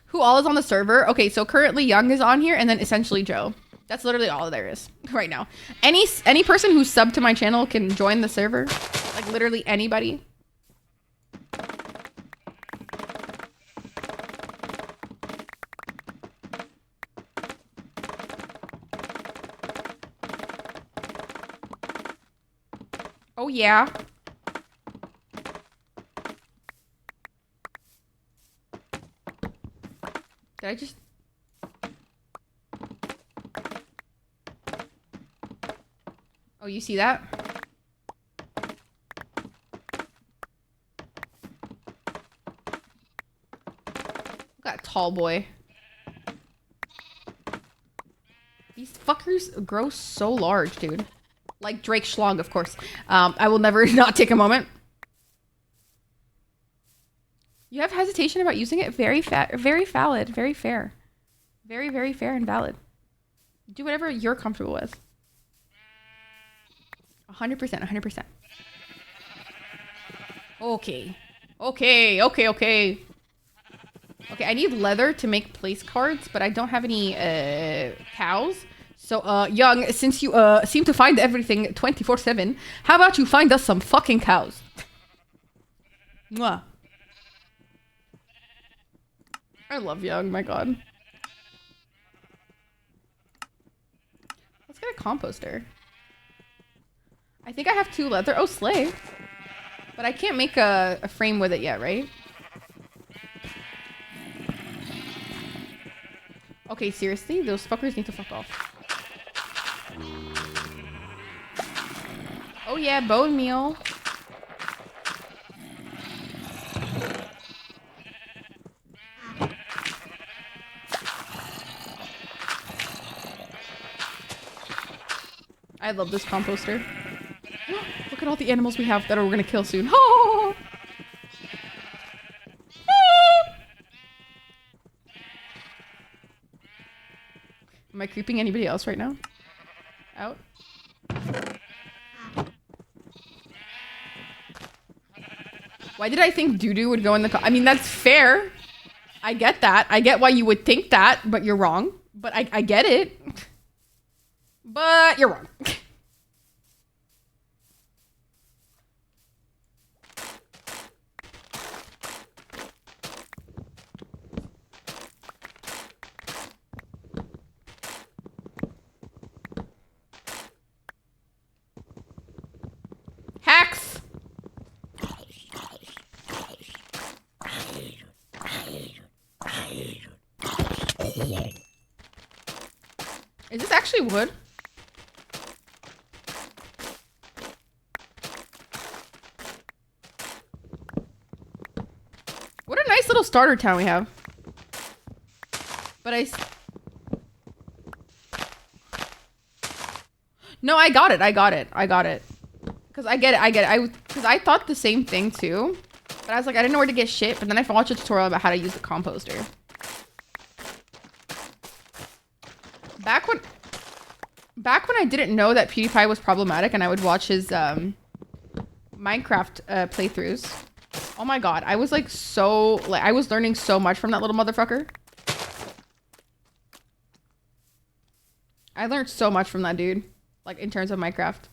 Who all is on the server? Okay, so currently Young is on here, and then essentially Joe. That's literally all there is right now. Any person who's subbed to my channel can join the server. Like literally anybody. Oh yeah. Did I just... Oh, you see that? Look at that tall boy. These fuckers grow so large, dude. Like Drake Schlong, of course. I will never not take a moment. You have hesitation about using it? Very valid. Very fair. Very, very fair and valid. Do whatever you're comfortable with. 100%. 100%. Okay. Okay, I need leather to make place cards, but I don't have any cows. So, Young, since you seem to find everything 24/7, how about you find us some fucking cows? Mwah. I love Young, my god. Let's get a composter. I think I have 2 leather. Oh, slay. But I can't make a frame with it yet, right? Okay, seriously? Those fuckers need to fuck off. Oh yeah, bone meal. I love this composter. Look at all the animals we have that we're gonna kill soon. Oh! Am I creeping anybody else right now? Out? Why did I think Doodoo would go in the I mean, that's fair. I get that. I get why you would think that, but you're wrong. But I get it. But you're wrong. Hacks! Is this actually wood? What a nice little starter town we have. But No, I got it. I got it. I got it. Because I get it. I get it. Because I thought the same thing too. But I was like, I didn't know where to get shit. But then I watched a tutorial about how to use the composter. Back when I didn't know that PewDiePie was problematic and I would watch his Minecraft playthroughs. Oh my god, I was like I was learning so much from that little motherfucker. I learned so much from that dude, like in terms of Minecraft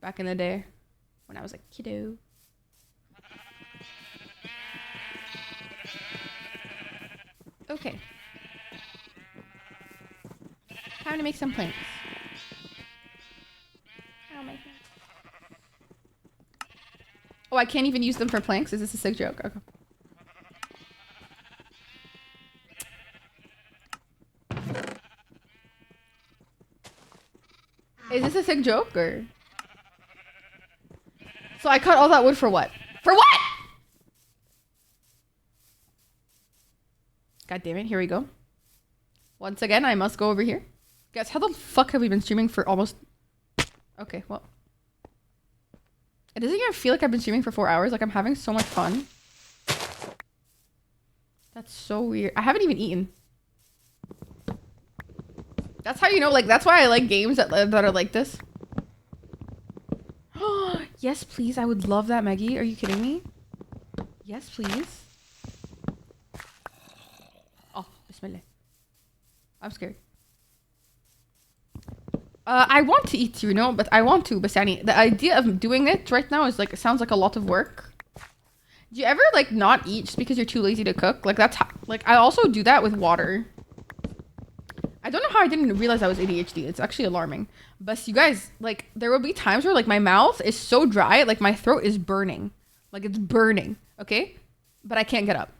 back in the day when I was a kiddo. Okay. Time to make some planks. Oh my god. Oh, I can't even use them for planks? Is this a sick joke? Okay. Is this a sick joke or? So I cut all that wood for what? For what? God damn it, here we go. Once again, I must go over here. Guys, how the fuck have we been streaming for almost... Okay, well. It doesn't even feel like I've been streaming for 4 hours. Like, I'm having so much fun. That's so weird. I haven't even eaten. That's how you know, like, that's why I like games that are like this. Yes, please. I would love that, Maggie. Are you kidding me? Yes, please. Oh, bismillah. I'm scared. I want to eat, you know, but I want to, Basani. The idea of doing it right now is like, it sounds like a lot of work. Do you ever like not eat just because you're too lazy to cook? Like that's how, like I also do that with water. I don't know how I didn't realize I was ADHD. It's actually alarming. But you guys, like there will be times where like my mouth is so dry, like my throat is burning. Like it's burning, okay? But I can't get up.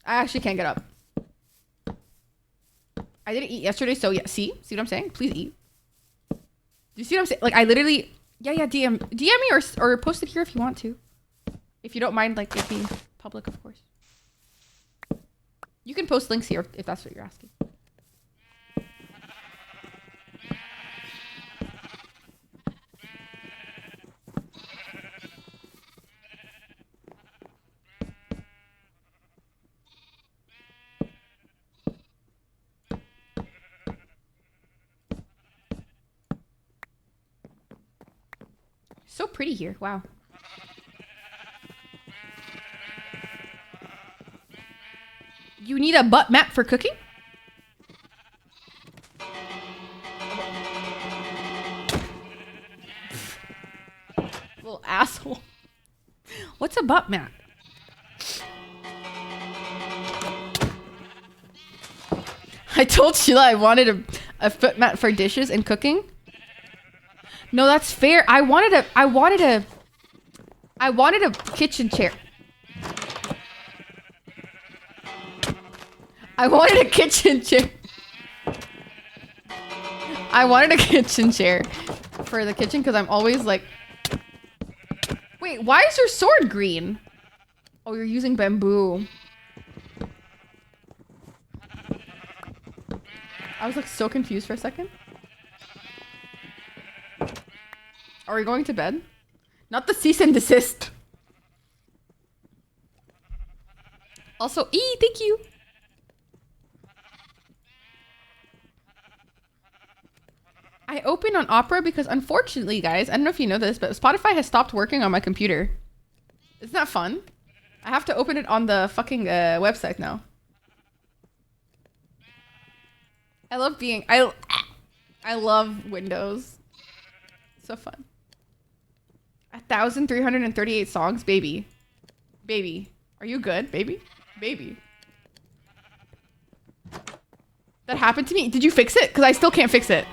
I actually can't get up. I didn't eat yesterday, so yeah, see what I'm saying? Please eat. Do you see what I'm saying? Like I literally, yeah, DM me or post it here if you want to. If you don't mind like it being public, of course. You can post links here if that's what you're asking. So pretty here. Wow. You need a butt mat for cooking? Little asshole. What's a butt mat? I told Sheila I wanted a foot mat for dishes and cooking. No, that's fair. I wanted a kitchen chair. I wanted a kitchen chair. I wanted a kitchen chair for the kitchen because I'm always like, wait, why is your sword green? Oh, you're using bamboo. I was like so confused for a second. Are we going to bed? Not the cease and desist. Also, thank you. I opened on Opera because unfortunately, guys, I don't know if you know this, but Spotify has stopped working on my computer. Isn't that fun? I have to open it on the fucking website now. I love being... I love Windows. So fun. 1,338 songs? Baby. Baby. Are you good? Baby? Baby. That happened to me. Did you fix it? Because I still can't fix it.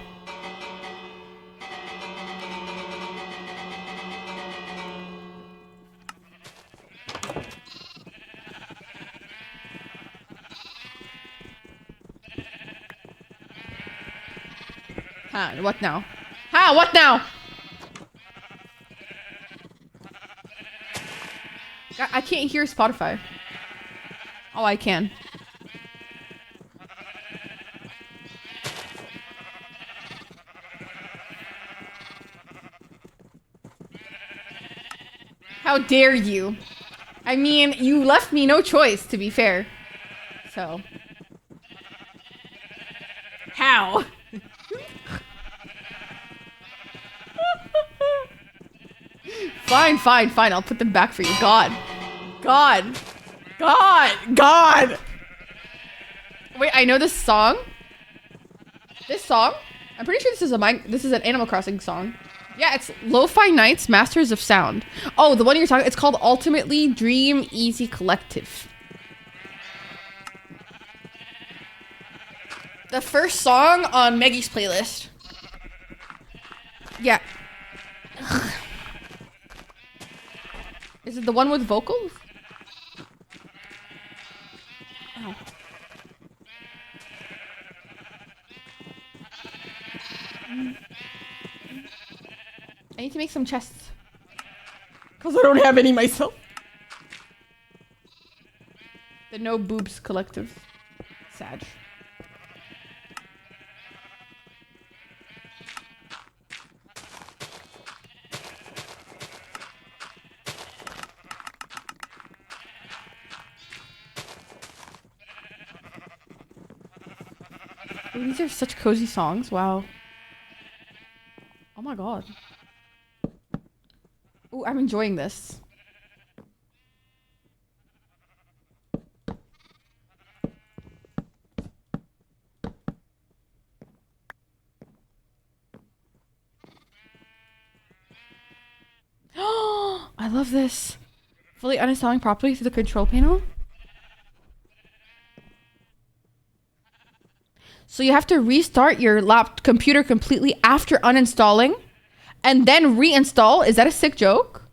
Huh, what now? Huh, what now? I can't hear Spotify. Oh, I can. How dare you? I mean, you left me no choice, to be fair. So. How? Fine, fine, fine. I'll put them back for you. God. God. God. God. Wait, I know this song. This song? I'm pretty sure this is an Animal Crossing song. Yeah, it's Lo-Fi Nights, Masters of Sound. Oh, the one you're talking, it's called Ultimately Dream Easy Collective. The first song on Maggie's playlist. Yeah. Ugh. Is it the one with vocals? Oh. I need to make some chests. Because I don't have any myself. The No Boobs Collective. Sad. Ooh, these are such cozy songs. Wow. Oh my god. Ooh, I'm enjoying this. I love this. Fully uninstalling properly through the control panel. So you have to restart your computer completely after uninstalling and then reinstall. Is that a sick joke?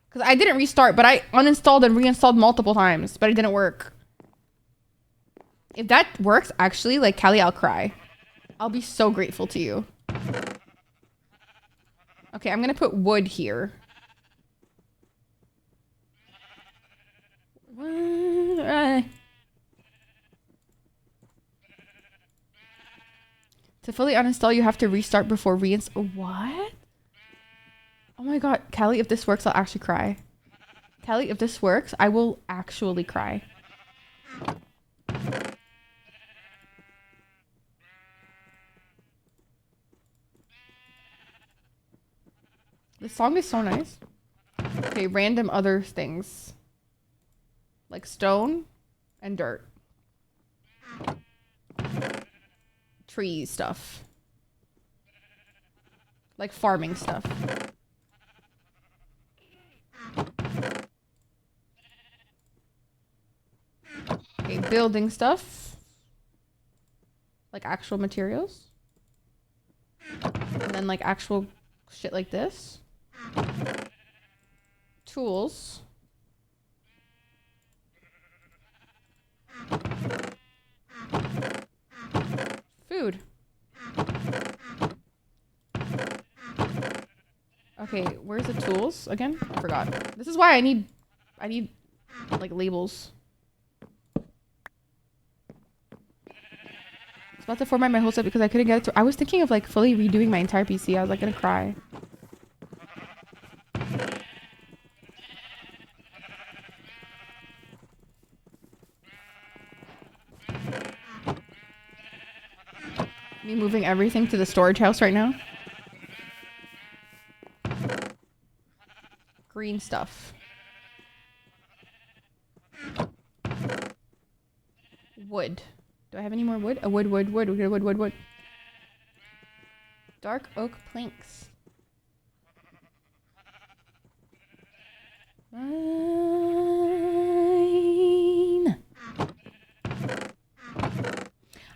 Because I didn't restart, but I uninstalled and reinstalled multiple times, but it didn't work. If that works, actually, like, Callie, I'll cry. I'll be so grateful to you. Okay, I'm going to put wood here. To fully uninstall, you have to restart before reinstall. What? Oh my god. Callie, if this works, I'll actually cry. Callie, if this works, I will actually cry. This song is so nice. Okay, random other things. Like stone and dirt. Tree stuff. Like farming stuff. Okay, building stuff. Like actual materials. And then like actual shit like this. Tools. Food. Okay, where's the tools again? I forgot. This is why I need like labels. I was about to format my whole set because I couldn't get it to. I was thinking of like fully redoing my entire PC. I was like gonna cry. Me moving everything to the storage house right now. Green stuff. Wood. Do I have any more wood? A wood. Dark oak planks. Fine.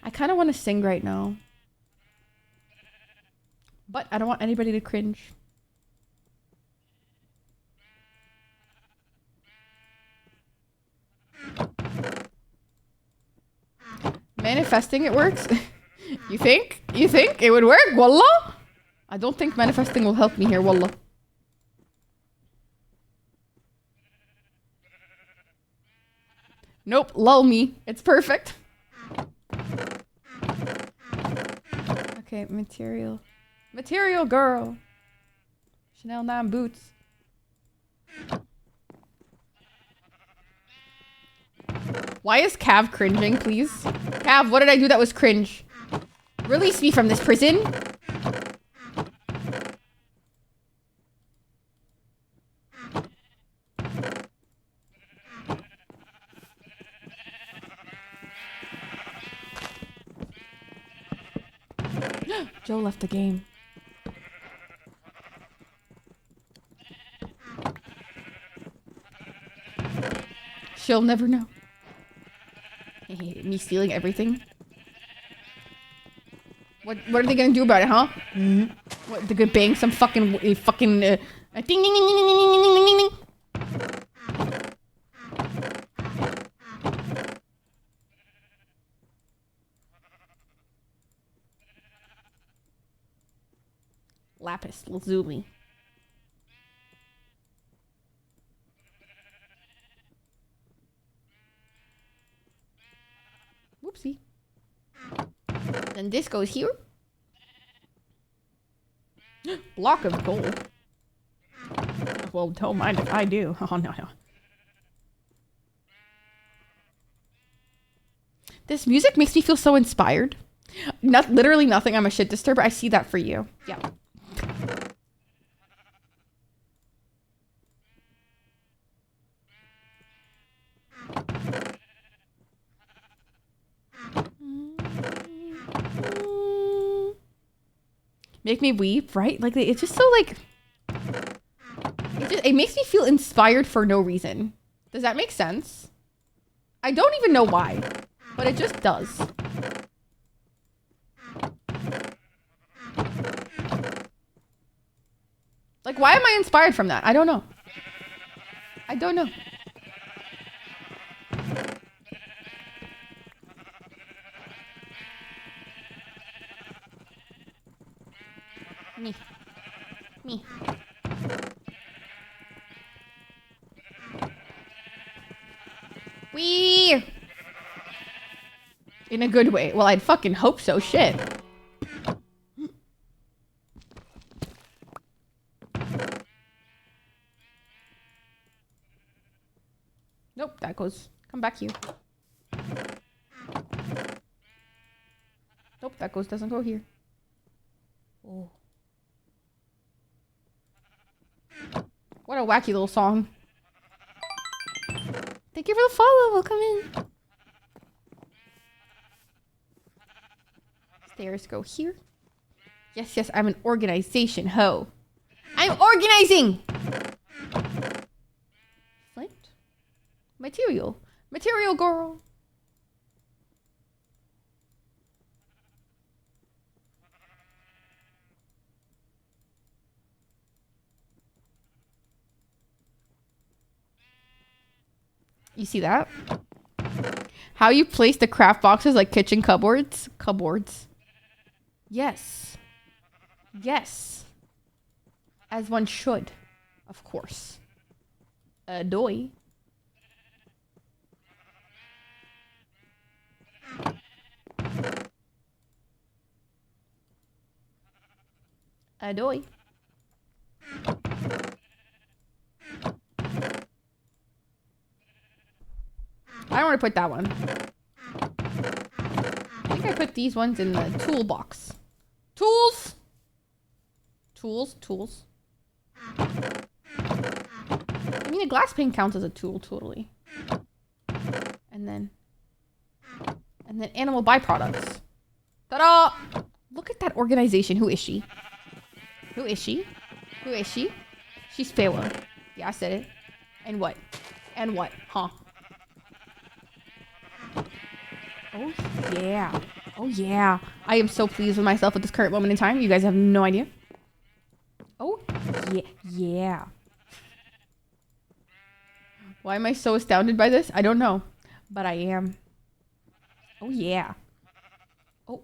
I kind of want to sing right now. But I don't want anybody to cringe. Manifesting it works? You think? You think it would work? Wallah? I don't think manifesting will help me here, wallah. Nope, lull me. It's perfect. Okay, material. Material girl. Chanel 9 boots. Why is Cav cringing, please? Cav, what did I do that was cringe? Release me from this prison. Joe left the game. She'll never know. Me stealing everything. What are they gonna do about it, huh? What, they're gonna bang some fucking ding ding ding ding ding ding ding ding ding ding. Lapis lazuli. Whoopsie. Then this goes here. Block of gold. Well, don't mind if I do. Oh, no. This music makes me feel so inspired. Literally nothing. I'm a shit disturber. I see that for you. Yeah. Make me weep, right? Like, it's just so, like... It makes me feel inspired for no reason. Does that make sense? I don't even know why. But it just does. Like, why am I inspired from that? I don't know. I don't know. Me. Wee! In a good way. Well, I'd fucking hope so. Shit. Nope, that goes. Come back here. Nope, that doesn't go here. Oh. What a wacky little song. Thank you for the follow. Welcome in. Stairs go here. Yes, yes, I'm an organization, ho. I'm organizing! Flint? Material. Material girl. You see that? How you place the craft boxes like kitchen cupboards? Cupboards. Yes. Yes. As one should. Of course. Doy. Doy. I don't want to put that one. I think I put these ones in the toolbox. Tools! Tools, tools. I mean, a glass pane counts as a tool, totally. And then animal byproducts. Ta-da! Look at that organization. Who is she? Who is she? Who is she? She's Pharaoh. Yeah, I said it. And what? And what? Huh? Oh, yeah. Oh, yeah. I am so pleased with myself at this current moment in time. You guys have no idea. Oh, yeah. Yeah. Why am I so astounded by this? I don't know. But I am. Oh, yeah. Oh,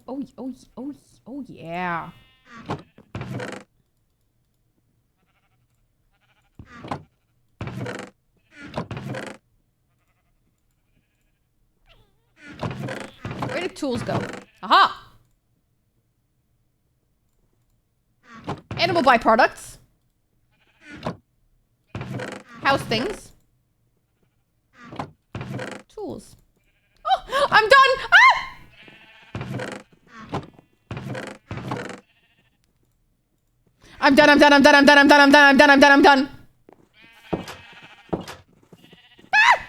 yeah. Where did tools go? Aha! Animal byproducts. House things. Tools. Oh, I'm done! Ah! I'm done. Ah!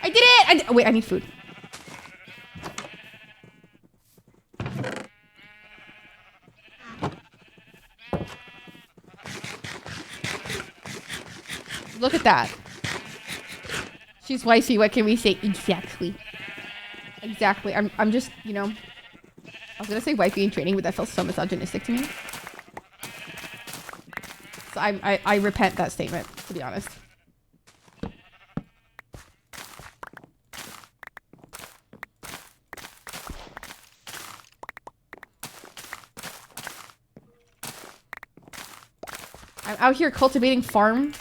I did it! Wait, I need food. Look at that. She's wifey, what can we say? Exactly. Exactly. I'm just, you know. I was gonna say wifey in training, but that felt so misogynistic to me. So I repent that statement, to be honest. I'm out here cultivating farm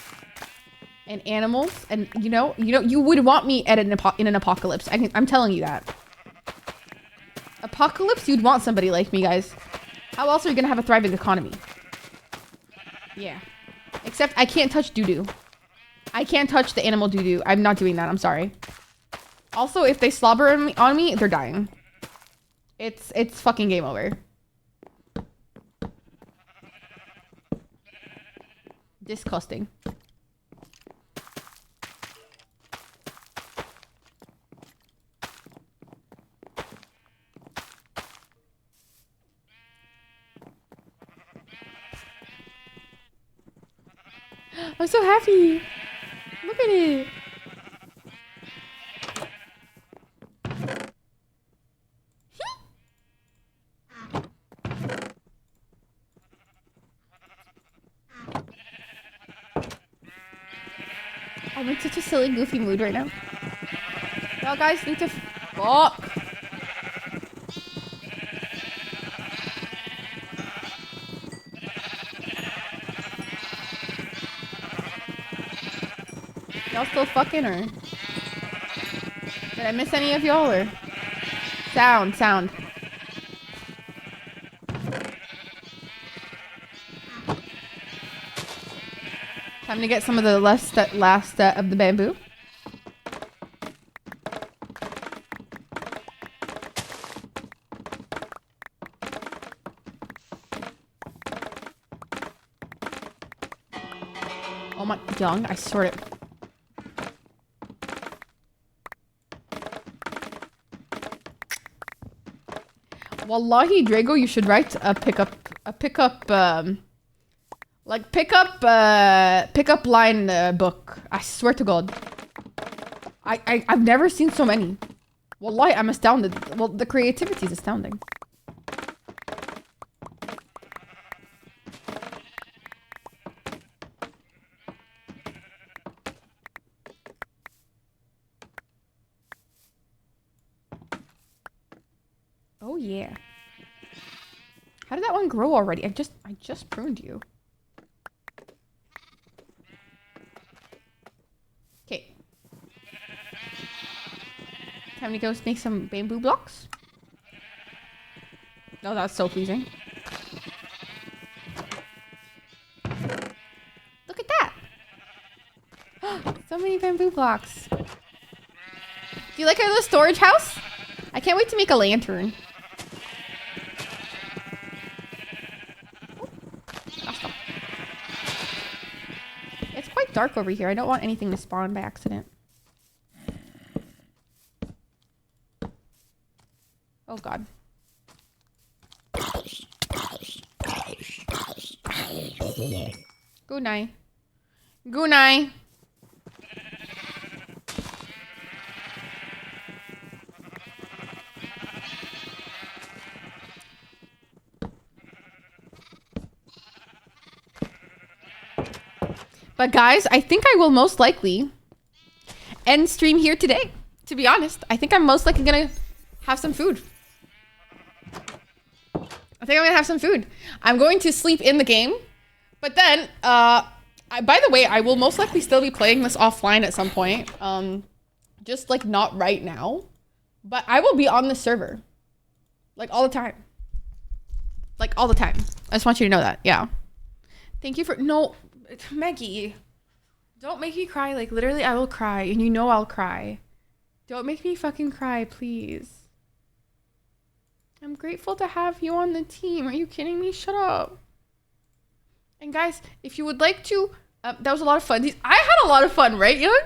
and animals, and you know, you would want me at in an apocalypse. I'm telling you that. Apocalypse, you'd want somebody like me, guys. How else are you gonna have a thriving economy? Yeah. Except I can't touch doo-doo. I can't touch the animal doo-doo. I'm not doing that. I'm sorry. Also, if they slobber on me, they're dying. It's fucking game over. Disgusting. I'm so happy. Look at it. I'm in such a silly, goofy mood right now. Y'all guys need to fuck. Y'all still fucking or? Did I miss any of y'all or? Sound. Time to get some of the last of the bamboo. Oh my, young, I sort of. Wallahi, Drago, you should write a pickup line book. I swear to God. I've never seen so many. Wallahi, I'm astounded. Well, the creativity is astounding. Oh yeah. How did that one grow already? I just pruned you. Okay. Time to go make some bamboo blocks. Oh, that's so pleasing. Look at that. So many bamboo blocks. Do you like our little storage house? I can't wait to make a lantern. It's quite dark over here. I don't want anything to spawn by accident. Oh god. Good night. Good night. But guys, I think I will most likely end stream here today. To be honest, I think I'm most likely gonna have some food. I'm going to sleep in the game. But then, by the way, I will most likely still be playing this offline at some point. Just like not right now. But I will be on the server. Like all the time. Like all the time. I just want you to know that. Yeah. Thank you for... No... Maggie, don't make me cry. Like, literally, I will cry. And you know I'll cry. Don't make me fucking cry, please. I'm grateful to have you on the team. Are you kidding me? Shut up. And guys, if you would like to... that was a lot of fun. I had a lot of fun, right, Young?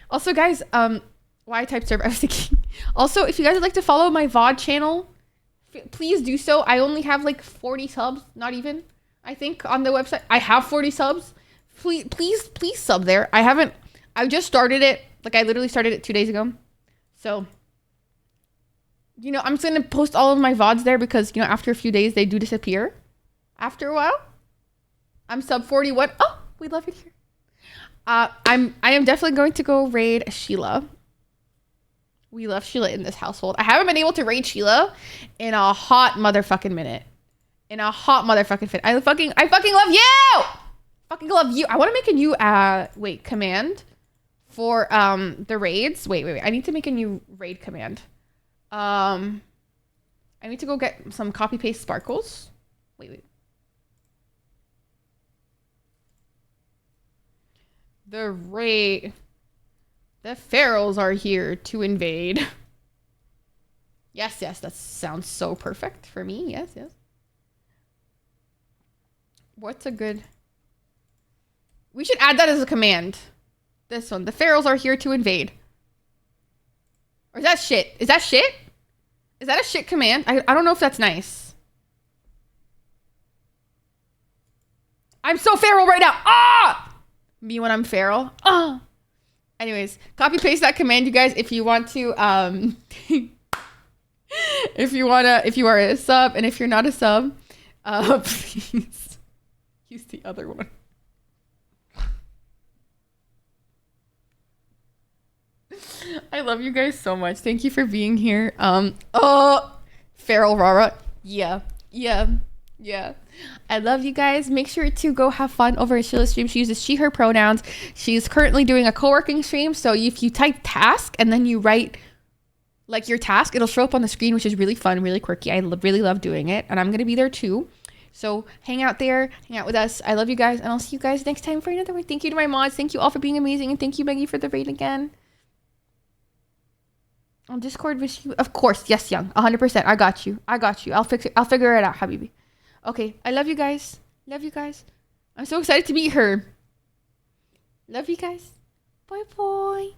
Also, guys, why I typed server, I was thinking. Also, if you guys would like to follow my VOD channel, please do so. I only have like 40 subs. Not even. I think on the website. I have 40 subs. Please sub there. I just started it. Like, I literally started it 2 days ago. So, you know, I'm just going to post all of my VODs there because, you know, after a few days, they do disappear. After a while. I'm sub 41. Oh, we love it here. I am definitely going to go raid Sheila. We love Sheila in this household. I haven't been able to raid Sheila in a hot motherfucking minute. I fucking love you! Fucking love you. I want to make a new command for the raids. Wait. I need to make a new raid command. I need to go get some copy paste sparkles. Wait. The pharaohs are here to invade. Yes, that sounds so perfect for me. Yes. What's a good... We should add that as a command. This one. The pharaohs are here to invade. Or is that shit? Is that shit? Is that a shit command? I don't know if that's nice. I'm so feral right now. Ah! Me when I'm feral. Ah! Anyways, copy paste that command, you guys, if you want to, if you are a sub, and if you're not a sub, please use the other one. I love you guys so much. Thank you for being here. Feral Rara. Yeah. I love you guys. Make sure to go have fun over at Sheila's stream. She uses she, her pronouns. She's currently doing a co-working stream. So if you type task and then you write like your task, it'll show up on the screen, which is really fun, really quirky. I really love doing it. And I'm going to be there too. So hang out there, hang out with us. I love you guys. And I'll see you guys next time for another one. Thank you to my mods. Thank you all for being amazing. And thank you, Maggie, for the raid again. On Discord with you. Of course. Yes, Young. 100%. I got you. I'll fix it. I'll figure it out, Habibi. Okay. I love you guys. I'm so excited to meet her. Love you guys. Bye bye.